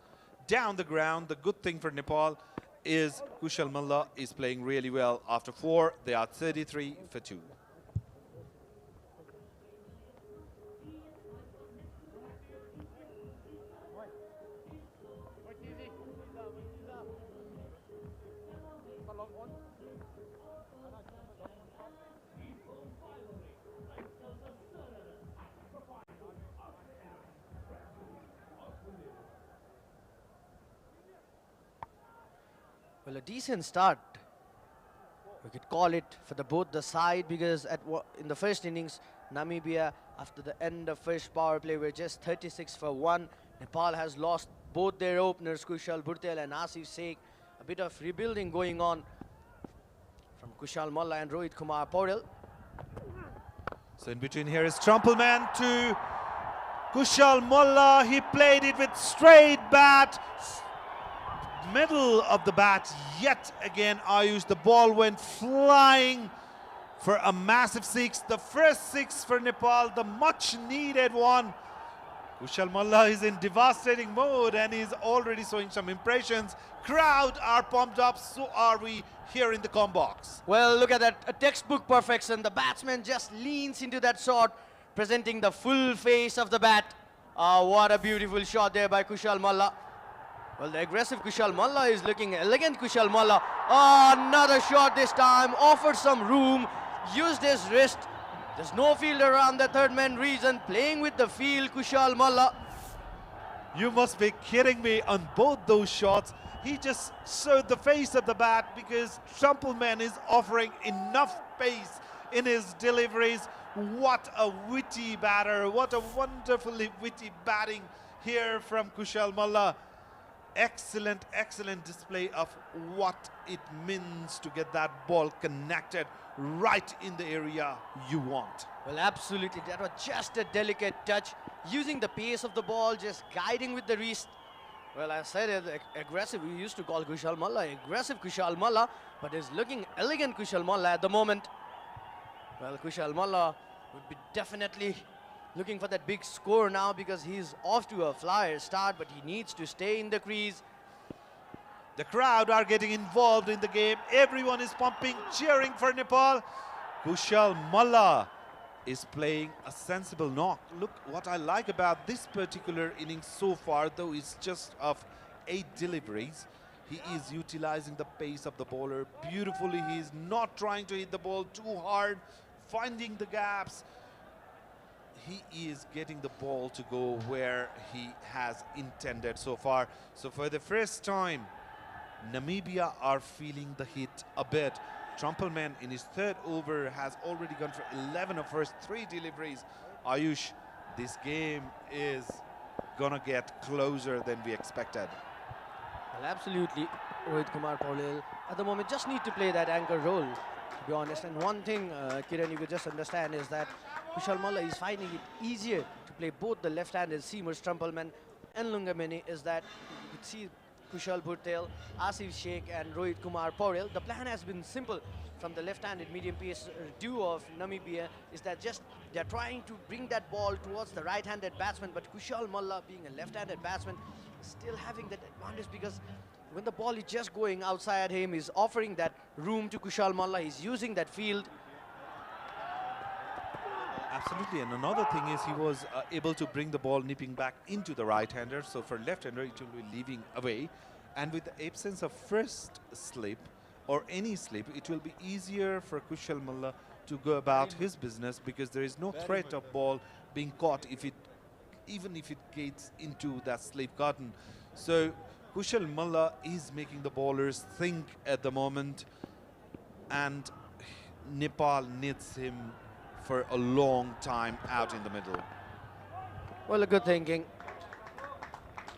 down the ground. The good thing for Nepal is Kushal Malla is playing really well. After 4, they are 33 for 2. Well, a decent start, we could call it, for both the side, because in the first innings, Namibia, after the end of first power play, were just 36 for 1. Nepal has lost both their openers, Kushal Bhurtel and Asif Sheikh. A bit of rebuilding going on from Kushal Malla and Rohit Kumar Paurel. So in between here is Trumpelman to Kushal Malla. He played it with straight bat. middle of the bat yet again, Ayush. The ball went flying for a massive six. The first six for Nepal, the much needed one. Kushal Malla is in devastating mode and is already showing some impressions. Crowd are pumped up, so are we here in the com box. Well, look at that, a textbook perfection. The batsman just leans into that shot, presenting the full face of the bat. What a beautiful shot there by Kushal Malla. Well, the aggressive Kushal Malla is looking elegant. Kushal Malla, another shot this time, offered some room, used his wrist. There's no field around the third man region, playing with the field, Kushal Malla. You must be kidding me on both those shots. He just showed the face of the bat because Trumpleman is offering enough pace in his deliveries. What a witty batter, what a wonderfully witty batting here from Kushal Malla. Excellent, excellent display of what it means to get that ball connected right in the area you want. Well, absolutely, that was just a delicate touch, using the pace of the ball, just guiding with the wrist. Well, I said it, aggressive, we used to call Kushal Malla aggressive Kushal Malla, but it's looking elegant Kushal Malla at the moment. Well, Kushal Malla would be definitely looking for that big score now because he's off to a flyer start, but he needs to stay in the crease. The crowd are getting involved in the game. Everyone is pumping, cheering for Nepal. Kushal Malla is playing a sensible knock. Look, what I like about this particular innings so far, though, is just of 8 deliveries. He is utilizing the pace of the bowler beautifully. He is not trying to hit the ball too hard, finding the gaps. He is getting the ball to go where he has intended so far. So for the first time, Namibia are feeling the hit a bit. Trumpleman in his third over has already gone for 11 of first 3 deliveries. Ayush, this game is gonna get closer than we expected. Well, absolutely, Rohit Kumar Paul at the moment just need to play that anchor role, to be honest. And one thing, Kiran, you could just understand is that Kushal Malla is finding it easier to play both the left-handed seamers, Trumpleman and Lungameni, is that you could see Kushal Bhurtel, Asif Sheikh and Rohit Kumar Paul. The plan has been simple from the left-handed medium pace duo of Namibia, is that just they're trying to bring that ball towards the right-handed batsman, but Kushal Malla, being a left-handed batsman, is still having that advantage because when the ball is just going outside him, he's offering that room to Kushal Malla, he's using that field. Absolutely, and another thing is he was able to bring the ball nipping back into the right-hander, so for left-hander it will be leaving away, and with the absence of first slip or any slip, it will be easier for Kushal Malla to go about his business because there is no threat of ball being caught even if it gets into that slip curtain. So Kushal Malla is making the bowlers think at the moment, and Nepal needs him for a long time out in the middle. Well, a good thinking.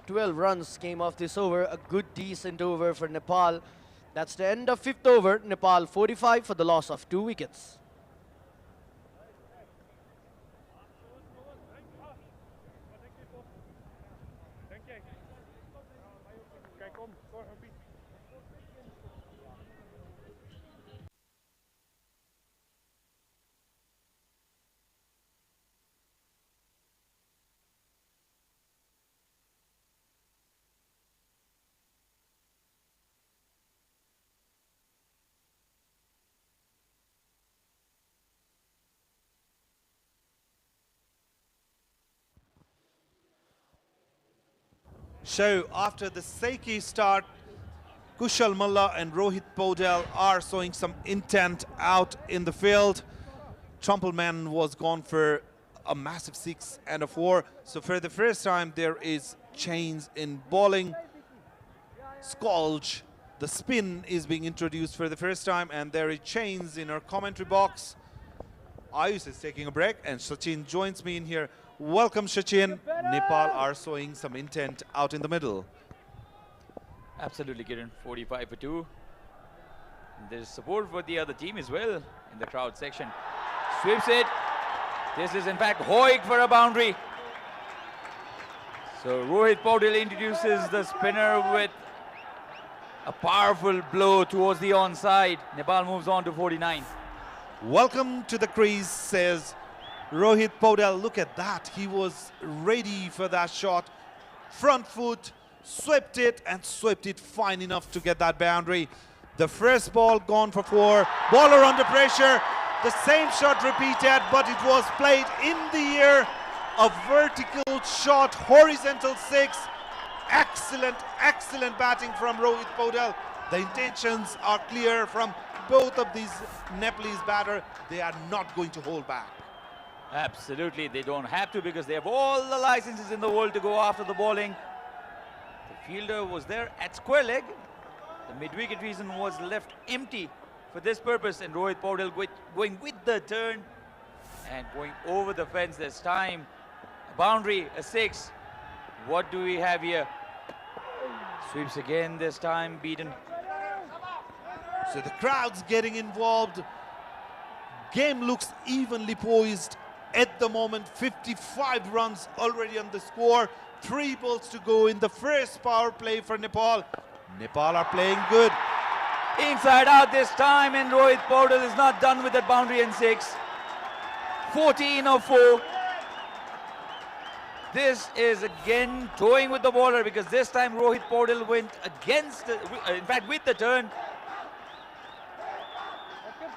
12 runs came off this over, a good decent over for Nepal. That's the end of 5th over. Nepal 45 for the loss of 2 wickets. Kijk om, voor een piet. So after the shaky start, Kushal Malla and Rohit Podel are showing some intent out in the field. Trumpleman was gone for a massive 6 and a 4. So for the first time, there is change in bowling. Skolch, the spin is being introduced for the first time, and there is change in our commentary box. Ayush is taking a break, and Sachin joins me in here. Welcome, Sachin. Nepal are showing some intent out in the middle. Absolutely, Kiran. 45 for 2. There's support for the other team as well in the crowd section. Sweeps it. This is in fact Hoik for a boundary. So Rohit Paudel introduces the spinner with A powerful blow towards the onside. Nepal moves on to 49. Welcome to the crease, says Rohit Paudel. Look at that. He was ready for that shot. Front foot, swept it fine enough to get that boundary. The first ball gone for 4. Baller under pressure. The same shot repeated, but it was played in the air. A vertical shot, horizontal 6. Excellent, excellent batting from Rohit Paudel. The intentions are clear from both of these Nepalese batters. They are not going to hold back. Absolutely, they don't have to because they have all the licenses in the world to go after the bowling. The fielder was there at square leg. The mid-wicket reason was left empty for this purpose, and Rohit Paudel going with the turn and going over the fence this time. A boundary, a 6. What do we have here? Sweeps again this time, beaten. So the crowd's getting involved. Game looks evenly poised at the moment. 55 runs already on the score. 3 balls to go in the first power play for Nepal. Nepal are playing good. Inside out this time, and Rohit Paudel is not done with that boundary and 6. 14 of 4. This is again toying with the bowler because this time Rohit Paudel went against, in fact with the turn.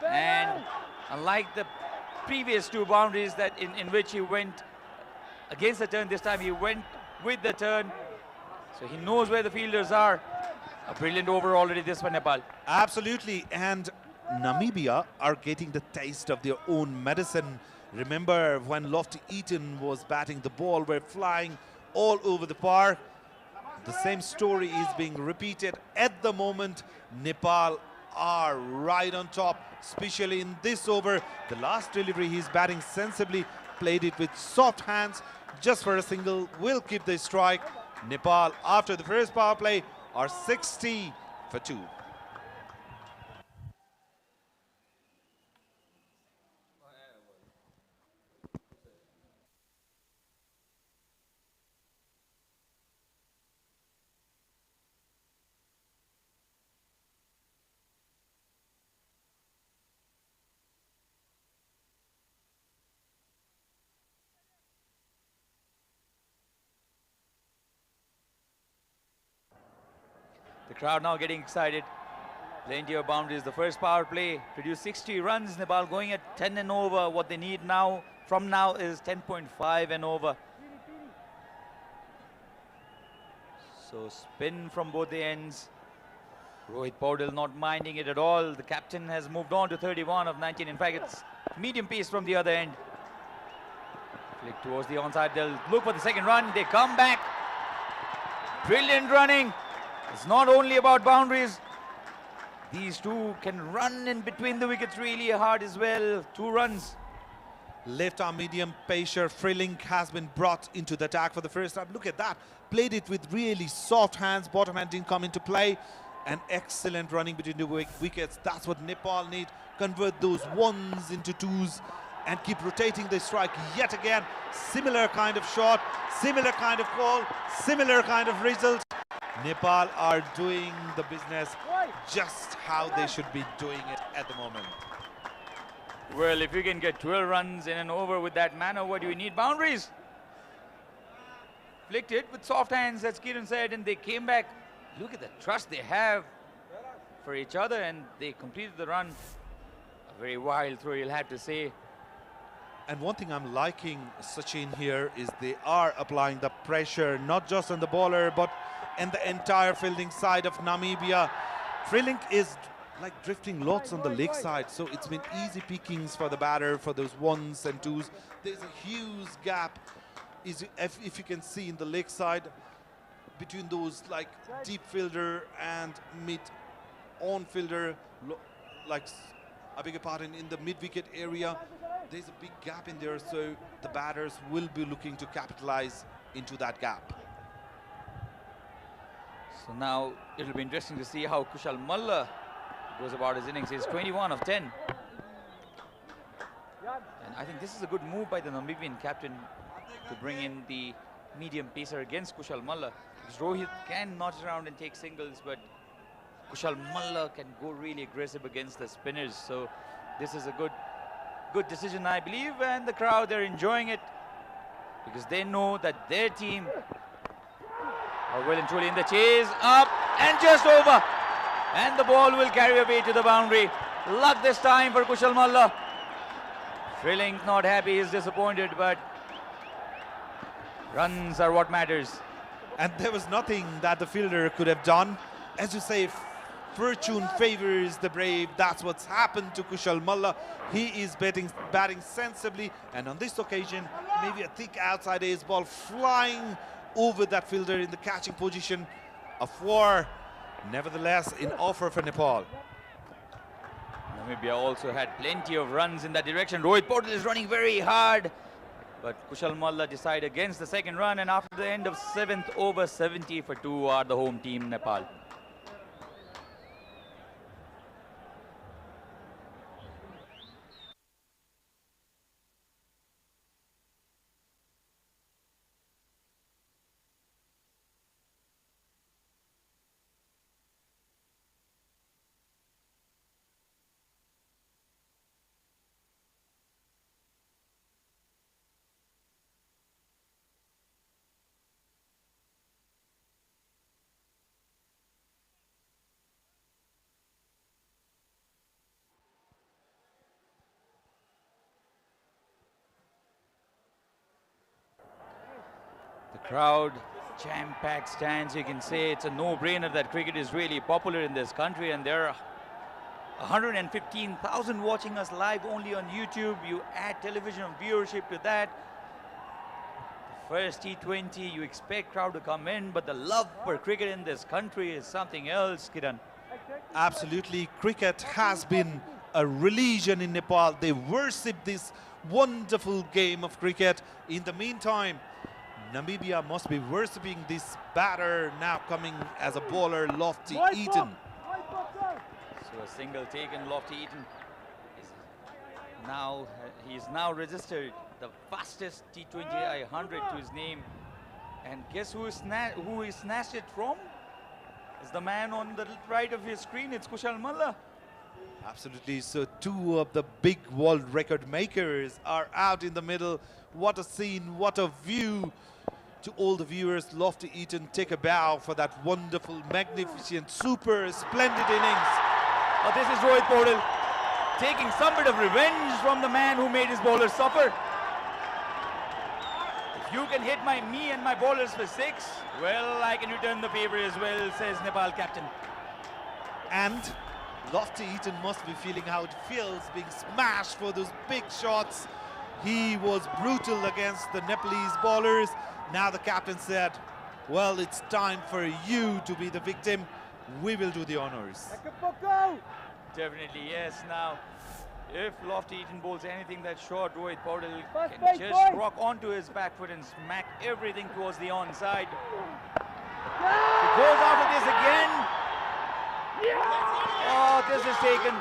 And unlike the previous 2 boundaries that in which he went against the turn, this time he went with the turn. So he knows where the fielders are. A brilliant over already this for Nepal. Absolutely, and Namibia are getting the taste of their own medicine. Remember when Lofty Eaton was batting, the ball were flying all over the park. The same story is being repeated at the moment. Nepal are right on top, especially in this over. The last delivery, he's batting sensibly, played it with soft hands, just for a single, will keep the strike. Nepal, after the first power play, are 60 for 2. The crowd now getting excited. Plenty of boundaries. The first power play produced 60 runs. Nepal going at 10 and over. What they need now, from now, is 10.5 and over. So spin from both the ends. Rohit Paudel not minding it at all. The captain has moved on to 31 of 19. In fact, it's medium pace from the other end. Flick towards the onside. They'll look for the second run. They come back. Brilliant running. It's not only about boundaries. These 2 can run in between the wickets really hard as well. 2 runs. Left arm medium pacer Frilling has been brought into the attack for the first time. Look at that. Played it with really soft hands. Bottom hand didn't come into play. And excellent running between the wickets. That's what Nepal need. Convert those 1s into 2s and keep rotating the strike yet again. Similar kind of shot, similar kind of call, similar kind of result. Nepal are doing the business just how they should be doing it at the moment. Well, if you can get 12 runs in an over with that manner, what do you need? Boundaries. Flicked it with soft hands, as Kiran said, and they came back. Look at the trust they have for each other, and they completed the run. A very wild throw, you'll have to say. And one thing I'm liking, Sachin, here is they are applying the pressure, not just on the bowler, but in the entire fielding side of Namibia. Frilling is like drifting lots on the leg side, so it's been easy pickings for the batter for those 1s and 2s. There's a huge gap, if you can see in the leg side, between those like deep fielder and mid-on fielder, like I beg your pardon, in the mid-wicket area. There's a big gap in there, so the batters will be looking to capitalize into that gap. So now it'll be interesting to see how Kushal Malla goes about his innings. He's 21 of 10. And I think this is a good move by the Namibian captain to bring in the medium pacer against Kushal Malla. Because Rohit can notch around and take singles, but Kushal Malla can go really aggressive against the spinners. So this is a good decision, I believe, and the crowd, they're enjoying it because they know that their team are well and truly in the chase. Up and just over, and the ball will carry away to the boundary. Luck this time for Kushal Malla. Frilling's not happy, he's disappointed, but runs are what matters. And there was nothing that the fielder could have done. As you say, fortune favors the brave. That's what's happened to Kushal Malla. He is batting sensibly, and on this occasion, maybe a thick outside ace ball flying over that fielder in the catching position. A 4, nevertheless, in offer for Nepal. Namibia also had plenty of runs in that direction. Rohit Paudel is running very hard, but Kushal Malla decided against the second run, and after the end of 7th over, 70 for 2 are the home team, Nepal. The crowd, jam-packed stands. You can say it's a no-brainer that cricket is really popular in this country, and there are 115,000 watching us live only on YouTube. You add television viewership to that. The first T20, you expect crowd to come in, but the love for cricket in this country is something else, Kiran. Absolutely, cricket has been a religion in Nepal. They worship this wonderful game of cricket. In the meantime, Namibia must be worshipping this batter now coming as a bowler, Lofty Eaton. So a single taken, Lofty Eaton is now, he's now registered the fastest T20i 100 to his name. And guess who he snatched it from? It's the man on the right of your screen. It's Kushal Malla. Absolutely. So 2 of the big world record makers are out in the middle. What a scene, what a view. To all the viewers, Lofty Eaton, take a bow for that wonderful, magnificent, super splendid innings. Oh, this is Rohit Paudel taking some bit of revenge from the man who made his bowlers suffer. If you can hit me and my bowlers for 6, well, I can return the favor as well, says Nepal captain. And Lofty Eaton must be feeling how it feels being smashed for those big shots. He was brutal against the Nepalese bowlers. Now the captain said, well, it's time for you to be the victim. We will do the honors. Definitely, yes. Now, if Lofty Eaton bowls anything that's short, Rohit Paudel can just rock onto his back foot and smack everything towards the onside. He goes after this again. Oh, this is taken.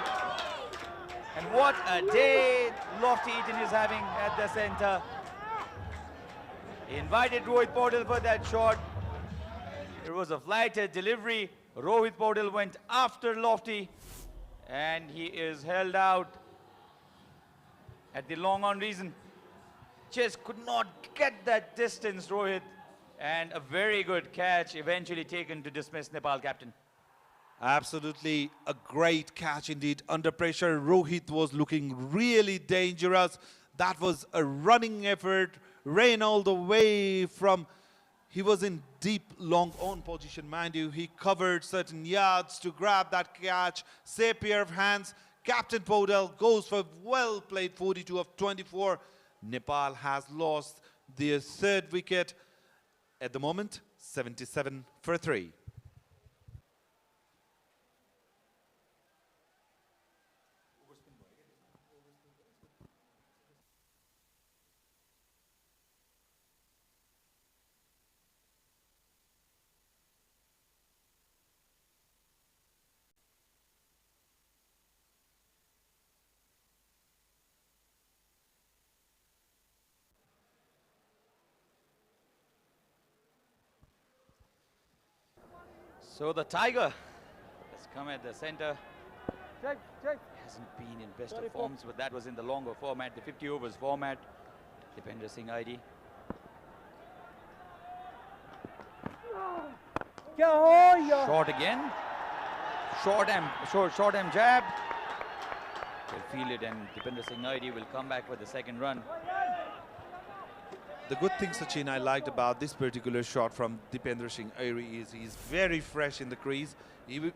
And what a day Lofty Eaton is having at the center. He invited Rohit Paudel for that shot. It was a flighted delivery. Rohit Paudel went after Lofty, and he is held out at the long on reason. Just could not get that distance, Rohit. And a very good catch eventually taken to dismiss Nepal captain. Absolutely a great catch indeed. Under pressure, Rohit was looking really dangerous. That was a running effort, ran all the way from, he was in deep long on position, mind you. He covered certain yards to grab that catch. Safe pair of hands. Captain Paudel goes for well played 42 of 24. Nepal has lost their 3rd wicket. At the moment, 77 for 3. So the Tiger has come at the center. Check, check. Hasn't been in best of forms, but that was in the longer format, the 50 overs format. Dipender Singh ID. Short again. Short arm jab. They'll feel it, and Dipender Singh ID will come back for the second run. The good thing, Sachin, I liked about this particular shot from Dipender Singh Airi is he's very fresh in the crease. He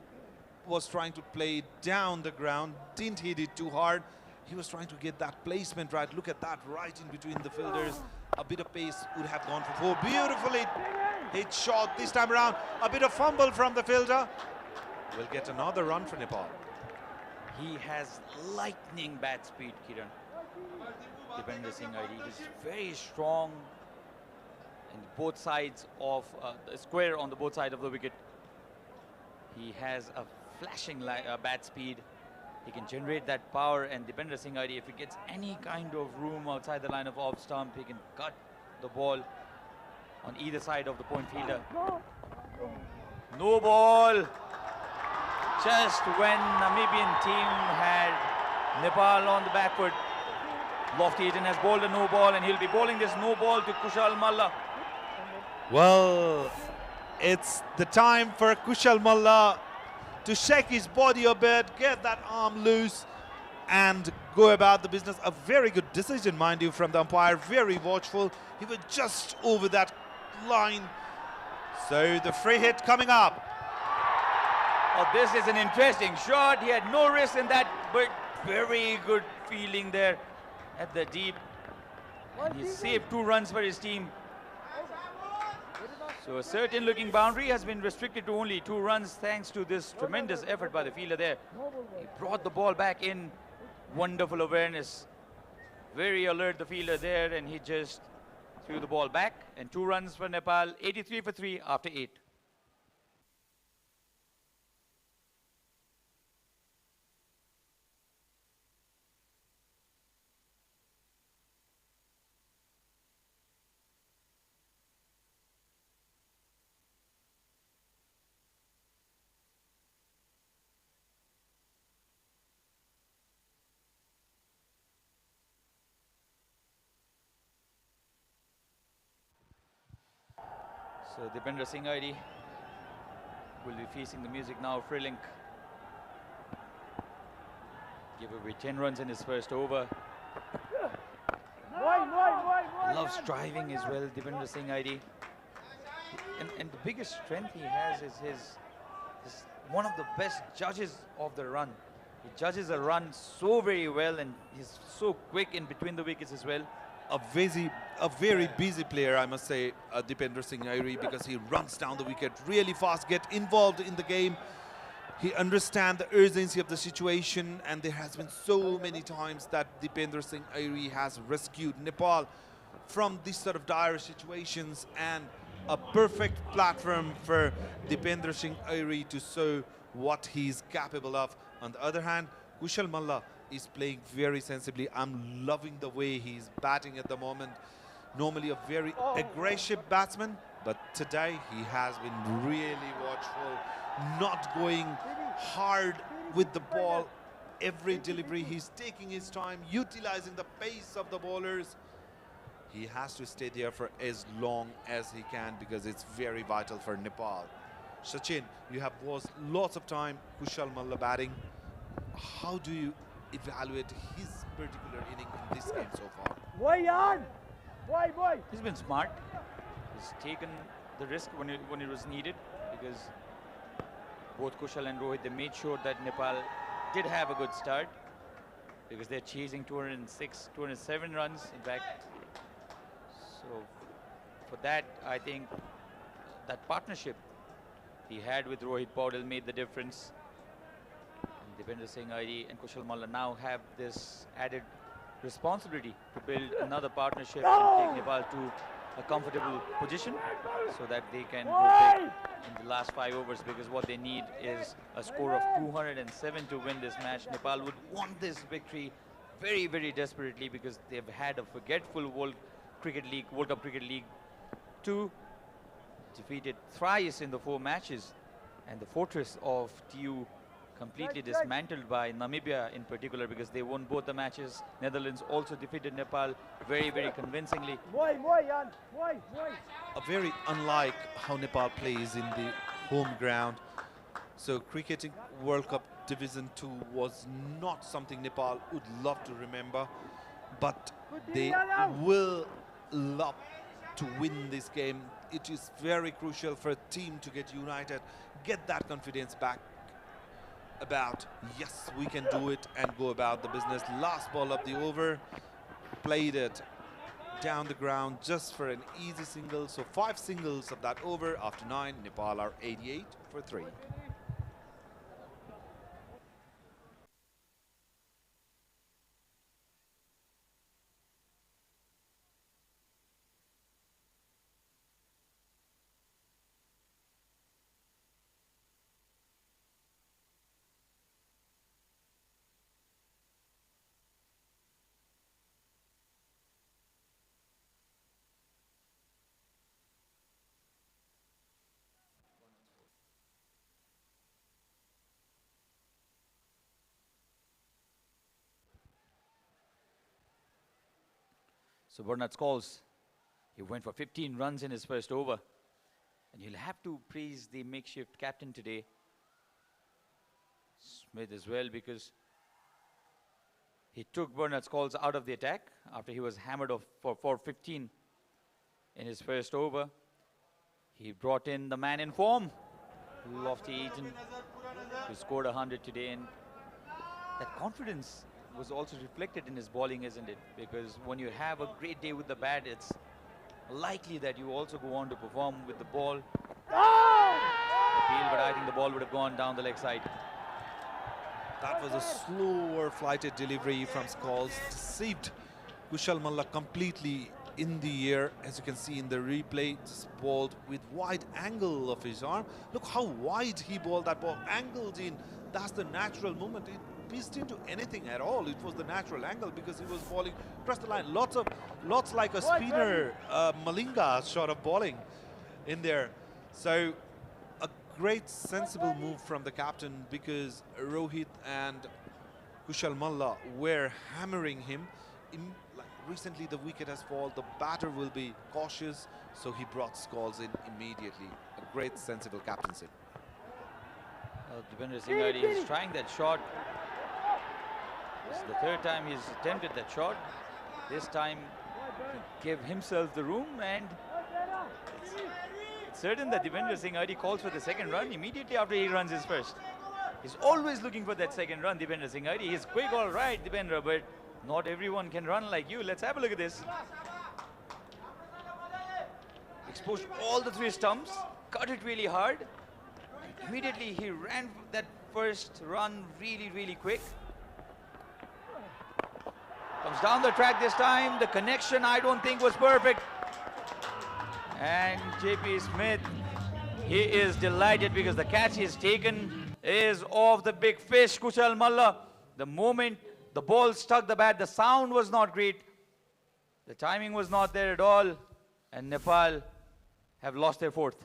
was trying to play down the ground, didn't hit it too hard. He was trying to get that placement right. Look at that, right in between the fielders. A bit of pace would have gone for four. Beautifully hit shot this time around. A bit of fumble from the fielder. We'll get another run for Nepal. He has lightning bat speed, Kiran. Dipender Singh ID. He's very strong in both sides of the square, on the both sides of the wicket. He has a flashing bat speed. He can generate that power, and Dipender Singh ID, if he gets any kind of room outside the line of off stump, he can cut the ball on either side of the point fielder. No ball. Just when Namibian team had Nepal on the back foot, Lofty Eaton has bowled a no ball, and he'll be bowling this no ball to Kushal Malla. Well, it's the time for Kushal Malla to shake his body a bit, get that arm loose, and go about the business. A very good decision, mind you, from the umpire. Very watchful. He was just over that line. So the free hit coming up. Oh, this is an interesting shot. He had no risk in that, but very good feeling there at the deep. And he saved 2 runs for his team. So a certain looking boundary has been restricted to only 2 runs thanks to this tremendous effort by the fielder there. He brought the ball back in. Wonderful awareness. Very alert, the fielder there, and he just threw the ball back. And 2 runs for Nepal, 83 for 3 after 8. So Dipender Singh ID will be facing the music now. Free give away 10 runs in his first over. Loves driving as well, Dipender Singh ID. And the biggest strength he has is his one of the best judges of the run. He judges a run so very well, and he's so quick in between the wickets as well. A very busy player, I must say, Dipender Singh Airi, because he runs down the wicket really fast, get involved in the game. He understands the urgency of the situation, and there has been so many times that Dipender Singh Airi has rescued Nepal from these sort of dire situations, and a perfect platform for Dipender Singh Airi to show what he's capable of. On the other hand, Kushal Malla is playing very sensibly. I'm loving the way he's batting at the moment. Normally a very aggressive batsman, but today he has been really watchful, not going hard with the ball. Every delivery, he's taking his time, utilizing the pace of the bowlers. He has to stay there for as long as he can, because it's very vital for Nepal. Sachin, you have watched lots of time Kushal Malla batting. How do you evaluate his particular inning in this game so far? He's been smart. He's taken the risk when it was needed, because both Kushal and Rohit, they made sure that Nepal did have a good start, because they're chasing 206, 207 runs in fact. So for that, I think that partnership he had with Rohit Paudel made the difference. Dipender Singh ID and Kushal Malla now have this added responsibility to build another partnership and take Nepal to a comfortable position, so that they can go big in the last 5 overs, because what they need is a score of 207 to win this match. Nepal would want this victory very, very desperately, because they've had a forgetful World Cup Cricket League 2, defeated thrice in the 4 matches, and the fortress of TU completely dismantled by Namibia in particular, because they won both the matches. Netherlands also defeated Nepal very, very convincingly. A very unlike how Nepal plays in the home ground. So cricketing World Cup Division 2 was not something Nepal would love to remember, but they will love to win this game. It is very crucial for a team to get united, get that confidence back about, yes, we can do it, and go about the business. Last ball of the over, played it down the ground just for an easy single. So 5 singles of that over after 9. Nepal are 88 for 3. So Bernard Scholes, he went for 15 runs in his first over. And you'll have to praise the makeshift captain today, Smith, as well, because he took Bernard Scholes out of the attack after he was hammered off for 15 in his first over. He brought in the man in form, Lofty Eaton, who scored 100 today. And that confidence was also reflected in his bowling, isn't it? Because when you have a great day with the bat, it's likely that you also go on to perform with the ball. Appeal, but I think the ball would have gone down the leg side. That was a slower flighted delivery from Scholes. Deceived Kushal Malla completely in the air. As you can see in the replay, just bowled with wide angle of his arm. Look how wide he bowled that ball, angled in. That's the natural movement. It pieced into anything at all. It was the natural angle because he was bowling across the line. Lots like a spinner, Malinga sort of bowling in there. So a great sensible move from the captain, because Rohit and Kushal Malla were hammering him. Like recently the wicket has fallen, the batter will be cautious, so he brought Scholes in immediately. A great sensible captaincy. Devinder Singh Hardy is trying that shot. This is the third time he's attempted that shot. This time he gave himself the room, and it's certain that Devinder Singh Hardy calls for the second run immediately after he runs his first. He's always looking for that second run, Devinder Singh Hardy. He's quick, all right, Devinder, but not everyone can run like you. Let's have a look at this. Exposed all the 3 stumps, cut it really hard. Immediately he ran that first run really, really quick. Comes down the track this time. The connection, I don't think, was perfect. And JP Smith, he is delighted because the catch he has taken is of the big fish, Kushal Malla. The moment the ball struck the bat, the sound was not great. The timing was not there at all. And Nepal have lost their 4th.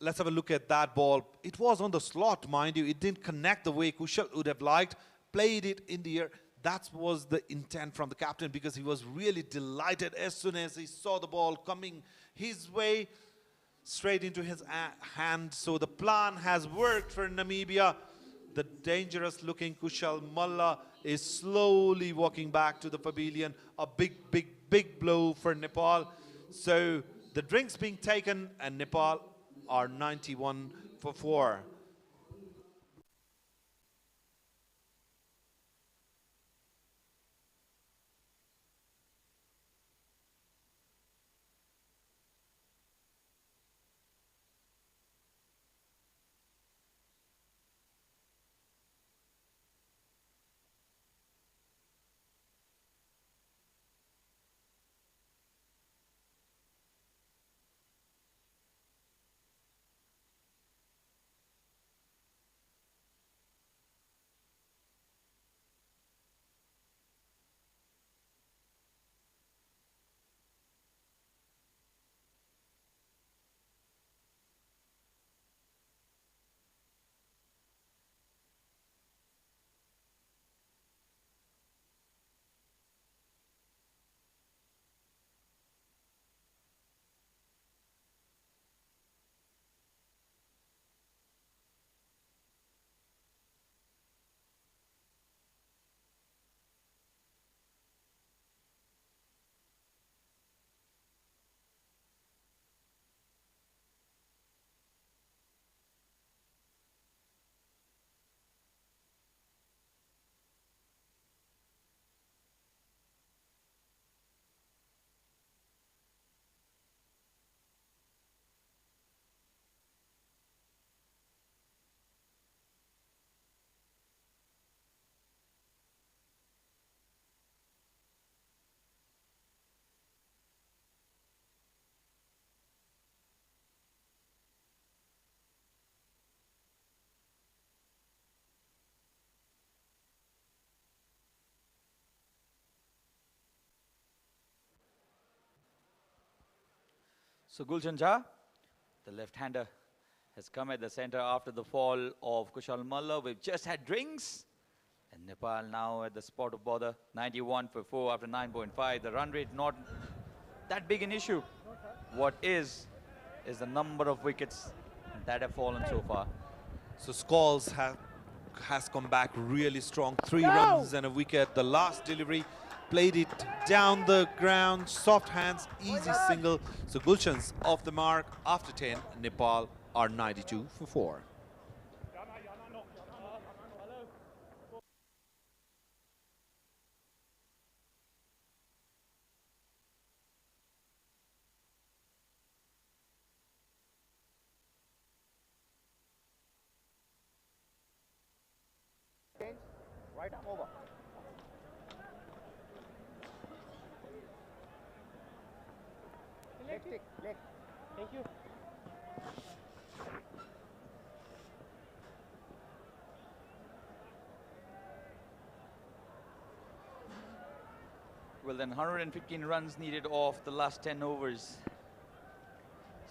Let's have a look at that ball. It was on the slot, mind you. It didn't connect the way Kushal would have liked. Played it in the air. That was the intent from the captain, because he was really delighted as soon as he saw the ball coming his way, straight into his hand. So the plan has worked for Namibia. The dangerous looking Kushal Malla is slowly walking back to the pavilion. A big blow for Nepal. So the drinks being taken, and Nepal are 91 for 4. So Gulshan Jha, the left-hander, has come at the center after the fall of Kushal Malla. We've just had drinks. And Nepal now at the spot of bother. 91 for 4 after 9.5. The run rate not that big an issue. What is the number of wickets that have fallen so far. So Scholes has come back really strong. 3 runs and a wicket. The last delivery played it down the ground, soft hands, easy single. So Gulshan's off the mark after 10. Nepal are 92 for 4. Right arm over. Leg. Thank you. Well then, 115 runs needed off the last 10 overs.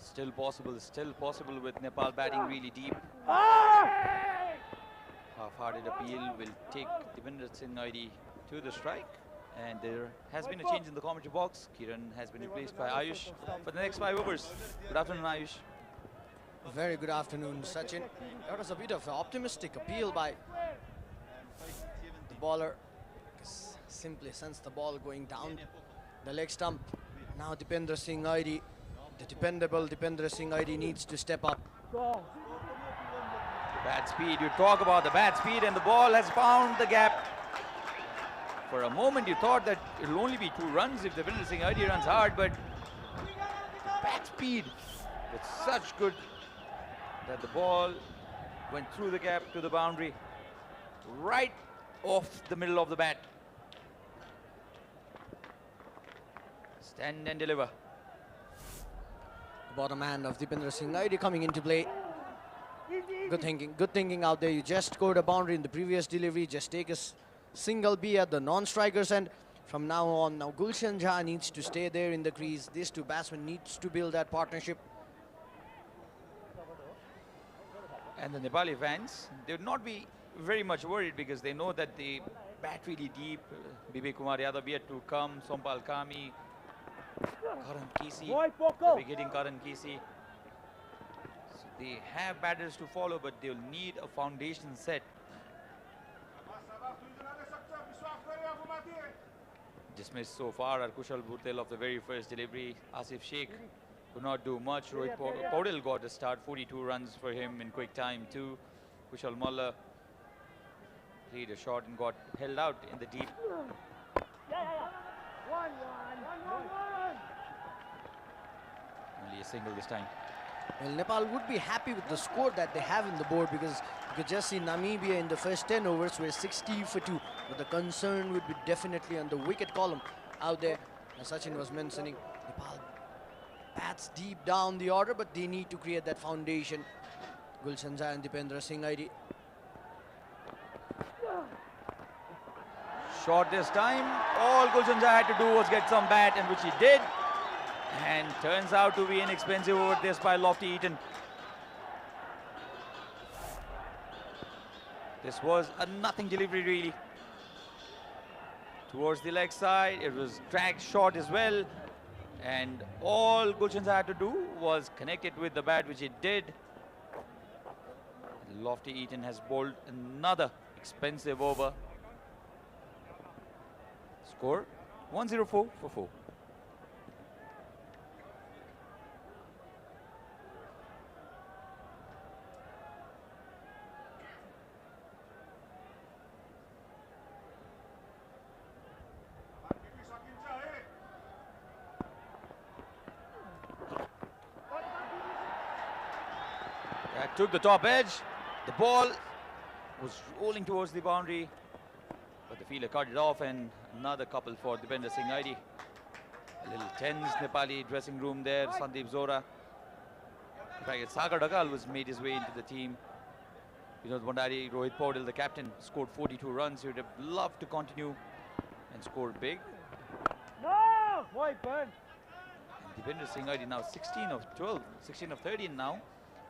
Still possible with Nepal batting really deep. Half-hearted appeal will take Devinder Singh ID to the strike. And there has been a change in the commentary box. Kiran has been replaced by Ayush for the next 5 overs. Good afternoon, Ayush. Very good afternoon, Sachin. That was a bit of an optimistic appeal by the bowler. Simply sensed the ball going down the leg stump. Now Dipendra Singh ID, the dependable Dipendra Singh ID, needs to step up. Bad speed, you talk about the bad speed, and the ball has found the gap. For a moment you thought that it'll only be 2 runs if Dipendra Singh ID runs hard, but bad speed with such good that the ball went through the gap to the boundary, right off the middle of the bat. Stand and deliver. The bottom hand of Dipendra Singh ID coming into play. Good thinking out there. You just scored a boundary in the previous delivery. Just take a single B at the non-strikers, and from now on, now Gulshan Jha needs to stay there in the crease. These 2 batsmen needs to build that partnership. And the Nepali fans, they would not be very much worried because they know that they bat really deep. Bibek Kumar Yadav yet to come, Sompal Kami, Karan Kisi, they'll be getting Karan Kisi. So they have batters to follow, but they'll need a foundation set. Dismissed so far are Kushal Bhutel of the very first delivery. Asif Sheikh could not do much. Rohit Paudel got a start, 42 runs for him in quick time too. Kushal Malla played a shot and got held out in the deep. Only a single this time. Well, Nepal would be happy with the score that they have in the board, because you could just see Namibia in the first 10 overs were 60 for 2. But the concern would be definitely on the wicket column out there. As Sachin was mentioning, Nepal bats deep down the order, but they need to create that foundation. Gulshan Jha and Dipendra Singh ID. Shot this time. All Gulshan Jha had to do was get some bat, and which he did. And turns out to be inexpensive over this by Lofty Eaton. This was a nothing delivery really. Towards the leg side, it was drag shot as well. And all Gulshan Jha had to do was connect it with the bat, which it did. Lofty Eaton has bowled another expensive over. Score 104 for 4. That took the top edge. The ball was rolling towards the boundary, but the fielder cut it off, and another couple for Dipendra Singh ID. A little tense Nepali dressing room there. Sandeep Zora. In fact, Sagar Dagal was made his way into the team. Vinod Bhandari, Rohit Paudel, the captain, scored 42 runs. He would have loved to continue and score big. No! Boy, burn. And Deepinder Singh Adi now 16 of 12, 16 of 13 now.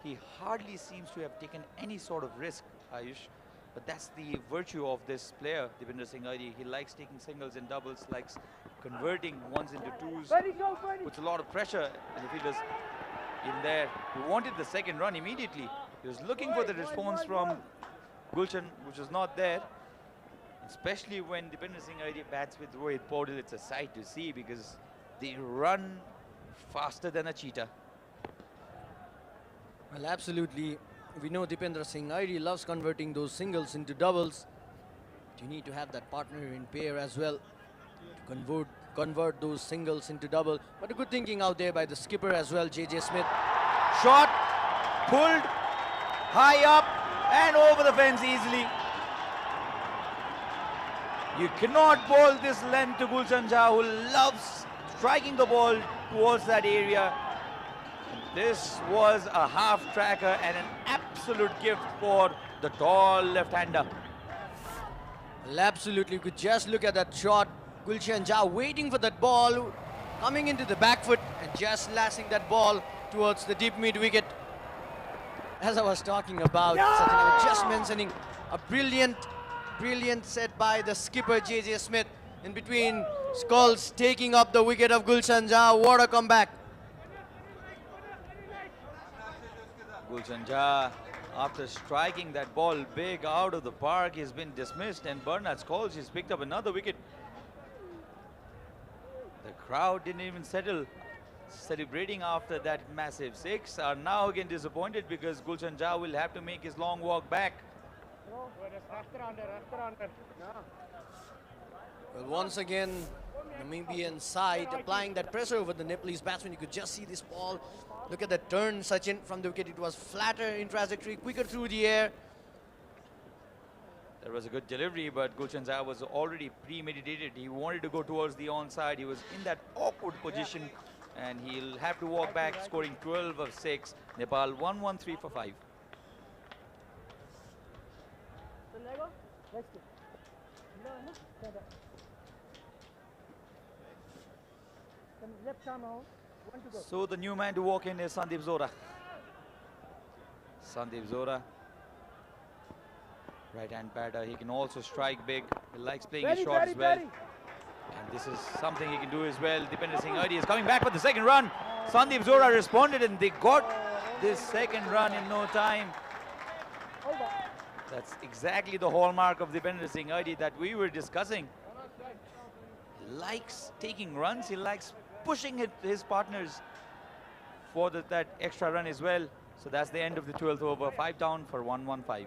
He hardly seems to have taken any sort of risk, Ayush. But that's the virtue of this player, Deepinder Singh Adi. He likes taking singles and doubles, likes converting ones into twos, puts a lot of pressure in the fielders in there. He wanted the second run immediately. He was looking for the response from Gulshan, which was not there. Especially when Deepinder Singh Adi bats with Rohit Paudel, it's a sight to see because they run faster than a cheetah. Well, absolutely. We know Deepinder Singh Adi loves converting those singles into doubles. You need to have that partner in pair as well to convert those singles into double. But a good thinking out there by the skipper as well, JJ Smith. Shot, pulled, high up and over the fence easily. You cannot bowl this length to Gulshan Jha, who loves striking the ball towards that area. This was a half tracker and an absolute gift for the tall left-hander. Well, absolutely. You could just look at that shot. Gulshan Jha waiting for that ball, coming into the back foot and just lashing that ball towards the deep mid wicket. As I was talking about, Sachin, I was just mentioning a brilliant set by the skipper JJ Smith in between skulls, taking up the wicket of Gulshan Jha. What a comeback. Gulshan Jha, after striking that ball big out of the park, he's been dismissed, and Bernard Scholes has picked up another wicket. The crowd didn't even settle, celebrating after that massive six, are now again disappointed because Gulshan Jha will have to make his long walk back. Well, once again, Namibian side applying that pressure over the Nepalese batsman. You could just see this ball. Look at the turn, Sachin, from the wicket. It was flatter in trajectory, quicker through the air. There was a good delivery, but Gulshan Jha was already premeditated. He wanted to go towards the onside. He was in that awkward position, and he'll have to walk back, scoring 12 of 6. Nepal 1-1-3 for 5. So the new man to walk in is Sandeep Zora. Sandeep Zora, right-hand batter. He can also strike big. He likes playing his shot as well. And this is something he can do as well. Deepinder Singh Adi is coming back for the second run. Sandeep Zora responded and they got this second run in no time. That's exactly the hallmark of Deepinder Singh Adi that we were discussing. He likes taking runs. He likes pushing his partners for that extra run as well. So that's the end of the 12th over. 5 down for 1-1-5.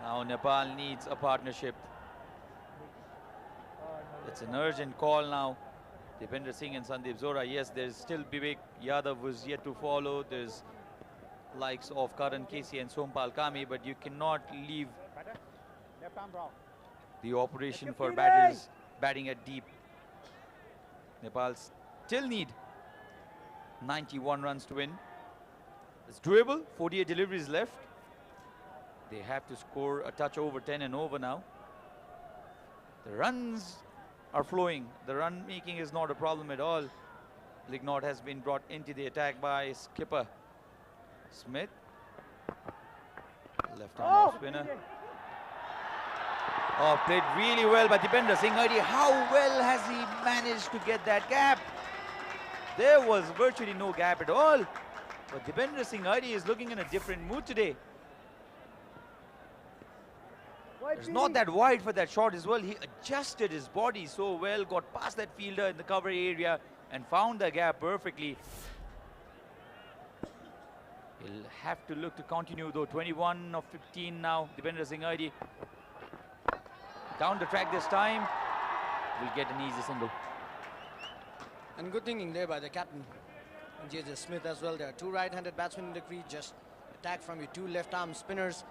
Now Nepal needs a partnership. It's an urgent call now. Deepinder Singh and Sandeep Zora. Yes, there's still Vivek Yadav who's yet to follow. There's likes of Karan Casey and Sompal Kami, but you cannot leave the operation for batters batting at deep. Nepal still need 91 runs to win. It's doable. 48 deliveries left. They have to score a touch over 10 and over now. The runs are flowing. The run making is not a problem at all. Lignot has been brought into the attack by skipper Smith. Left arm off spinner. Oh, played really well by Deepinder Singh Adi. How well has he managed to get that gap? There was virtually no gap at all. But Deepinder Singh Adi is looking in a different mood today. It's not that wide for that shot as well. He adjusted his body so well, got past that fielder in the cover area and found the gap perfectly. He'll have to look to continue though. 21 of 15 now. Deepinder Singh Adi down the track this time. Will get an easy single. And good thinking there by the captain. J.J. Smith as well. There are two right-handed batsmen in the crease. Just attack from your two left-arm spinners,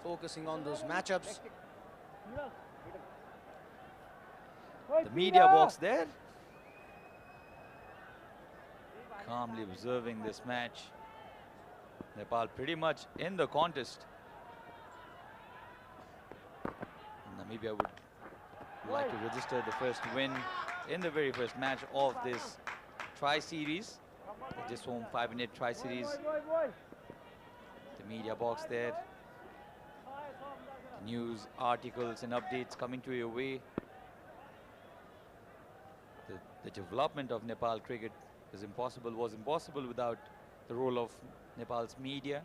focusing on those matchups. The media box there, calmly observing this match. Nepal pretty much in the contest. Namibia would like to register the first win in the very first match of this tri-series. Just home 5-minute tri-series. The media box there. News, articles and updates coming to your way. The development of Nepal cricket was impossible without the role of Nepal's media.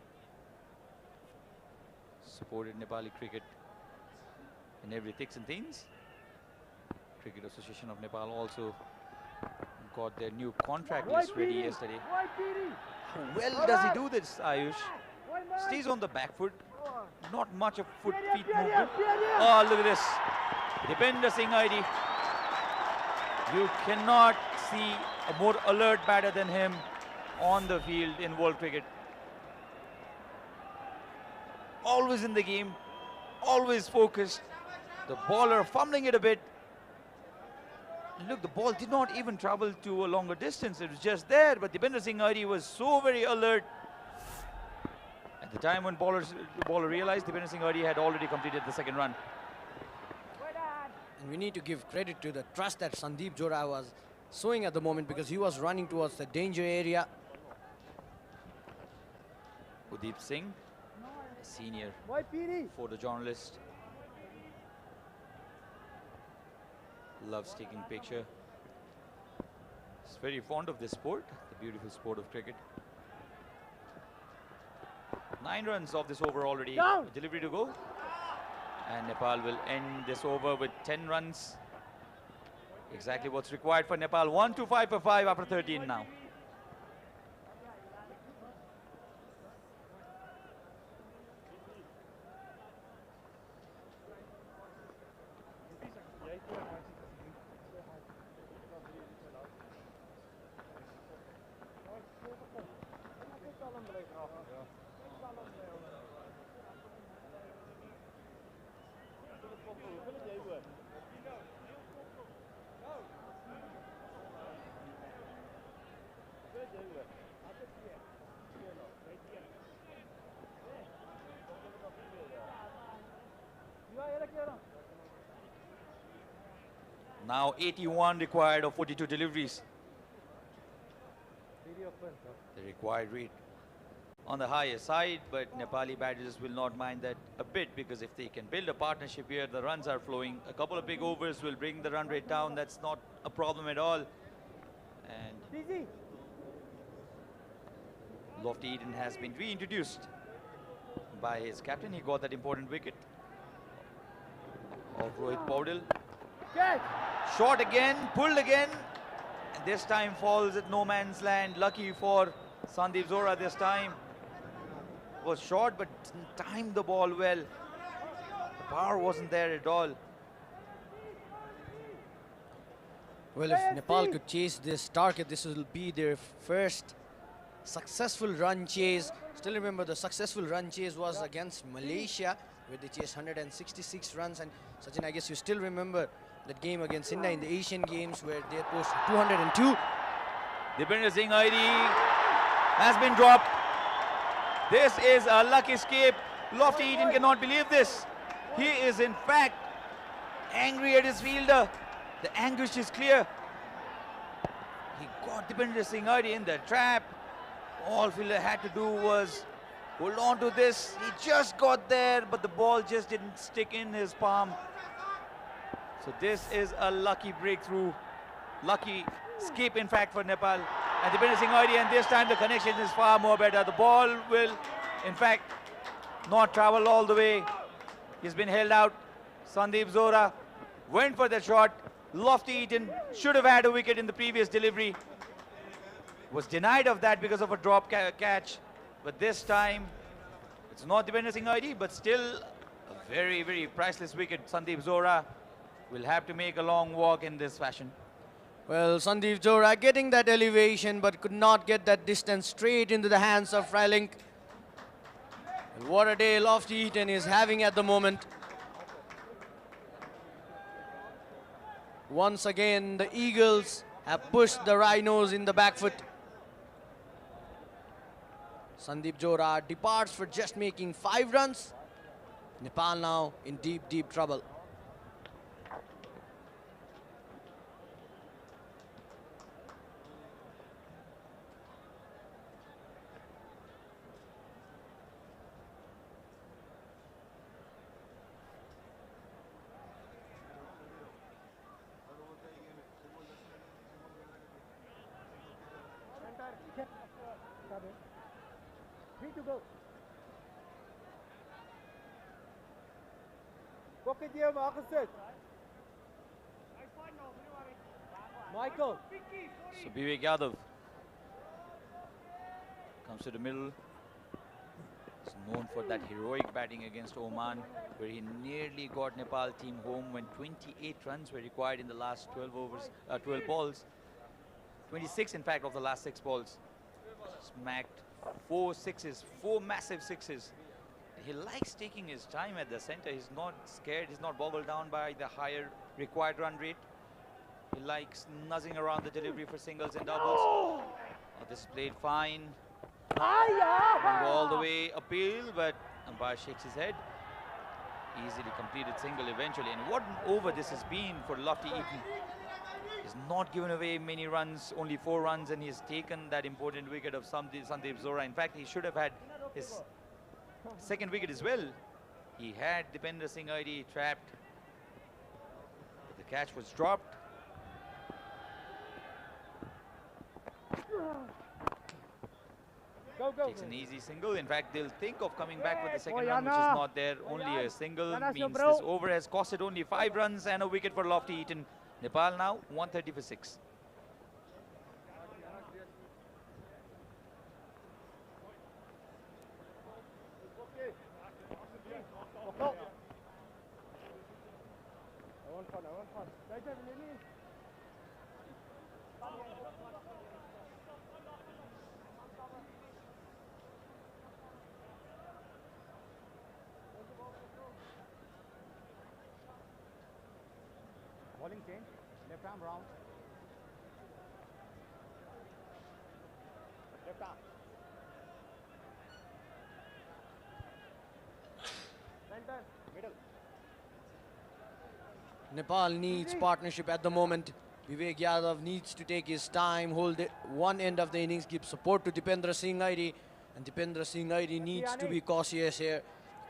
Supported Nepali cricket in every thicks and thins. Cricket Association of Nepal also got their new contract list ready yesterday. How well does he do this, Ayush? Stays on the back foot. Not much of feet movement. Oh, look at this. Dipender Singh ID. You cannot see a more alert batter than him on the field in world cricket. Always in the game, always focused. The bowler fumbling it a bit. Look, the ball did not even travel to a longer distance. It was just there, but Dipender Singh Airi was so very alert. At the time when the bowler realized, Dipender Singh Airi had already completed the second run. And we need to give credit to the trust that Sandeep Jora was showing at the moment, because he was running towards the danger area. Udeep Singh, a senior photojournalist, loves taking picture. He's very fond of this sport, the beautiful sport of cricket. 9 runs off this over already. Delivery to go. And Nepal will end this over with 10 runs. Exactly what's required for Nepal. 1-5 for 5 after 13 now. Now 81 required of 42 deliveries. The required rate on the higher side, but Nepali batters will not mind that a bit, because if they can build a partnership here, the runs are flowing. A couple of big overs will bring the run rate down. That's not a problem at all. And Lofty Eden has been reintroduced by his captain. He got that important wicket of Rohit Paudel. Shot again, pulled again, and this time falls at no man's land. Lucky for Sandeep Zora this time. Was short but timed the ball well. The power wasn't there at all. Well, if Nepal could chase this target, this will be their first successful run chase. Still remember, the successful run chase was against Malaysia, where they chased 166 runs. And Sachin, I guess you still remember that game against India in the Asian Games, where they posted 202. Dipender Singh Airi has been dropped. This is a lucky escape. Lofty Eden cannot believe this. He is in fact angry at his fielder. The anguish is clear. He got Dipender Singh Airi in the trap. All fielder had to do was hold on to this. He just got there, but the ball just didn't stick in his palm. So this is a lucky breakthrough, lucky escape in fact for Nepal. And Dipender Singh Airi, and this time the connection is far more better. The ball will in fact not travel all the way. He's been held out. Sandeep Zora went for the shot. Lofty Eden should have had a wicket in the previous delivery. Was denied of that because of a drop catch. But this time it's not Dipender Singh Airi, but still a very, very priceless wicket. Sandeep Zora will have to make a long walk in this fashion. Well, Sandeep Johra getting that elevation but could not get that distance straight into the hands of Frelink. What a day Lofty Eaton is having at the moment. Once again, the Eagles have pushed the Rhinos in the back foot. Sandeep Johra departs for just making 5 runs. Nepal now in deep, deep trouble. Three to go. Okay, dear Marcus. Michael. So Vivek Yadav comes to the middle. He's known for that heroic batting against Oman, where he nearly got Nepal team home when 28 runs were required in the last 12 balls. 26, in fact, of the last 6 balls. Smacked 4 sixes, 4 massive sixes. He likes taking his time at the center. He's not scared. He's not boggled down by the higher required run rate. He likes nuzzing around the delivery for singles and doubles. Oh, this is played fine. Went all the way uphill, but umpire shakes his head. Easily completed single eventually. And what an over this has been for Lofty Eaton. He's not given away many runs, only 4 runs, and he's taken that important wicket of Sandeep Johra. In fact, he should have had his second wicket as well. He had Dipender Singh ID trapped. But the catch was dropped. Takes an easy single. In fact, they'll think of coming back with the second run, which is not there. Only a single means this over has costed only 5 runs and a wicket for Lofty Eaton. Nepal now 130 for 6. Bowling change, left arm round. Left arm. Center, middle. Nepal needs partnership at the moment. Vivek Yadav needs to take his time, hold it one end of the innings, give support to Dipender Singh Airi. And Dipender Singh Airi needs to be cautious here.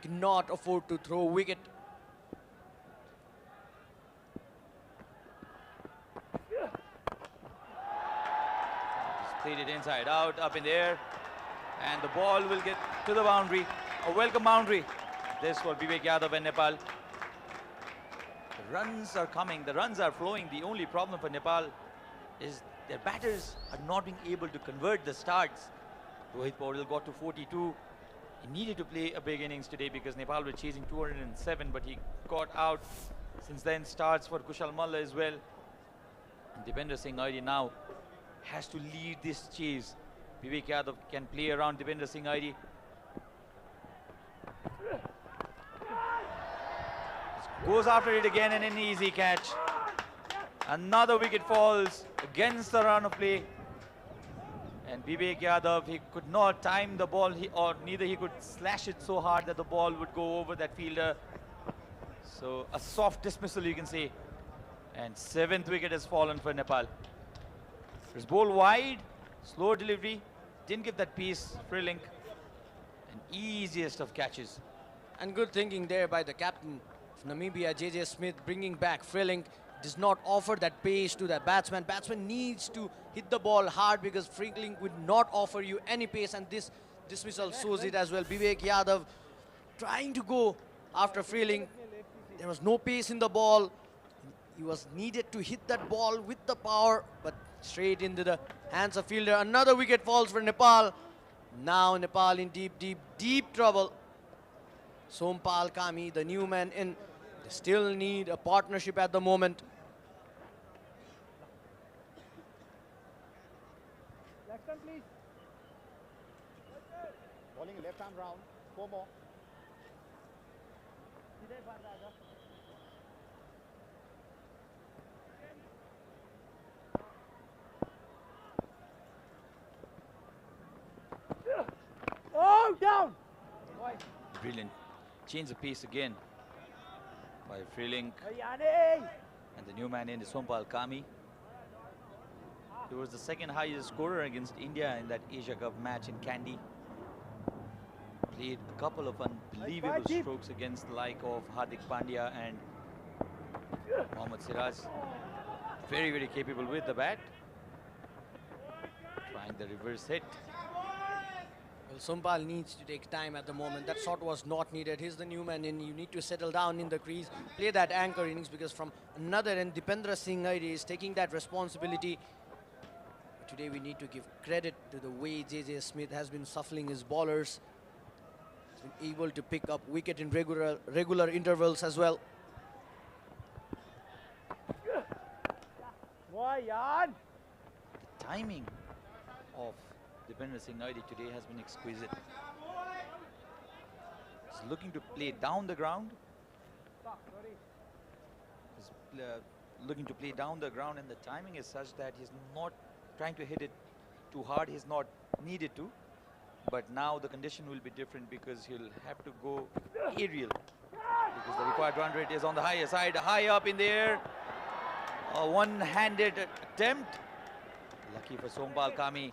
Cannot afford to throw wicket. Played it inside out, up in the air, and the ball will get to the boundary. A welcome boundary. This for Vivek Yadav and Nepal. The runs are coming, the runs are flowing. The only problem for Nepal is their batters are not being able to convert the starts. Rohit Paudel got to 42. He needed to play a big innings today because Nepal were chasing 207, but he got out. Since then, starts for Kushal Malla as well. And Dipender Singh Airi now has to lead this chase. Vivek Yadav can play around Dipender Singh Airi. Goes after it again and an easy catch. Another wicket falls against the run of play. And Vivek Yadav, he could not time the ball, or neither he could slash it so hard that the ball would go over that fielder. So a soft dismissal, you can say. And 7th wicket has fallen for Nepal. It's bowled wide, slow delivery, didn't give that piece, Frelink. An easiest of catches. And good thinking there by the captain of Namibia, JJ Smith, bringing back Frelink. Does not offer that pace to that batsman. Batsman needs to hit the ball hard because Frelink would not offer you any pace, and this dismissal shows it as well. Vivek Yadav trying to go after Frelink. There was no pace in the ball. He was needed to hit that ball with the power, but straight into the hands of fielder. Another wicket falls for Nepal. Now Nepal in deep, deep, deep trouble. Sompal Kami, the new man in. They still need a partnership at the moment. Bowling left arm round. 4 more. Oh, down! Brilliant. Change the pace again by Freelink. Yani! And the new man in is Sompal Kami. He was the second highest scorer against India in that Asia Cup match in Kandy. Played a couple of unbelievable strokes against the like of Hardik Pandya and Mohammad Siraj. Very, very capable with the bat. Trying the reverse hit. Well, Sompal needs to take time at the moment. That shot was not needed. He's the new man in. You need to settle down in the crease, play that anchor innings, because from another end, Dipendra Singh Airi is taking that responsibility. But today we need to give credit to the way JJ Smith has been shuffling his bowlers. He's been able to pick up wicket in regular intervals as well. Boy, Yan! The timing of Dipendra Singh Airi today has been exquisite. He's looking to play down the ground. He's looking to play down the ground, and the timing is such that he's not trying to hit it too hard. He's not needed to. But now the condition will be different because he'll have to go aerial. Because the required run rate is on the higher side, high up in the air. A one-handed attempt. Lucky for Sompal Kami.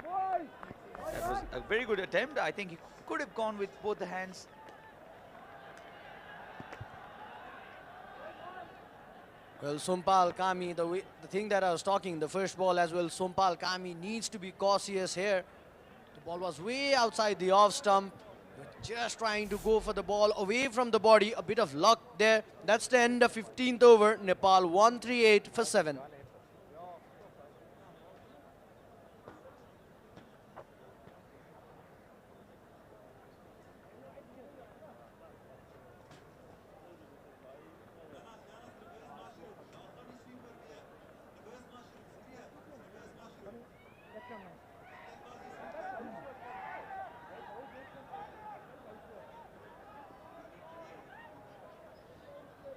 That was a very good attempt. I think he could have gone with both the hands. Well, Sompal Kami, the thing that I was talking, the first ball as well, Sompal Kami needs to be cautious here. The ball was way outside the off stump. Just trying to go for the ball away from the body. A bit of luck there. That's the end of 15th over. Nepal 138 for 7.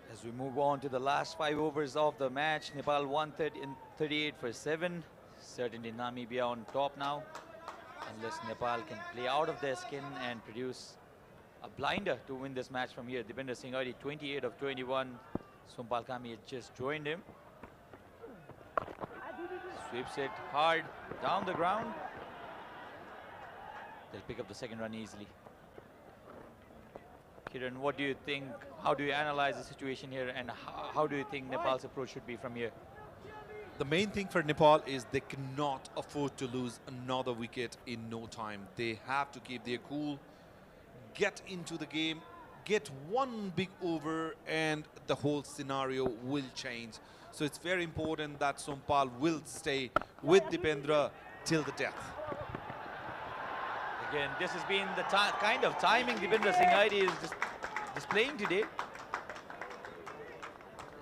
As we move on to the last 5 overs of the match, Nepal 138 for 7. Certainly Namibia on top now. Unless Nepal can play out of their skin and produce a blinder to win this match from here. Dipendra Singh Airi 28 of 21. Sompal Kami had just joined him. Sweeps it hard down the ground. They'll pick up the second run easily. Kiran, what do you think? How do you analyze the situation here, and how do you think Nepal's approach should be from here? The main thing for Nepal is they cannot afford to lose another wicket in no time. They have to keep their cool, get into the game, get one big over, and the whole scenario will change. So it's very important that Sompal will stay with Dipendra till the death. Again, this has been the kind of timing Dipendra Singh Airi is displaying today.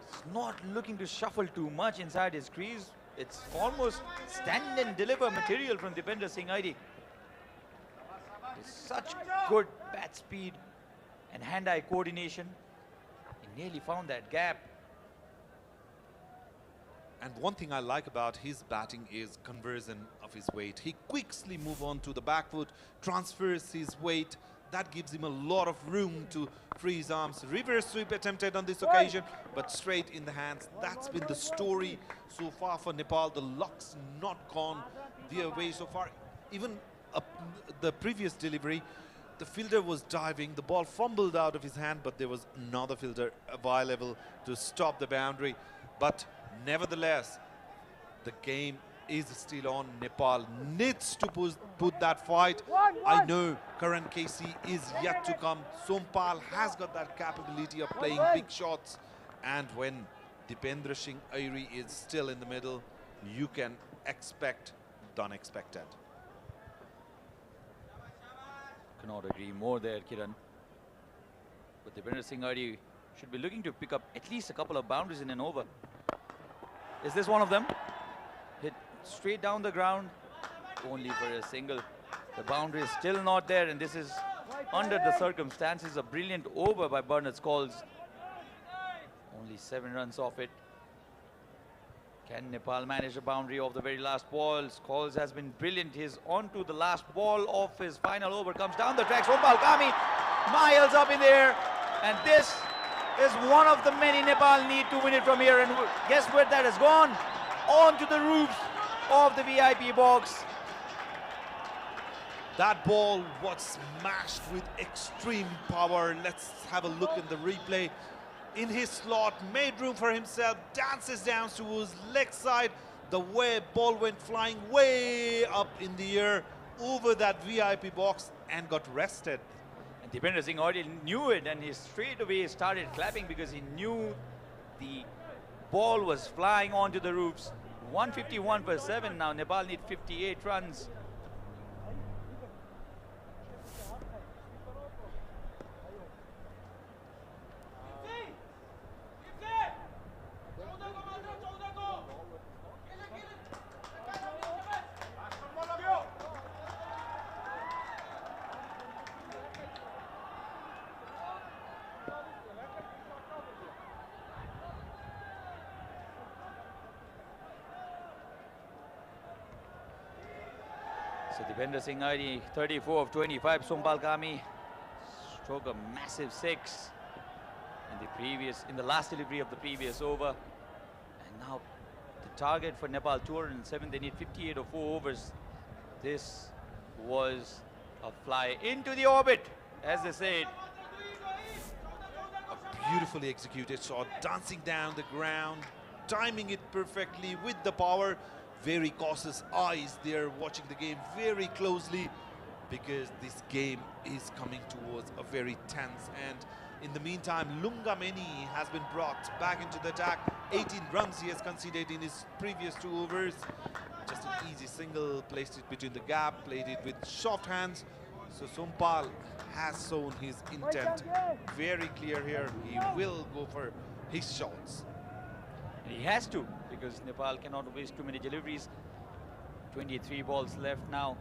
It's not looking to shuffle too much inside his crease. It's almost stand and deliver material from Dipendra Singh Airi. There's such good bat speed and hand-eye coordination. He nearly found that gap. And one thing I like about his batting is conversion of his weight. He quickly moves on to the back foot, transfers his weight. That gives him a lot of room to free his arms. Reverse sweep attempted on this occasion, but straight in the hands. That's been the story so far for Nepal. The luck's not gone their way so far. Even the previous delivery, the fielder was diving, the ball fumbled out of his hand, but there was another fielder available to stop the boundary. But nevertheless, the game is still on. Nepal needs to put that fight. I know Karan Casey is yet to come. Sompal has got that capability of playing big shots. And when Dipendra Singh Airi is still in the middle, you can expect the unexpected. Cannot agree more there, Kiran. But Dipendra Singh Airi should be looking to pick up at least a couple of boundaries in an over. Is this one of them? Hit straight down the ground, only for a single. The boundary is still not there, and this is, under the circumstances, a brilliant over by Bernard Scholes. Only 7 runs off it. Can Nepal manage the boundary of the very last ball? Scholes has been brilliant. He's on to the last ball of his final over. Comes down the track. Sompal Kami, miles up in the air. And this is one of the many Nepal need to win it from here. And guess where that has gone? On to the roofs of the VIP box. That ball was smashed with extreme power. Let's have a look in the replay. In his slot, made room for himself, dances down towards leg side. The way ball went flying way up in the air over that VIP box and got rested. And Dipender Singh already knew it, and he straight away started clapping because he knew the ball was flying onto the roofs. 151 for 7 now. Nepal need 58 runs. So Dipender Singh ID, 34 of 25. Sompal Kami struck a massive 6 in the last delivery of the previous over. And now the target for Nepal 207. They need 58 or 4 overs. This was a fly into the orbit, as they said. A beautifully executed shot, dancing down the ground, timing it perfectly with the power. Very cautious eyes there, watching the game very closely, because this game is coming towards a very tense. And in the meantime, Lungameni has been brought back into the attack. 18 runs he has conceded in his previous 2 overs. Just an easy single, placed it between the gap, played it with soft hands. So Sompal has shown his intent very clear here. He will go for his shots. He has to, because Nepal cannot waste too many deliveries. 23 balls left now.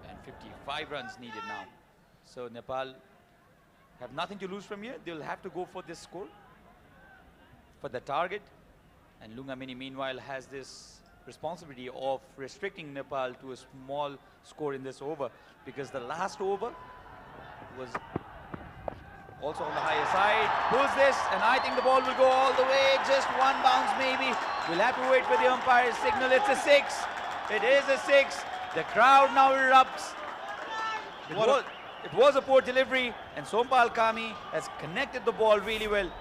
And 55 runs needed now. So Nepal have nothing to lose from here. They'll have to go for this score, for the target. And Lungameni, meanwhile, has this responsibility of restricting Nepal to a small score in this over, because the last over was also on the higher side. Pulls this, and I think the ball will go all the way. Just 1 bounce maybe. We'll have to wait for the umpire's signal. It's a 6. It is a 6. The crowd now erupts. It was a poor delivery, and Sompal Kami has connected the ball really well.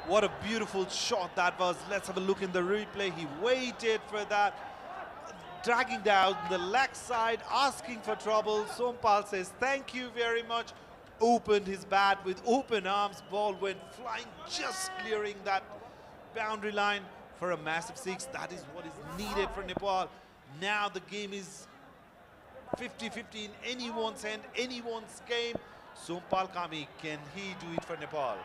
What a beautiful shot that was. Let's have a look in the replay. He waited for that, dragging down the leg side, asking for trouble. Sompal says, thank you very much. Opened his bat with open arms. Ball went flying, just clearing that boundary line for a massive 6. That is what is needed for Nepal. Now the game is 50-50 in anyone's hand, anyone's game. Sompal Kami, can he do it for Nepal?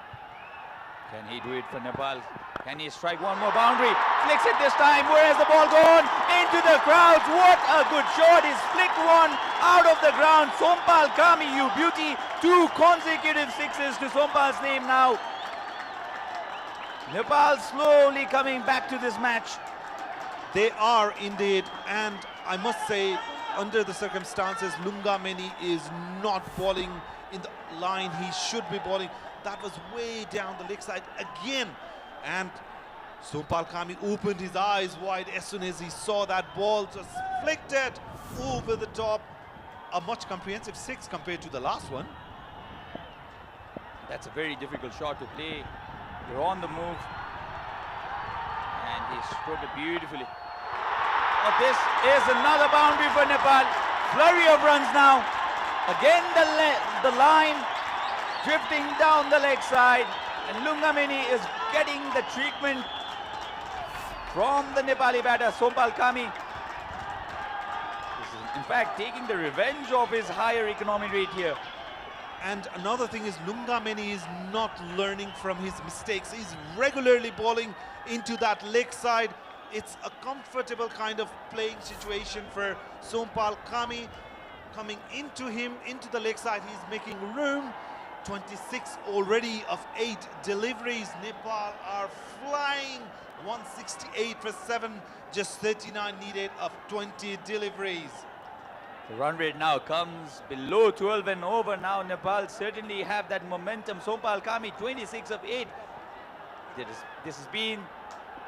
Can he do it for Nepal? Can he strike one more boundary? Flicks it this time. Where has the ball gone? Into the crowds. What a good shot. He's flicked one out of the ground. Sompal Kami, you beauty. 2 consecutive 6s to Sompal's name now. Nepal slowly coming back to this match. They are indeed, and I must say, under the circumstances, Lungameni is not bowling in the line he should be bowling. That was way down the leg side again. And Sompal Kami opened his eyes wide as soon as he saw that ball, just flicked it over the top. A much comprehensive 6 compared to the last one. That's a very difficult shot to play. You're on the move. And he struck it beautifully. Oh, this is another boundary for Nepal. Flurry of runs now. Again the line drifting down the leg side, and Lungameni is getting the treatment from the Nepali batter, Sompal Kami. This is, in fact, taking the revenge of his higher economy rate here. And another thing is, Lungameni is not learning from his mistakes. He's regularly bowling into that leg side. It's a comfortable kind of playing situation for Sompal Kami. Coming into him, into the leg side, he's making room. 26 already of 8 deliveries. Nepal are flying. 168 for 7, just 39 needed of 20 deliveries. The run rate now comes below 12 and over. Now Nepal certainly have that momentum. Sompal Kami 26 of 8. This has been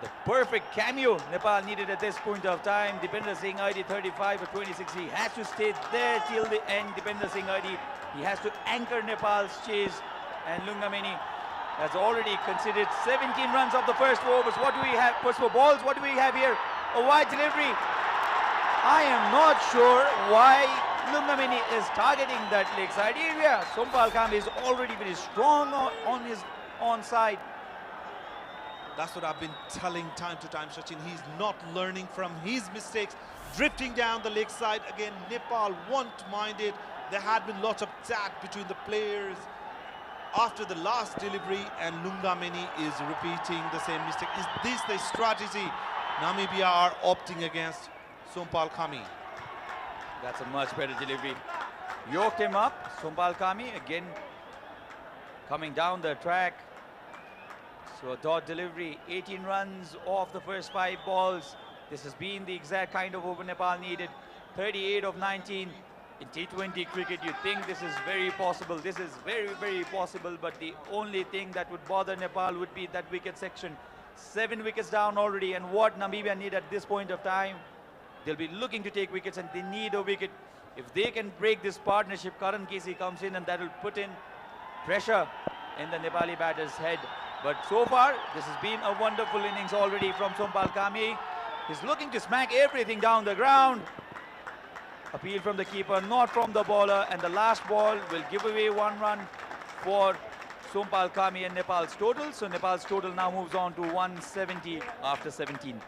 the perfect cameo Nepal needed at this point of time. Dipender Singh ID 35 or 26. He has to stay there till the end. Dipender Singh ID, he has to anchor Nepal's chase. And Lungameni has already considered 17 runs of the first 4 overs. What do we have? First 4 balls. What do we have here? A wide delivery. I am not sure why Lungameni is targeting that leg side area. Sompal Kami is already very strong on his onside. That's what I've been telling time to time, Sachin. He's not learning from his mistakes. Drifting down the leg side again. Nepal won't mind it. There had been lots of tag between the players after the last delivery, and Lungameni is repeating the same mistake. Is this the strategy Namibia are opting against Sompal Kami? That's a much better delivery. Yoked him up. Sompal Kami again coming down the track. So a dot delivery, 18 runs off the first 5 balls. This has been the exact kind of over Nepal needed. 38 of 19. In T20 cricket, you think this is very possible. This is very, very possible. But the only thing that would bother Nepal would be that wicket section. 7 wickets down already. And what Namibia need at this point of time, they'll be looking to take wickets and they need a wicket. If they can break this partnership, Karan Casey comes in and that will put in pressure in the Nepali batter's head. But so far, this has been a wonderful innings already from Sompal Kami. He's looking to smack everything down the ground. Appeal from the keeper, not from the bowler. And the last ball will give away 1 run for Sompal Kami and Nepal's total. So Nepal's total now moves on to 170 after 17.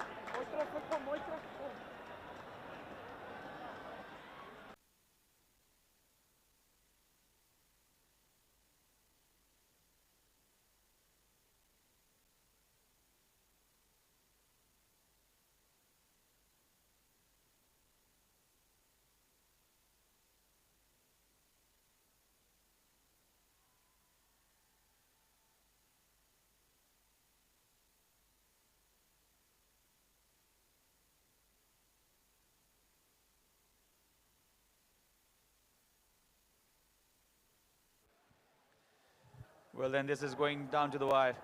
Well, then this is going down to the wire.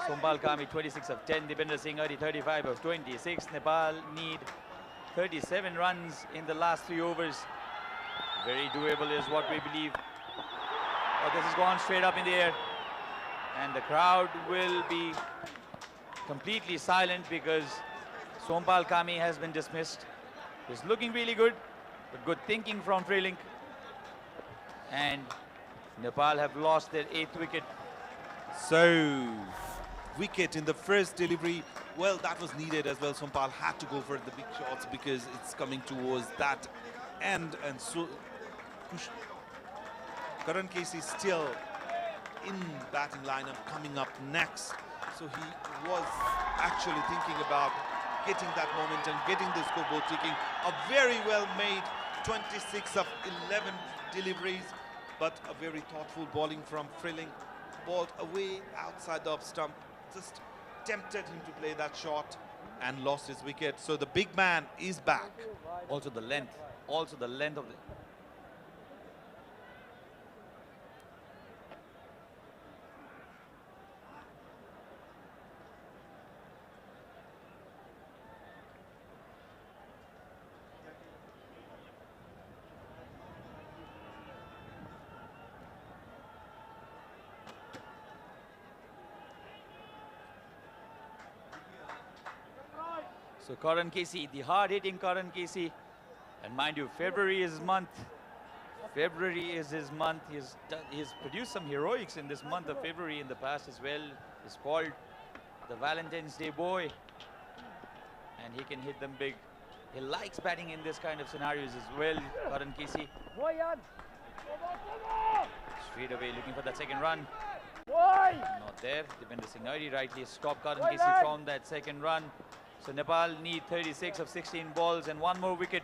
Sompal Kami 26 of 10, Dipender Singh 35 of 26. Nepal need 37 runs in the last 3 overs. Very doable is what we believe. But this has gone straight up in the air. And the crowd will be completely silent because Sompal Kami has been dismissed. He's looking really good, but good thinking from Freelink. And Nepal have lost their 8th wicket. So, wicket in the first delivery. Well, that was needed as well. Sompal had to go for the big shots because it's coming towards that end. And so, Karan Casey still in batting lineup coming up next. So he was actually thinking about getting that momentum, getting the scoreboard ticking. A very well made 26 of 11 deliveries, but a very thoughtful bowling from Freeling. Balled away outside the off stump, just tempted him to play that shot and lost his wicket. So the big man is back. Also the length of the... So Karan Casey, the hard-hitting Karan Casey. And mind you, February is his month. February is his month. He's produced some heroics in this month of February in the past as well. He's called the Valentine's Day boy. And he can hit them big. He likes batting in this kind of scenarios as well, Karan Casey. Straight away looking for that second run. Not there. Dipender Singh rightly stopped Karan Casey from that second run. So Nepal need 36 of 16 balls, and one more wicket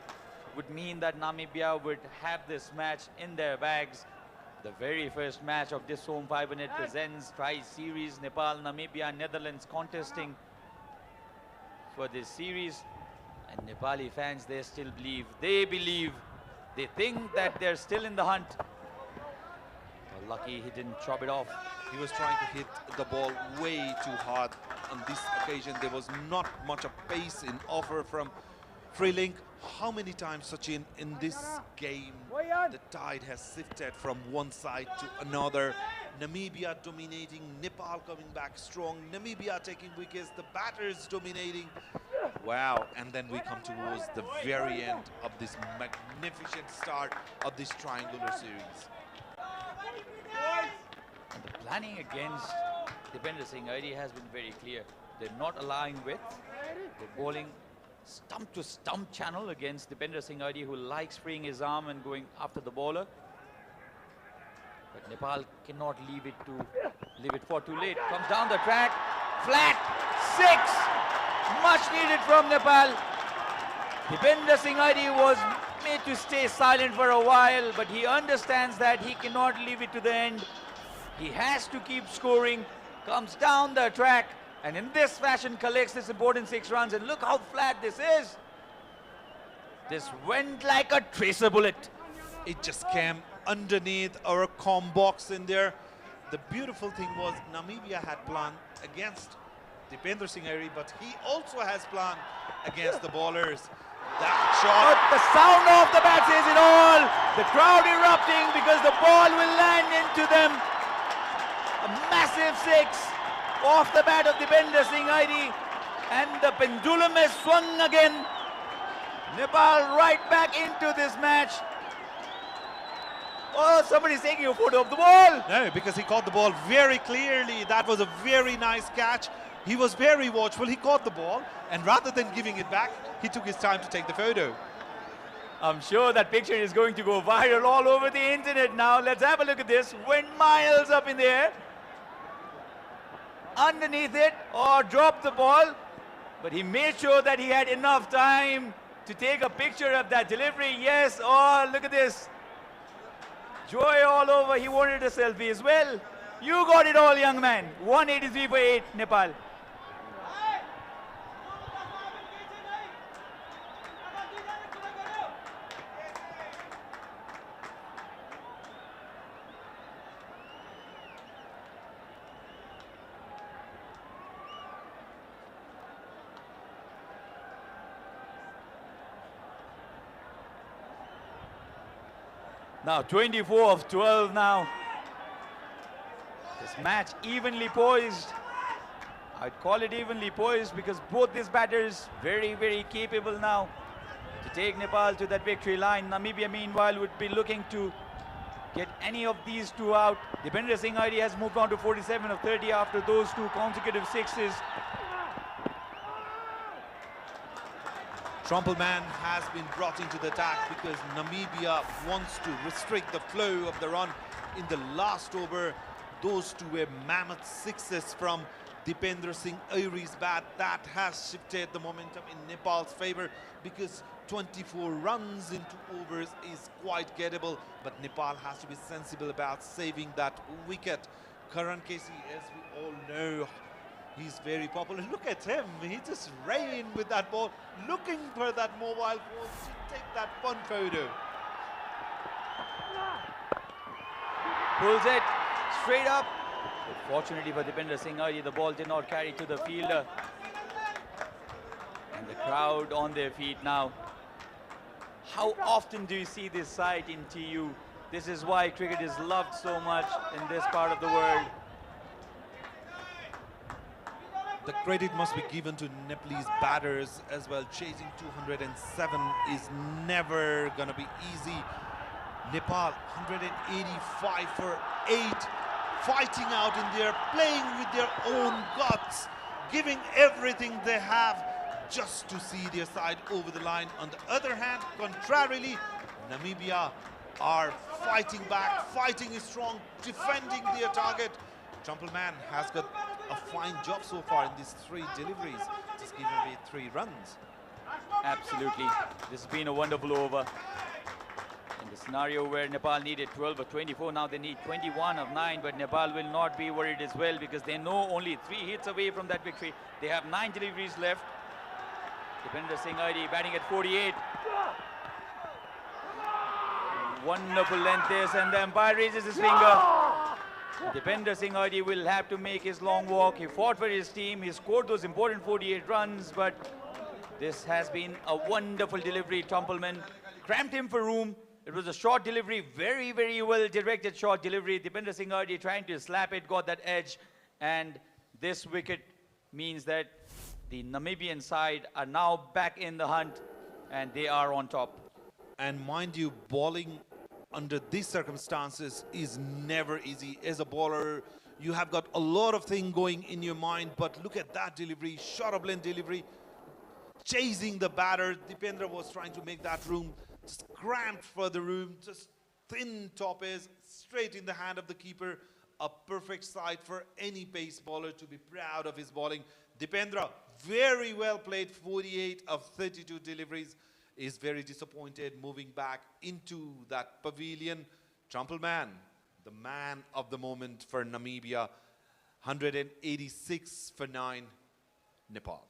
would mean that Namibia would have this match in their bags. The very first match of this home 500 presents Tri-Series, Nepal, Namibia, Netherlands contesting for this series. And Nepali fans, they still believe, they think that they're still in the hunt. Well, lucky he didn't chop it off. He was trying to hit the ball way too hard. On this occasion, there was not much of pace in offer from Freelink. How many times, Sachin, in this game, the tide has shifted from one side to another? Namibia dominating, Nepal coming back strong, Namibia taking wickets, the batters dominating. Wow, and then we come towards the very end of this magnificent start of this triangular series. And the planning against Dipender Singh Airi has been very clear. They're not allowing width. They're bowling stump to stump channel against Dipender Singh Airi, who likes freeing his arm and going after the bowler. But Nepal cannot leave it for too late. Comes down the track, flat, 6. Much needed from Nepal. Dipender Singh Airi was made to stay silent for a while, but he understands that he cannot leave it to the end. He has to keep scoring. Comes down the track, and in this fashion collects this important 6 runs. And look how flat this is. This went like a tracer bullet. It just came underneath our comm box in there. The beautiful thing was Namibia had planned against Dipender Singh Airi, but he also has planned against the bowlers. That shot. But the sound of the bat says it all. The crowd erupting because the ball will land into them. A massive 6 off the bat of Dipender Singh Airi, and the pendulum has swung again. Nepal right back into this match. Oh, somebody's taking a photo of the ball. No, because he caught the ball very clearly. That was a very nice catch. He was very watchful. He caught the ball, and rather than giving it back, he took his time to take the photo. I'm sure that picture is going to go viral all over the internet now. Let's have a look at this. Went miles up in the air. Underneath it, or dropped the ball. But he made sure that he had enough time to take a picture of that delivery. Yes, oh, look at this. Joy all over. He wanted a selfie as well. You got it all, young man. 183 for 8, Nepal. Now 24 of 12 now. This match evenly poised. I'd call it evenly poised because both these batters very, very capable now to take Nepal to that victory line. Namibia, meanwhile, would be looking to get any of these two out. Dipender Singh Airi has moved on to 47 of 30 after those 2 consecutive 6s. Trumpelman has been brought into the attack because Namibia wants to restrict the flow of the run in the last over. Those 2 were mammoth 6s from Dipender Singh Airi's bat. That has shifted the momentum in Nepal's favor because 24 runs into overs is quite gettable, but Nepal has to be sensible about saving that wicket. Karan Casey, as we all know, he's very popular. Look at him. He just ran with that ball, looking for that mobile phone to take that fun photo. Pulls it straight up. But fortunately for Dipender Singh Airi, the ball did not carry to the fielder. And the crowd on their feet now. How often do you see this sight in TU? This is why cricket is loved so much in this part of the world. The credit must be given to Nepalese batters as well. Chasing 207 is never going to be easy. Nepal 185 for 8, fighting out in there, playing with their own guts, giving everything they have just to see their side over the line. On the other hand, contrarily, Namibia are fighting back, fighting is strong, defending their target. Trumpelman has got a fine job so far in these 3 deliveries. Just giving away 3 runs. Absolutely. This has been a wonderful over. In the scenario where Nepal needed 12 or 24, now they need 21 of 9, but Nepal will not be worried as well because they know only 3 hits away from that victory. They have 9 deliveries left. Dipender Singh Aidi batting at 48. Wonderful length this, and the umpire raises his finger. Dipender Singh Aidi will have to make his long walk. He fought for his team. He scored those important 48 runs, but this has been a wonderful delivery. Trumpleman cramped him for room. It was a short delivery, very, very well directed short delivery. Dipender Singh Aidi trying to slap it, got that edge, and this wicket means that the Namibian side are now back in the hunt, and they are on top. And mind you, bowling under these circumstances is never easy. As a bowler, you have got a lot of things going in your mind, but look at that delivery, short of length delivery, chasing the batter. Dipendra was trying to make that room, just cramped for the room, just thin top is straight in the hand of the keeper. A perfect sight for any pace bowler to be proud of his bowling. Dipendra, very well played, 48 of 32 deliveries. Is very disappointed moving back into that pavilion. Trumpleman, the man of the moment for Namibia, 186 for 9, Nepal.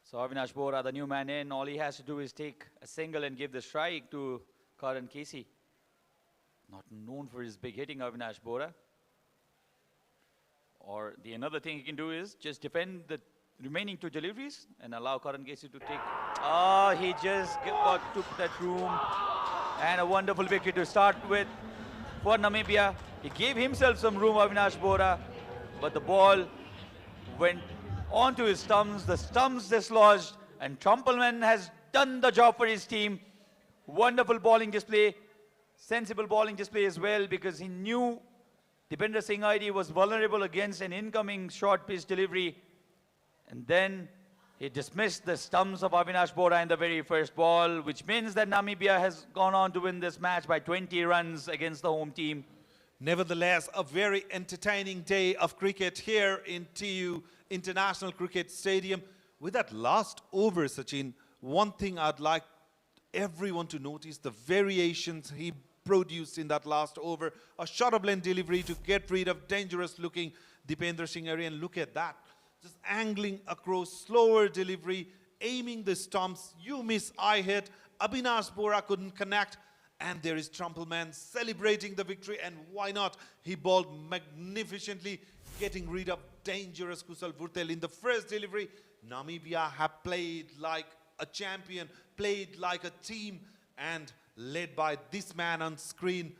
So Avinash Bora, the new man in, all he has to do is take a single and give the strike to Karan Casey. Not known for his big hitting, Avinash Bora. Or the another thing he can do is just defend the remaining 2 deliveries and allow Karan Casey to take. Oh, he just took that room. And a wonderful victory to start with for Namibia. He gave himself some room, Avinash Bora, but the ball went onto his stumps, the stumps dislodged, and Trumpleman has done the job for his team. Wonderful bowling display, sensible bowling display as well, because he knew Dipender Singh Aidi was vulnerable against an incoming short pitch delivery, and then he dismissed the stumps of Avinash Bora in the very first ball, which means that Namibia has gone on to win this match by 20 runs against the home team. Nevertheless, a very entertaining day of cricket here in TU International Cricket Stadium. With that last over, Sachin, one thing I'd like everyone to notice, the variations he produced in that last over. A short of length delivery to get rid of dangerous looking Dipender Singh Aidi, and look at that. Just angling across, slower delivery, aiming the stumps. You miss, I hit. Avinash Bora couldn't connect. And there is Trumpleman celebrating the victory, and why not? He bowled magnificently, getting rid of dangerous Kusal Vurtel in the first delivery. Namibia have played like a champion, played like a team, and led by this man on screen.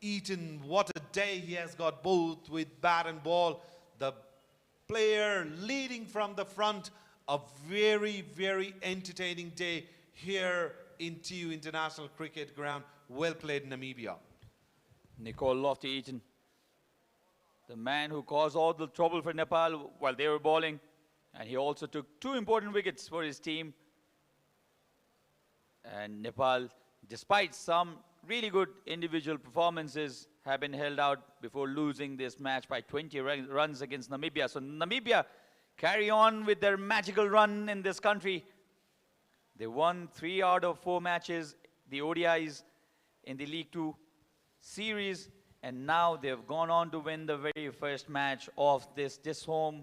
Eaton, what a day he has got, both with bat and ball. The player leading from the front. A very, very entertaining day here in TU International Cricket Ground. Well played, Namibia. Nicole Lofty-Eaton, the man who caused all the trouble for Nepal while they were bowling, and he also took 2 important wickets for his team. And Nepal, despite some really good individual performances, have been held out before losing this match by 20 runs against Namibia. So Namibia carry on with their magical run in this country. They won 3 out of 4 matches, the ODIs in the League 2 series, and now they've gone on to win the very first match of this home.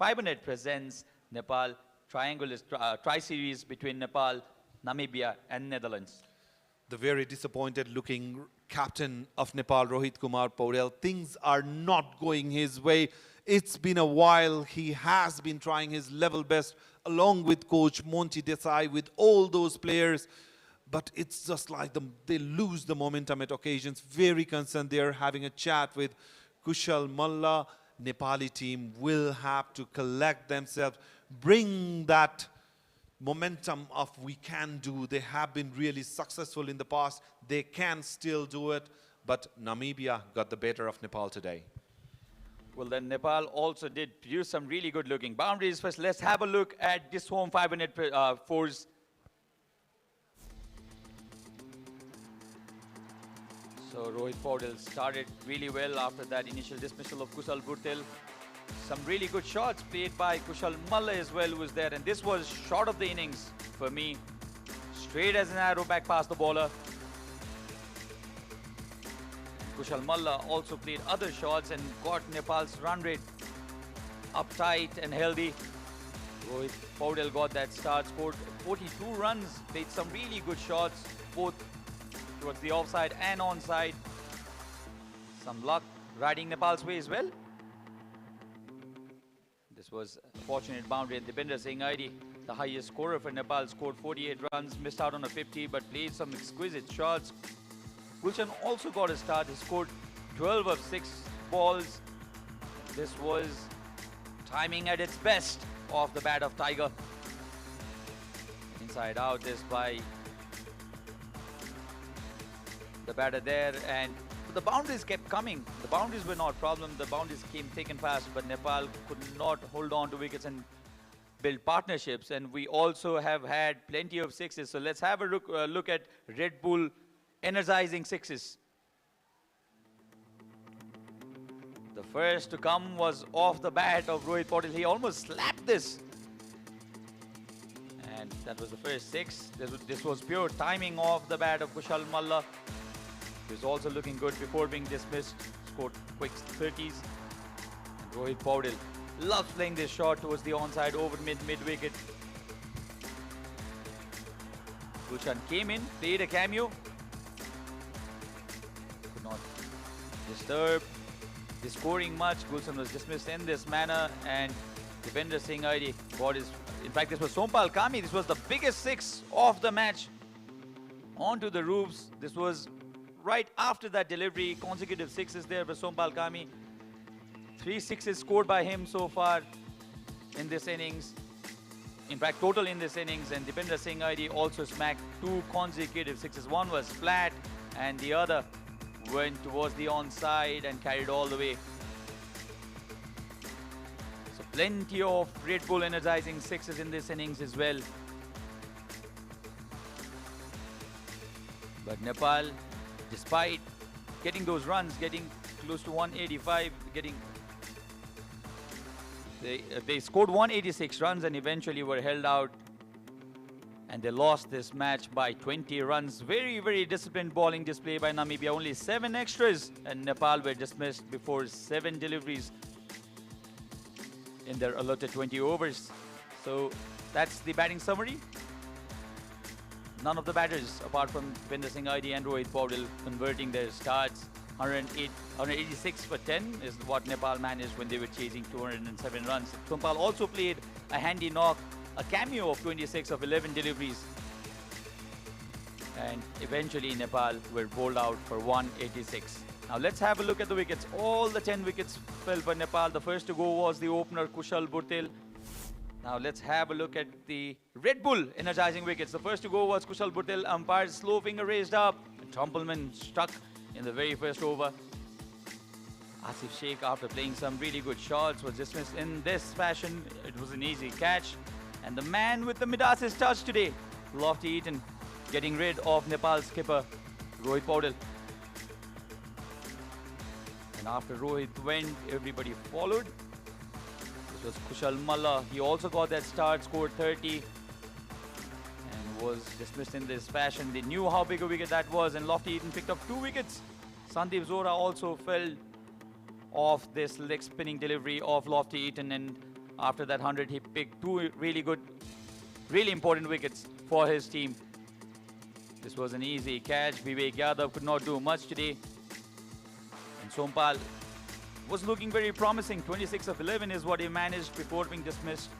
FiberNet presents Nepal tri-series between Nepal, Namibia, and Netherlands. The very disappointed looking captain of Nepal, Rohit Kumar Paurel. Things are not going his way. It's been a while. He has been trying his level best along with coach Monty Desai, with all those players. But it's just like they lose the momentum at occasions. Very concerned. They're having a chat with Kushal Malla. Nepali team will have to collect themselves, bring that momentum of we can do. They have been really successful in the past. They can still do it. but Namibia got the better of Nepal today. Well, then Nepal also did produce some really good looking boundaries. First, let's have a look at this home 500 fours. So Rohit Paudel started really well after that initial dismissal of Kushal Burtel. Some really good shots played by Kushal Malla as well was there, and this was shot of the innings for me. Straight as an arrow back past the bowler. Kushal Malla also played other shots and got Nepal's run rate uptight and healthy. Rohit Paudel got that start, scored 42 runs, played some really good shots, both towards the offside and onside. Some luck riding Nepal's way as well. This was a fortunate boundary, and Dipender Singh Aidi, the highest scorer for Nepal, scored 48 runs, missed out on a 50, but played some exquisite shots. Gulshan also got a start. He scored 12 of 6 balls. This was timing at its best off the bat of Tiger. Inside out this by the batter there, and the boundaries kept coming. The boundaries were not a problem. The boundaries came thick and fast, but Nepal could not hold on to wickets and build partnerships. And we also have had plenty of sixes. So let's have a look at Red Bull energizing sixes. The first to come was off the bat of Rohit Paudel. He almost slapped this. And that was the first six. This was pure timing off the bat of Kushal Malla. He was also looking good before being dismissed. Scored quick 30s. And Rohit Paudel loves playing this shot towards the onside over mid-wicket. Gulshan came in, played a cameo. Could not disturb the scoring much. Gulshan was dismissed in this manner, and Dipender Singh Aidi got his. In fact, this was Sompal Kami. This was the biggest six of the match. Onto the roofs. This was right after that delivery. Consecutive sixes there for Sompal Kami. 3 sixes scored by him so far in this innings. In fact, total in this innings. And Dipender Singh Aidi also smacked 2 consecutive sixes. One was flat, and the other went towards the onside and carried all the way. So plenty of Red Bull energizing sixes in this innings as well. But Nepal, despite getting those runs, getting close to 185, they scored 186 runs and eventually were held out. And they lost this match by 20 runs. Very, very disciplined bowling display by Namibia. Only 7 extras, and Nepal were dismissed before 7 deliveries in their allotted 20 overs. So that's the batting summary. None of the batters, apart from Dipender Singh Aidi and Rohit Paudel, converting their starts. 186 for 10 is what Nepal managed when they were chasing 207 runs. Sompal also played a handy knock, a cameo of 26 of 11 deliveries. And eventually Nepal were bowled out for 186. Now let's have a look at the wickets. All the 10 wickets fell for Nepal. The first to go was the opener Kushal Burtel. Now let's have a look at the Red Bull energizing wickets. The first to go was Kushal Burtel. Umpire's slow finger raised up. Trumpelman struck in the very first over. Asif Sheikh, after playing some really good shots, was dismissed in this fashion. It was an easy catch. And the man with the Midas touch today, Lofty Eaton, getting rid of Nepal's skipper, Rohit Paudel. And after Rohit went, everybody followed. This was Kushal Malla. He also got that start, scored 30. And was dismissed in this fashion. They knew how big a wicket that was, and Lofty Eaton picked up 2 wickets. Sandeep Zora also fell off this leg spinning delivery of Lofty Eaton, and after that 100 he picked 2 really good, really important wickets for his team. This was an easy catch. Vivek Yadav could not do much today, and Sompal was looking very promising. 26 of 11 is what he managed before being dismissed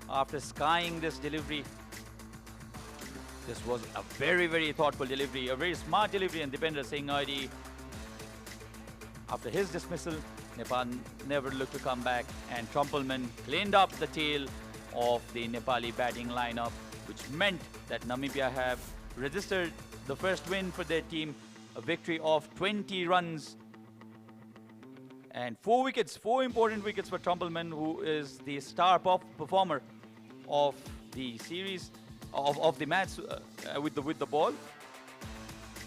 after skying this delivery. This was a very, very thoughtful delivery, a very smart delivery, and Dipender Singh Aidi, after his dismissal, Nepal never looked to come back, and Trumpelman cleaned up the tail of the Nepali batting lineup, which meant that Namibia have registered the first win for their team, a victory of 20 runs and 4 wickets, 4 important wickets for Trumpelman, who is the star performer of the series, of the match with the ball.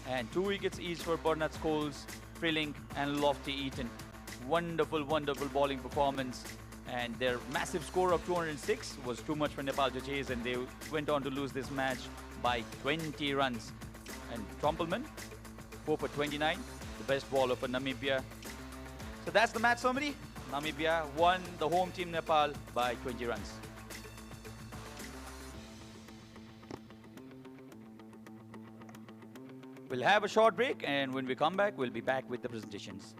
And 2 wickets each for Bernard Scholes, Frilling and Lofty Eaton. Wonderful, wonderful bowling performance. And their massive score of 206 was too much for Nepal to chase, and they went on to lose this match by 20 runs. And Trumpelman, 4 for 29, the best bowler for Namibia. So that's the match summary. Namibia won the home team Nepal by 20 runs. We'll have a short break, and when we come back, we'll be back with the presentations.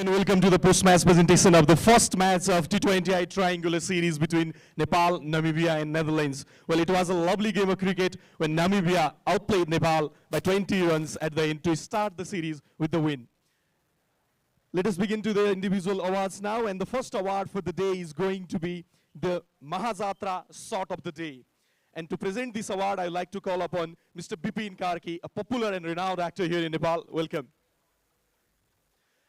And welcome to the post-match presentation of the first match of T20i triangular series between Nepal, Namibia and Netherlands. Well, it was a lovely game of cricket when Namibia outplayed Nepal by 20 runs at the end to start the series with the win. Let us begin to the individual awards now, and the first award for the day is going to be the Mahajatra Shot of the Day. And to present this award, I would like to call upon Mr. Bipin Karki, a popular and renowned actor here in Nepal. Welcome.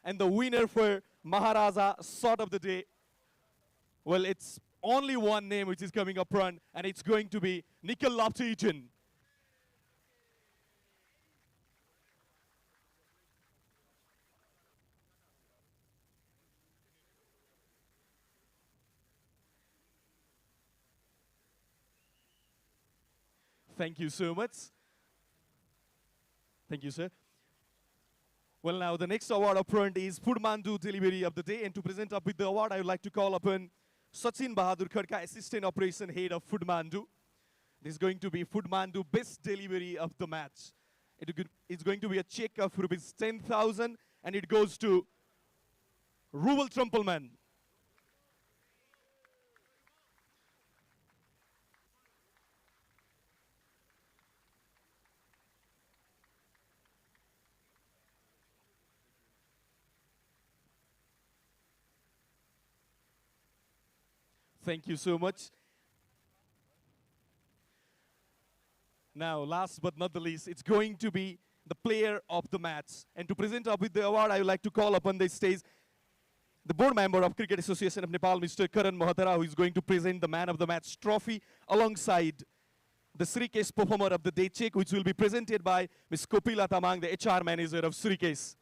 And the winner for Maharaja Shot of the Day, well, it's only one name which is coming up front, and it's going to be Nepal T20i. Thank you so much. Thank you, sir. Well, now the next award up front is Fudmandu Delivery of the Day. And to present up with the award, I would like to call upon Sachin Bahadur Khadka, Assistant Operation Head of Fudmandu. This is going to be Fudmandu Best Delivery of the Match. It's going to be a check of rupees 10,000, and it goes to Ruval Trumpelman. Thank you so much. Now, last but not the least, it's going to be the player of the match. And to present up with the award, I would like to call upon the stage the board member of Cricket Association of Nepal, Mr. Karan Mohatara, who is going to present the man of the match trophy alongside the Srikesh Performer of the Day check, which will be presented by Ms. Kopila Tamang, the HR manager of Srikesh.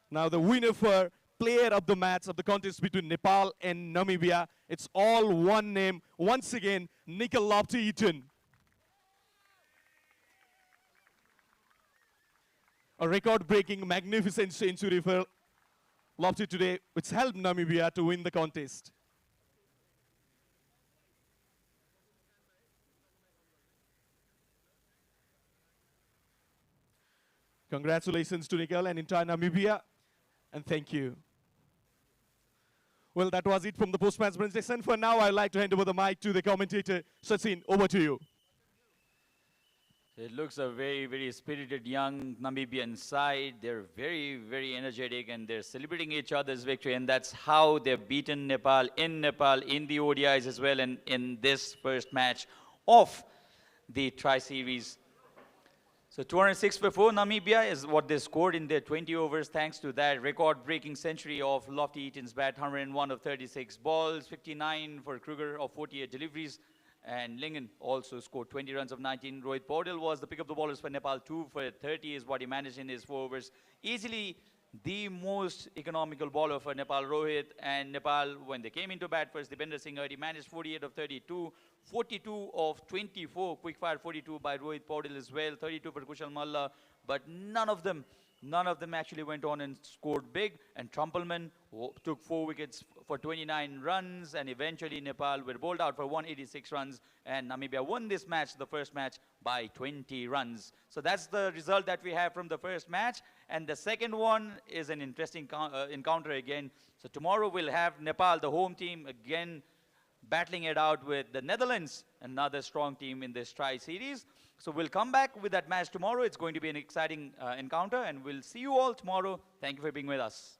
Now, the winner for player of the match of the contest between Nepal and Namibia. It's all one name. Once again, Nepal T20i. A record-breaking, magnificent century for Lofty today, which helped Namibia to win the contest. Congratulations to Nickel and entire Namibia, and thank you. Well, that was it from the post-match presentation. For now, I'd like to hand over the mic to the commentator. Sachin, over to you. It looks a very, very spirited young Namibian side. They're very, very energetic, and they're celebrating each other's victory. And that's how they've beaten Nepal, in the ODIs as well, and in this first match of the Tri-Series. So 206 for 4, Namibia is what they scored in their 20 overs, thanks to that record-breaking century of Lofty Eaton's bat, 101 of 36 balls, 59 for Kruger of 48 deliveries, and Lingen also scored 20 runs of 19. Rohit Paudel was the pick of the bowlers for Nepal, 2 for 30 is what he managed in his 4 overs. Easily the most economical bowler for Nepal, Rohit, and Nepal, when they came into bat first, Dipender Singh he managed 48 of 32, 42 of 24, quick-fire 42 by Rohit Paudel as well, 32 for Kushal Malla, but none of them actually went on and scored big, and Trumpelman took 4 wickets for 29 runs, and eventually Nepal were bowled out for 186 runs, and Namibia won this match, the first match, by 20 runs. So that's the result that we have from the first match, and the second one is an interesting encounter again. So tomorrow we'll have Nepal, the home team, again battling it out with the Netherlands, another strong team in this Tri-Series. So we'll come back with that match tomorrow. It's going to be an exciting encounter, and we'll see you all tomorrow. Thank you for being with us.